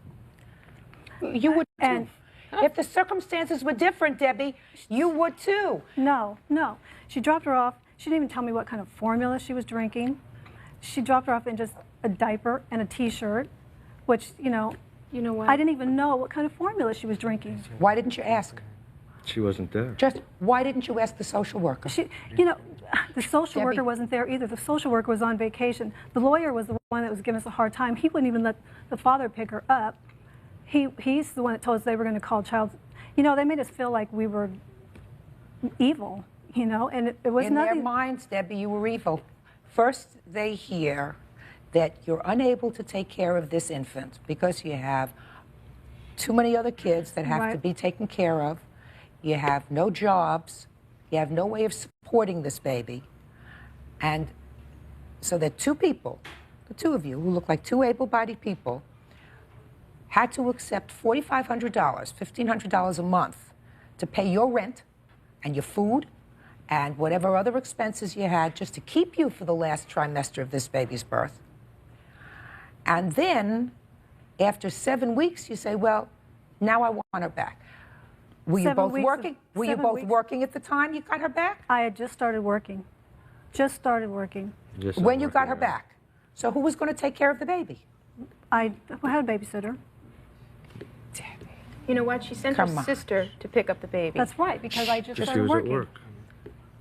You would too. If the circumstances were different, Debbie, you would too. No, no. She dropped her off. She didn't even tell me what kind of formula she was drinking. She dropped her off in just a diaper and a T-shirt, which, you know what? I didn't even know what kind of formula she was drinking. Why didn't you ask? She wasn't there. Just why didn't you ask the social worker? The social worker wasn't there either. The social worker was on vacation. The lawyer was the one that was giving us a hard time. He wouldn't even let the father pick her up. He's the one that told us they were going to call child. They made us feel like we were evil, and it was in nothing. In their minds, Debbie, you were evil. First, they hear that you're unable to take care of this infant because you have too many other kids that have to be taken care of. You have no jobs. You have no way of supporting this baby. And so that two people, the two of you, who look like two able-bodied people, had to accept $4,500, $1,500 a month to pay your rent and your food and whatever other expenses you had just to keep you for the last trimester of this baby's birth. And then, after 7 weeks, you say, well, now I want her back. Were you both working? Were you both working at the time you got her back? I had just started working. When you got her back. So who was going to take care of the baby? I had a babysitter. You know what? She sent her sister to pick up the baby. That's right, because I just started working. She was at work.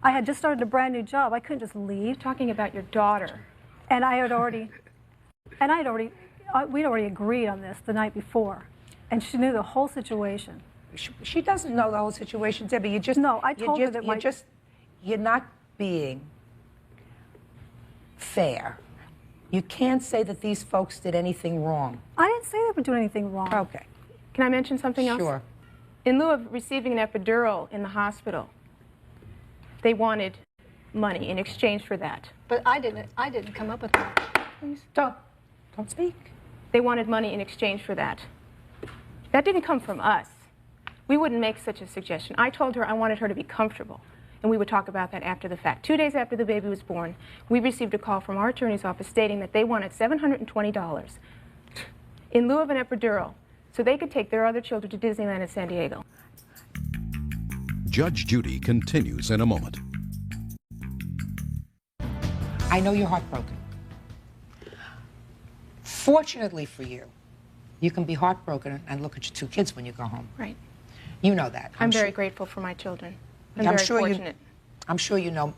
I had just started a brand new job. I couldn't just leave. Talking about your daughter. And we'd already agreed on this the night before. And she knew the whole situation. She doesn't know the whole situation, Debbie. You just no. I told her that you're not being fair. You can't say that these folks did anything wrong. I didn't say they were doing anything wrong. Okay. Can I mention something else? Sure. In lieu of receiving an epidural in the hospital, they wanted money in exchange for that. But I didn't come up with that. Please. Don't speak. They wanted money in exchange for that. That didn't come from us. We wouldn't make such a suggestion. I told her I wanted her to be comfortable, and we would talk about that after the fact. 2 days after the baby was born, we received a call from our attorney's office stating that they wanted $720 in lieu of an epidural so they could take their other children to Disneyland in San Diego. Judge Judy continues in a moment. I know you're heartbroken. Fortunately for you, You can be heartbroken and look at your 2 kids when you go home. Right. You know that. I'm very grateful for my children. I'm very sure fortunate. I'm sure you know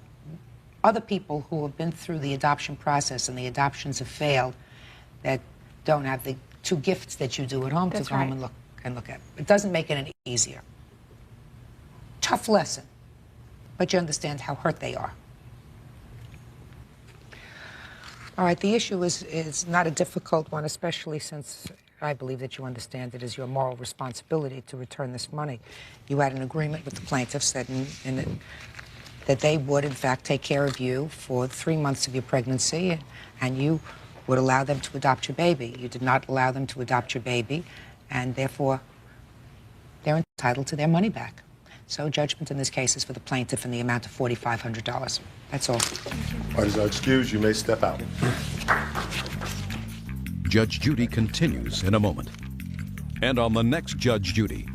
other people who have been through the adoption process and the adoptions have failed that don't have the 2 gifts that you do at home That's to go home and look at. It doesn't make it any easier. Tough lesson, but you understand how hurt they are. All right, the issue is not a difficult one, especially since I believe that you understand it is your moral responsibility to return this money. You had an agreement with the plaintiffs that that they would, in fact, take care of you for 3 months of your pregnancy, and you would allow them to adopt your baby. You did not allow them to adopt your baby, and therefore, they're entitled to their money back. So judgment in this case is for the plaintiff in the amount of $4,500. That's all. Parties are excused. You may step out. Judge Judy continues in a moment. And on the next Judge Judy.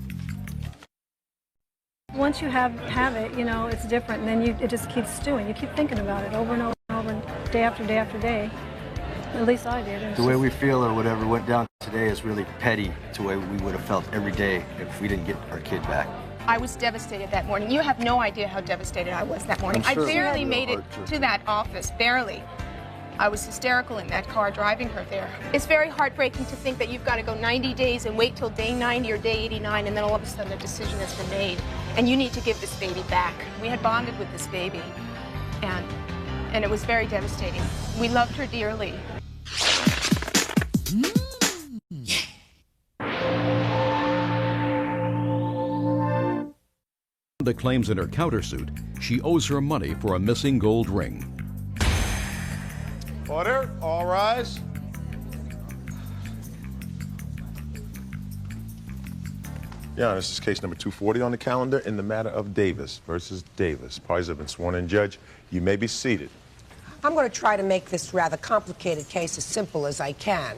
Once you have it, you know, it's different, and then it just keeps stewing. You keep thinking about it over and over and over, day after day after day. At least I did. The way we feel or whatever went down today is really petty to the way we would have felt every day if we didn't get our kid back. I was devastated that morning. You have no idea how devastated I was that morning. I'm sure. I barely made it to that office, barely. I was hysterical in that car driving her there. It's very heartbreaking to think that you've got to go 90 days and wait till day 90 or day 89, and then all of a sudden a decision has been made, and you need to give this baby back. We had bonded with this baby, and it was very devastating. We loved her dearly. The claims in her countersuit she owes her money for a missing gold ring. Order. All rise. Yeah, this is case number 240 on the calendar in the matter of Davis versus Davis. Parties have been sworn in. Judge, you may be seated. I'm going to try to make this rather complicated case as simple as I can.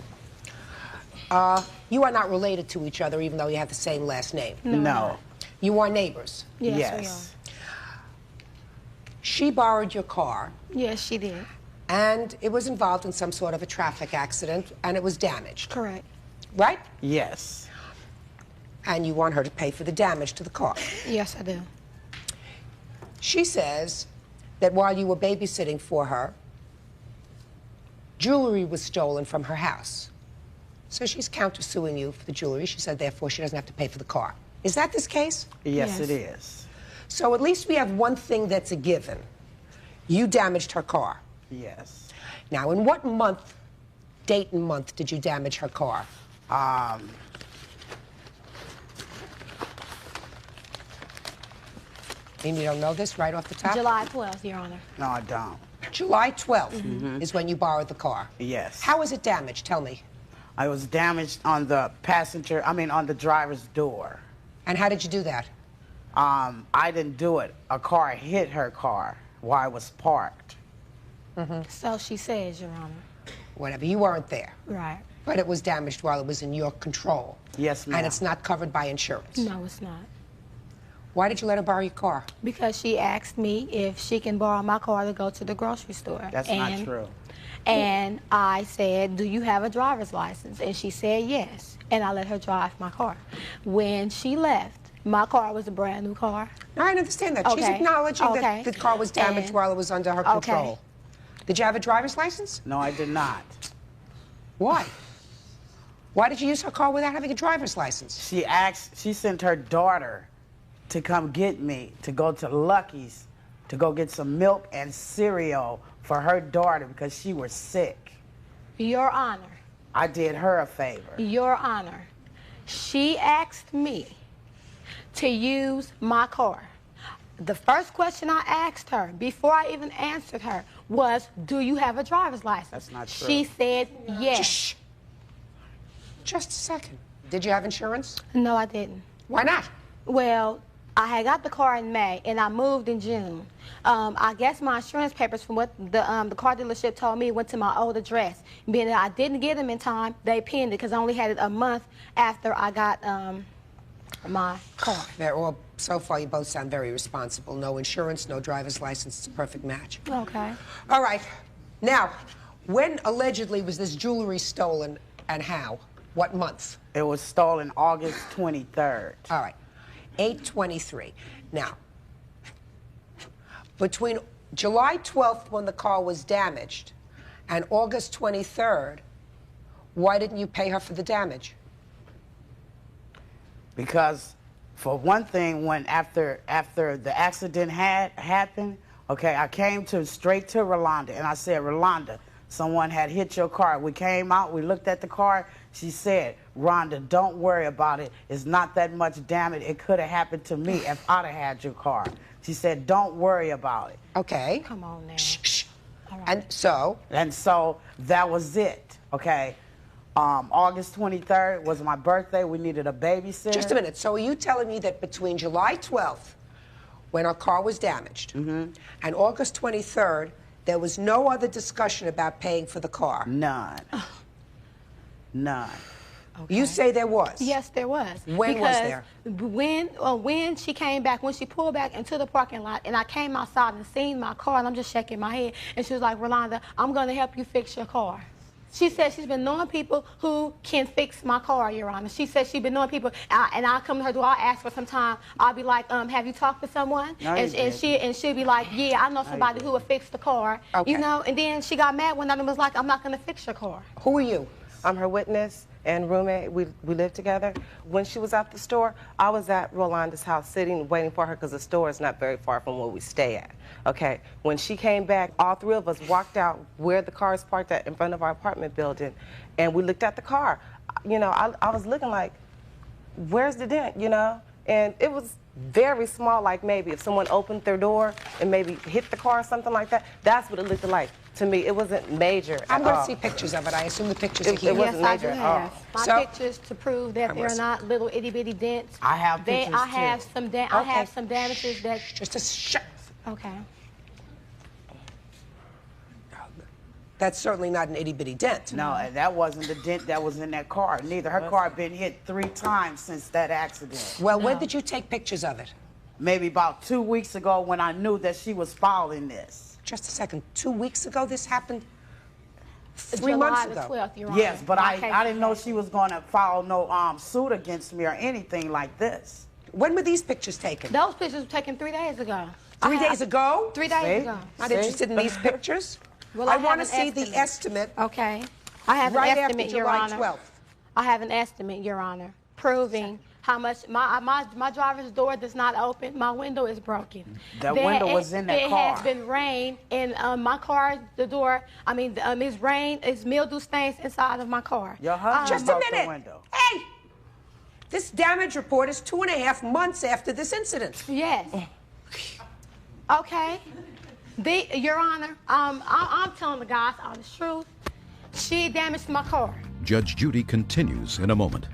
You are not related to each other, even though you have the same last name. No. You are neighbors. Yes, we are. She borrowed your car. Yes, she did. And it was involved in some sort of a traffic accident, and it was damaged. Correct. Right? Yes. And you want her to pay for the damage to the car. Yes, I do. She says that while you were babysitting for her, jewelry was stolen from her house. So she's countersuing you for the jewelry. She said, therefore, she doesn't have to pay for the car. Is that this case? Yes, it is. So at least we have one thing that's a given. You damaged her car. Yes. Now, in what month, date and month, did you damage her car? And you don't know this right off the top? July 12th, Your Honor. No, I don't. July 12th is when you borrowed the car. Yes. How was it damaged? Tell me. I was damaged on the on the driver's door. And how did you do that? I didn't do it. A car hit her car while I was parked. So she says, Your Honor. Whatever. You weren't there. Right. But it was damaged while it was in your control. Yes, ma'am. And it's not covered by insurance. No, it's not. Why did you let her borrow your car? Because she asked me if she can borrow my car to go to the grocery store. That's not true. And I said, do you have a driver's license? And she said yes. And I let her drive my car. When she left, my car was a brand new car. No, I understand that. Okay. She's acknowledging Okay. that the car was damaged while it was under her control. Okay. Did you have a driver's license? No, I did not. Why? Why did you use her car without having a driver's license? She sent her daughter to come get me, to go to Lucky's, to go get some milk and cereal for her daughter because she was sick. Your Honor. I did her a favor. Your Honor. She asked me to use my car. The first question I asked her, before I even answered her, was, do you have a driver's license? That's not true. She said yes. Shh. Just a second. Did you have insurance? No, I didn't. Why not? Well, I had got the car in May, and I moved in June. I guess my insurance papers, from what the car dealership told me, went to my old address. Being that I didn't get them in time, they pinned it because I only had it a month after I got my car. Well, so far you both sound very responsible. No insurance, no driver's license. It's a perfect match. Okay. All right. Now, when allegedly was this jewelry stolen and how? What month? It was stolen August 23rd. All right, 8/23. Now, between July 12th, when the car was damaged, and August 23rd, why didn't you pay her for the damage? Because, for one thing, when after the accident had happened, okay, I came straight to Rolanda, and I said, Rolanda, someone had hit your car. We came out, we looked at the car. She said, Rhonda, don't worry about it. It's not that much damage. It could have happened to me if I'd have had your car. She said, don't worry about it. Okay. Come on now. Shh. And so? And so that was it, okay? August 23rd was my birthday. We needed a babysitter. Just a minute. So are you telling me that between July 12th, when our car was damaged, and August 23rd, there was no other discussion about paying for the car? None. None. Okay. You say there was? Yes, there was. When was there? When she came back, when she pulled back into the parking lot, and I came outside and seen my car, and I'm just shaking my head, and she was like, Rolanda, I'm going to help you fix your car. She said she's been knowing people who can fix my car, Your Honor. She said she's been knowing people, and I'll come to her door, I'll ask for some time. I'll be like, have you talked to someone? No, and she'll be like, yeah, I know somebody who will fix the car. Okay. You know, and then she got mad one night and was like, I'm not going to fix your car. Who are you? I'm her witness and roommate. We live together. When she was at the store, I was at Rolanda's house sitting, waiting for her because the store is not very far from where we stay at. Okay, when she came back, all three of us walked out where the car is parked at in front of our apartment building, and we looked at the car. You know, I was looking like, where's the dent, you know? And it was very small, like maybe if someone opened their door and maybe hit the car or something like that, that's what it looked like. To me, it wasn't major I'm at going all. to see pictures of it. I assume the pictures are here. It wasn't major at all. My pictures to prove that they're not little itty bitty dents. I have pictures I have too. some I have some damages that. Just a shh. Okay. That's certainly not an itty bitty dent. No, and that wasn't the dent that was in that car. Neither. Her car had been hit 3 times since that accident. Well, when did you take pictures of it? Maybe about 2 weeks ago when I knew that she was following this. Just a second. 2 weeks ago this happened? 3 July months the ago? 12th, Your Honor. Yes, but My case I didn't know she was going to file no suit against me or anything like this. When were these pictures taken? Those pictures were taken 3 days ago. 3 days ago? 3 days ago. Not interested in these pictures? Well, I want to see the estimate. Okay. I have right an estimate, after Your July Honor. 12th. I have an estimate, Your Honor, proving how much my driver's door does not open. My window is broken. That window was in that car. It has been rain, and my car, the door, it's rain, it's mildew stains inside of my car. Your husband Just a broke the minute. window. Hey! This damage report is 2.5 months after this incident. Yes. Okay. Your Honor, I'm telling the guys all the truth. She damaged my car. Judge Judy continues in a moment.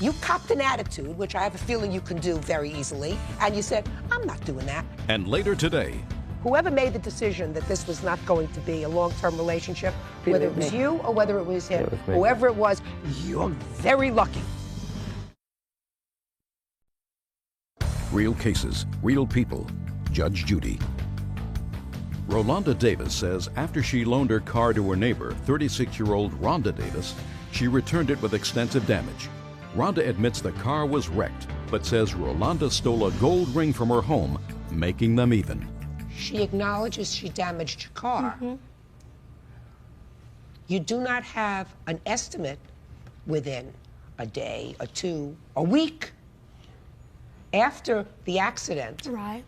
You copped an attitude, which I have a feeling you can do very easily, and you said, I'm not doing that. And later today, Whoever made the decision that this was not going to be a long-term relationship, whether it was you or whether it was him, whoever it was, you're very lucky. Real cases, real people. Judge Judy. Rolanda Davis says after she loaned her car to her neighbor, 36-year-old Rhonda Davis, she returned it with extensive damage. Rhonda admits the car was wrecked, but says Rolanda stole a gold ring from her home, making them even. She acknowledges she damaged your car. You do not have an estimate within a day, a two, a week after the accident. Right.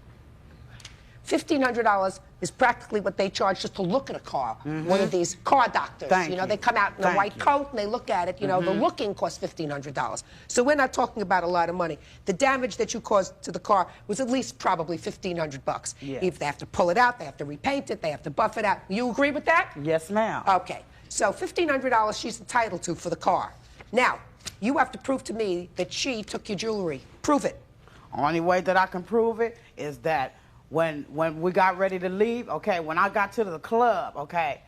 $1,500 is practically what they charge just to look at a car. One of these car doctors, you know, they come out in a white coat and they look at it, you know, the looking costs $1,500. So we're not talking about a lot of money. The damage that you caused to the car was at least probably $1,500. Yes. If they have to pull it out, they have to repaint it, they have to buff it out. You agree with that? Yes, ma'am. Okay. So $1,500 she's entitled to for the car. Now, you have to prove to me that she took your jewelry. Prove it. Only way that I can prove it is that when we got ready to leave, okay, when I got to the club, okay,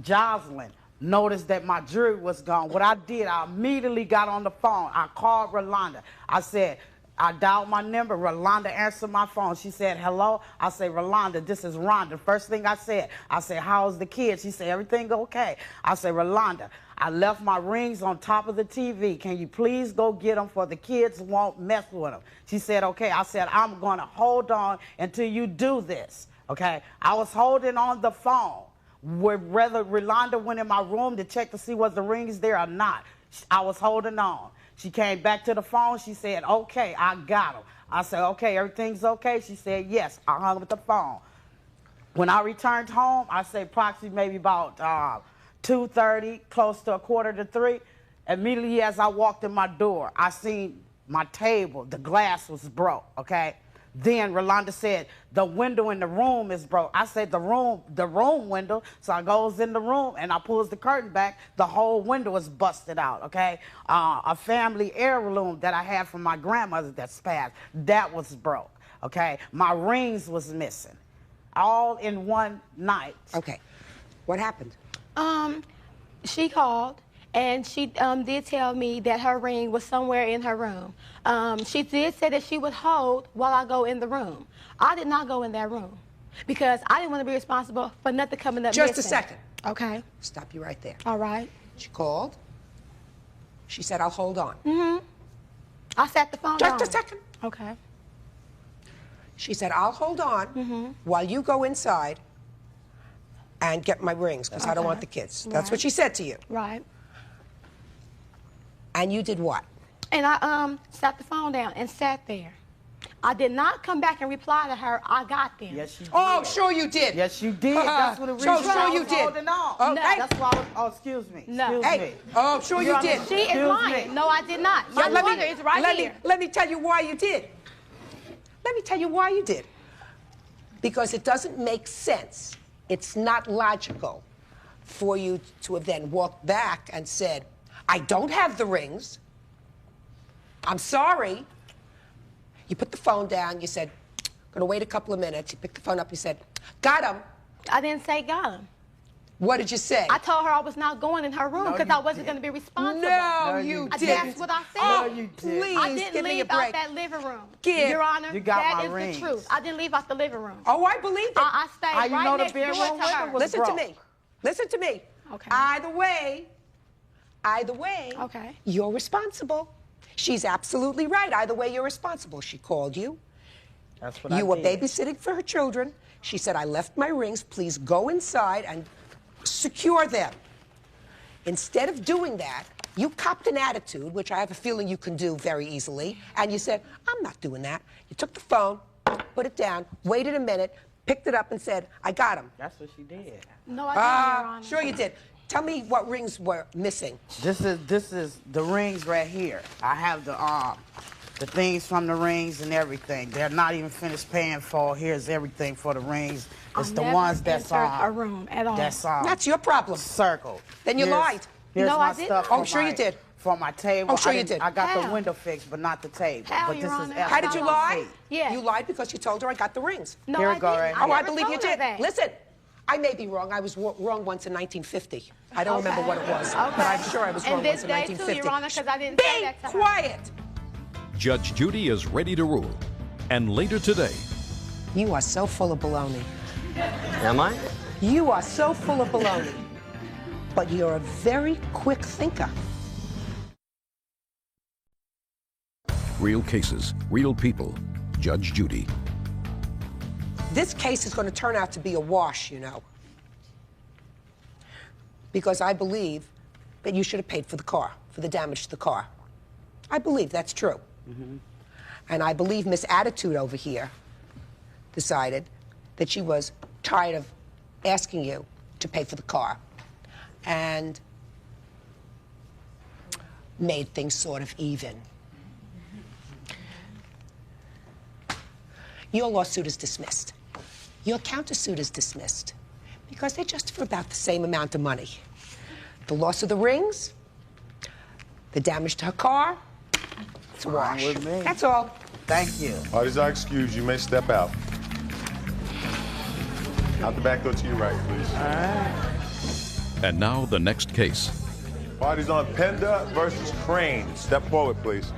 Jocelyn noticed that my jewelry was gone. What I did, I immediately got on the phone. I called Rolanda. I said, I dialed my number. Rolanda answered my phone. She said, hello. I said, Rolanda, this is Rhonda. First thing I said, how's the kids? She said, everything okay. I said, Rolanda, I left my rings on top of the TV. Can you please go get them for the kids won't mess with them? She said, okay. I said, I'm going to hold on until you do this, okay? I was holding on the phone. Whether Rolanda went in my room to check to see was the rings there or not, I was holding on. She came back to the phone. She said, okay, I got them. I said, okay, everything's okay? She said, yes. I hung up the phone. When I returned home, I say approximately maybe about 2:30, close to 2:45. Immediately as I walked in my door, I seen my table. The glass was broke, okay? Then Rolanda said, the window in the room is broke. I said, the room window. So I goes in the room and I pulls the curtain back. The whole window is busted out, okay? A family heirloom that I had from my grandmother that's passed, that was broke, okay? My rings was missing, all in one night. Okay. What happened? She called. And she did tell me that her ring was somewhere in her room. She did say that she would hold while I go in the room. I did not go in that room because I didn't want to be responsible for nothing coming up Just missing. a second. Okay. Stop you right there. All right. She called. She said, I'll hold on. Mm-hmm. I sat the phone down. Just a second. Okay. She said, I'll hold on while you go inside and get my rings because I don't want the kids. That's what she said to you. Right. And you did what? And I sat the phone down and sat there. I did not come back and reply to her, I got them. Yes, you did. Oh, sure you did. Yes, you did. That's what the reason sure you did. holding on. Okay. No. That's why I was, oh, excuse me. No. Excuse Hey, me. oh, sure you did. She is lying. No, I did not. My mother is right here. Let me tell you why you did. Let me tell you why you did. Because it doesn't make sense. It's not logical for you to have then walked back and said, I don't have the rings. I'm sorry. You put the phone down. You said, gonna wait a couple of minutes. You picked the phone up. You said, got him. I didn't say got him. What did you say? I told her I was not going in her room because I wasn't going to be responsible. No, you didn't. That's what I said. Oh, you did. Please, I didn't give me a leave break. out that living room. Give. Your Honor, You got that my is rings. the truth. I didn't leave out the living room. Oh, I believe it. I stayed How you right know the next door bedroom to window her. was Listen broke? to me. Listen to me. Okay. Either way, okay, you're responsible. She's absolutely right. Either way, you're responsible. She called you. That's what I You were did. babysitting for her children. She said, I left my rings. Please go inside and secure them. Instead of doing that, you copped an attitude, which I have a feeling you can do very easily, and you said, I'm not doing that. You took the phone, put it down, waited a minute, picked it up and said, I got him. That's what she did. No, I didn't, Your Honor. Sure you did. Tell me what rings were missing. This is the rings right here. I have the things from the rings and everything. They're not even finished paying for. Here's everything for the rings. It's the ones that's entered a room at all. That's your problem. Circled. Then you lied. Here's No, my I didn't. stuff Oh, for sure my- you did. For my table. Oh, sure you didn't- did. I got the How? window fixed, but not the table. How, but Your this Honor? is How did you lie? Yes. You lied because you told her I got the rings. No, Here I it go, didn't. right I here. Oh, I never believe you told her did. that. Listen, I may be wrong. I was wrong once in 1950. I don't remember what it was, but I'm sure I was wrong And this once in day, 1950. too, Your Honor, because I didn't say that to her. Quiet. Judge Judy is ready to rule. And later today, You are so full of baloney. Am I? You are so full of baloney. But you're a very quick thinker. real cases, real people. Judge Judy. This case is going to turn out to be a wash, you know. Because I believe that you should have paid for the car, for the damage to the car. I believe that's true. Mm-hmm. And I believe Miss Attitude over here decided that she was tired of asking you to pay for the car and made things sort of even. Your lawsuit is dismissed. Your countersuit is dismissed because they're just for about the same amount of money. The loss of the rings, the damage to her car, it's a wash. With me. That's all. Thank you. Parties are excused. You may step out. Out the back door to your right, please. All right. And now the next case. Parties on Penda versus Crane. Step forward, please.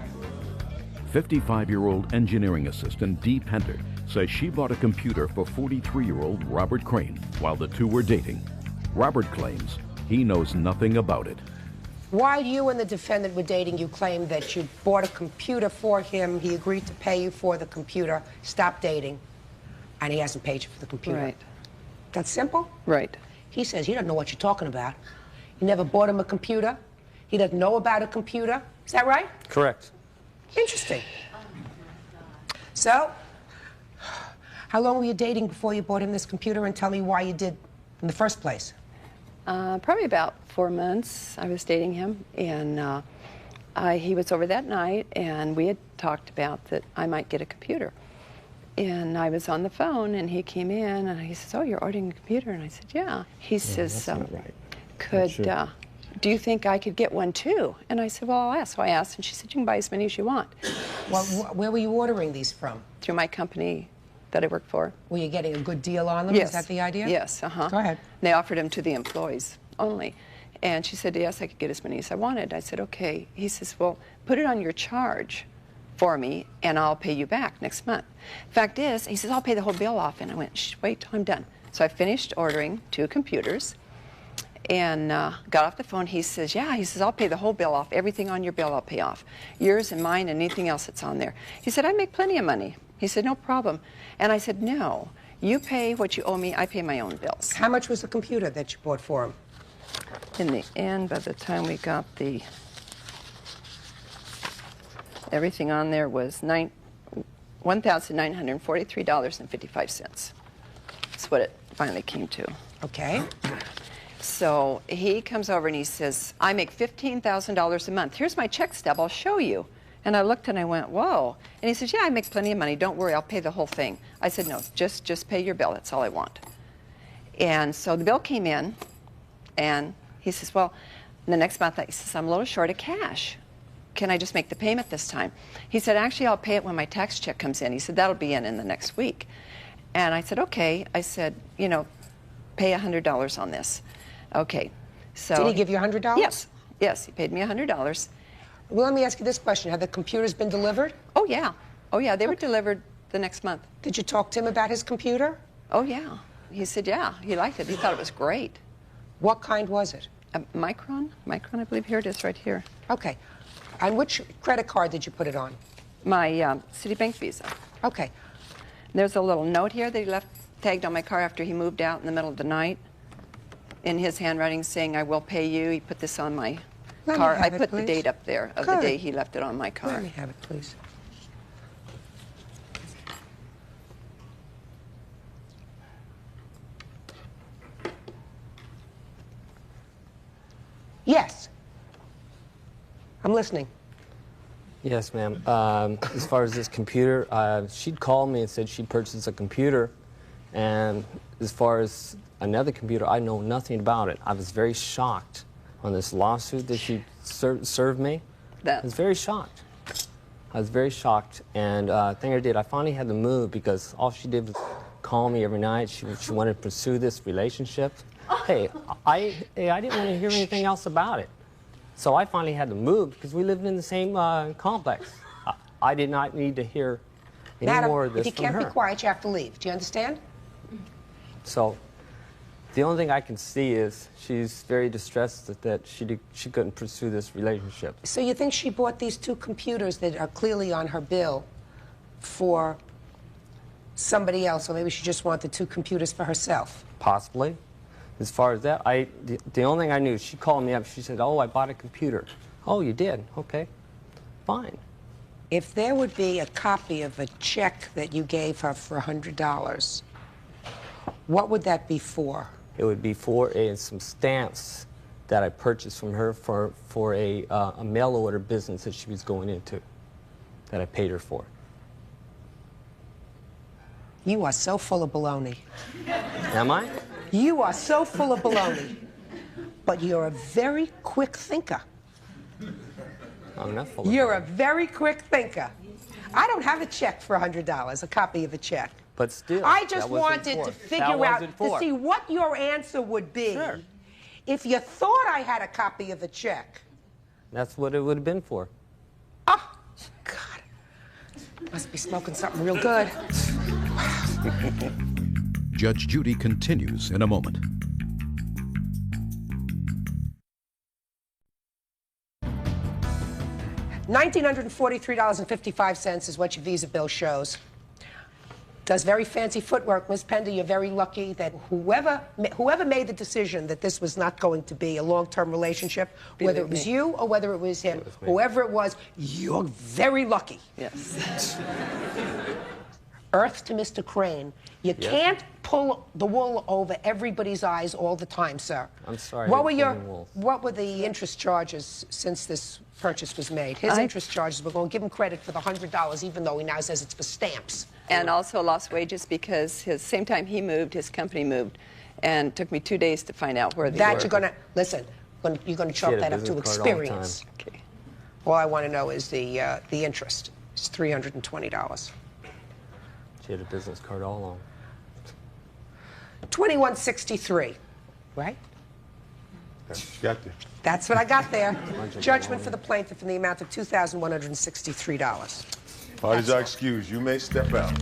55-year-old engineering assistant Dee Pender says she bought a computer for 43-year-old Robert Crane while the two were dating. Robert claims he knows nothing about it. While you and the defendant were dating, you claimed that you bought a computer for him, he agreed to pay you for the computer, stopped dating, and he hasn't paid you for the computer. Right. That's simple? Right. He says he doesn't know what you're talking about. You never bought him a computer. He doesn't know about a computer. Is that right? Correct. Interesting. So, how long were you dating before you bought him this computer, and tell me why you did in the first place? Probably about 4 months I was dating him, and he was over that night, and we had talked about that I might get a computer. And I was on the phone, and he came in, and he says, "Oh, you're ordering a computer?" And I said, "Yeah." He says, That's not right. "Could, do you think I could get one too?" And I said, "Well, I'll ask." So I asked, and she said, "You can buy as many as you want." Well, where were you ordering these from? Through my company that I work for. Were you getting a good deal on them? Yes. Is that the idea? Yes, uh-huh. Go ahead. They offered them to the employees only. And she said, yes, I could get as many as I wanted. I said, okay. He says, well, put it on your charge for me, and I'll pay you back next month. Fact is, he says, I'll pay the whole bill off. And I went, shh, wait till I'm done. So I finished ordering 2 computers and got off the phone. He says, yeah, he says, I'll pay the whole bill off. Everything on your bill I'll pay off. Yours and mine and anything else that's on there. He said, I make plenty of money. He said, no problem. And I said, no, you pay what you owe me, I pay my own bills. How much was the computer that you bought for him? In the end, by the time we got everything on there was $1,943.55. That's what it finally came to. Okay. So he comes over and he says, I make $15,000 a month. Here's my check stub, I'll show you. And I looked and I went, whoa. And he says, yeah, I make plenty of money. Don't worry, I'll pay the whole thing. I said, no, just pay your bill. That's all I want. And so the bill came in, and he says, well, the next month, he says, I'm a little short of cash. Can I just make the payment this time? He said, actually, I'll pay it when my tax check comes in. He said, that'll be in the next week. And I said, okay. I said, you know, pay $100 on this. Okay. So did he give you $100? Yes. Yes, he paid me $100. Well, let me ask you this question. Have the computers been delivered? Oh, yeah. Oh, yeah. They were delivered the next month. Did you talk to him about his computer? Oh, yeah. He said, yeah, he liked it. He thought it was great. What kind was it? A Micron? Micron, I believe. Here it is right here. Okay. And which credit card did you put it on? My Citibank Visa. Okay. There's a little note here that he left tagged on my car after he moved out in the middle of the night in his handwriting saying, I will pay you. He put this on my car. I put the date up there of the day he left it on my car. Let me have it, please. Yes. I'm listening. Yes, ma'am. As far as this computer, she'd called me and said she purchased a computer. And as far as another computer, I know nothing about it. I was very shocked on this lawsuit that she served me. I was very shocked. I was very shocked. And thing I did, I finally had to move because all she did was call me every night. She wanted to pursue this relationship. Hey, I didn't want to hear anything else about it. So I finally had to move because we lived in the same complex. I did not need to hear any more of this from her. If you can't be quiet, you have to leave. Do you understand? So the only thing I can see is she's very distressed that she couldn't pursue this relationship. So you think she bought these 2 computers that are clearly on her bill for somebody else, or maybe she just wanted 2 computers for herself? Possibly. As far as that, the only thing I knew, she called me up, she said, oh, I bought a computer. Oh, you did? Okay, fine. If there would be a copy of a check that you gave her for $100, what would that be for? It would be for some stamps that I purchased from her for a mail order business that she was going into, that I paid her for. You are so full of baloney. Am I? You are so full of baloney. But you're a very quick thinker. I'm not full of You're a very quick thinker. I don't have a check for $100, a copy of a check. But still, I just wanted to figure out, to see what your answer would be if you thought I had a copy of a check. That's what it would have been for. Oh, God. Must be smoking something real good. Judge Judy continues in a moment. $1,943.55 is what your Visa bill shows. Does very fancy footwork. Ms. Pender, you're very lucky that whoever made the decision that this was not going to be a long-term relationship, whether it was you or whether it was him, whoever it was, you're very lucky. Yes. Earth to Mr. Crane. You can't pull the wool over everybody's eyes all the time, sir. I'm sorry. What were the interest charges since this purchase was made? His interest charges, we're going to give him credit for the $100, even though he now says it's for stamps. And also lost wages because same time he moved, his company moved, and it took me 2 days to find out where they were. You're going to, listen, you're going to chalk that up to experience. Okay. All I want to know is the interest. It's $320. She had a business card all along. $21.63, right? Got there. That's what I got there. Judgment for the plaintiff in the amount of $2,163. Parties are excused. You may step out.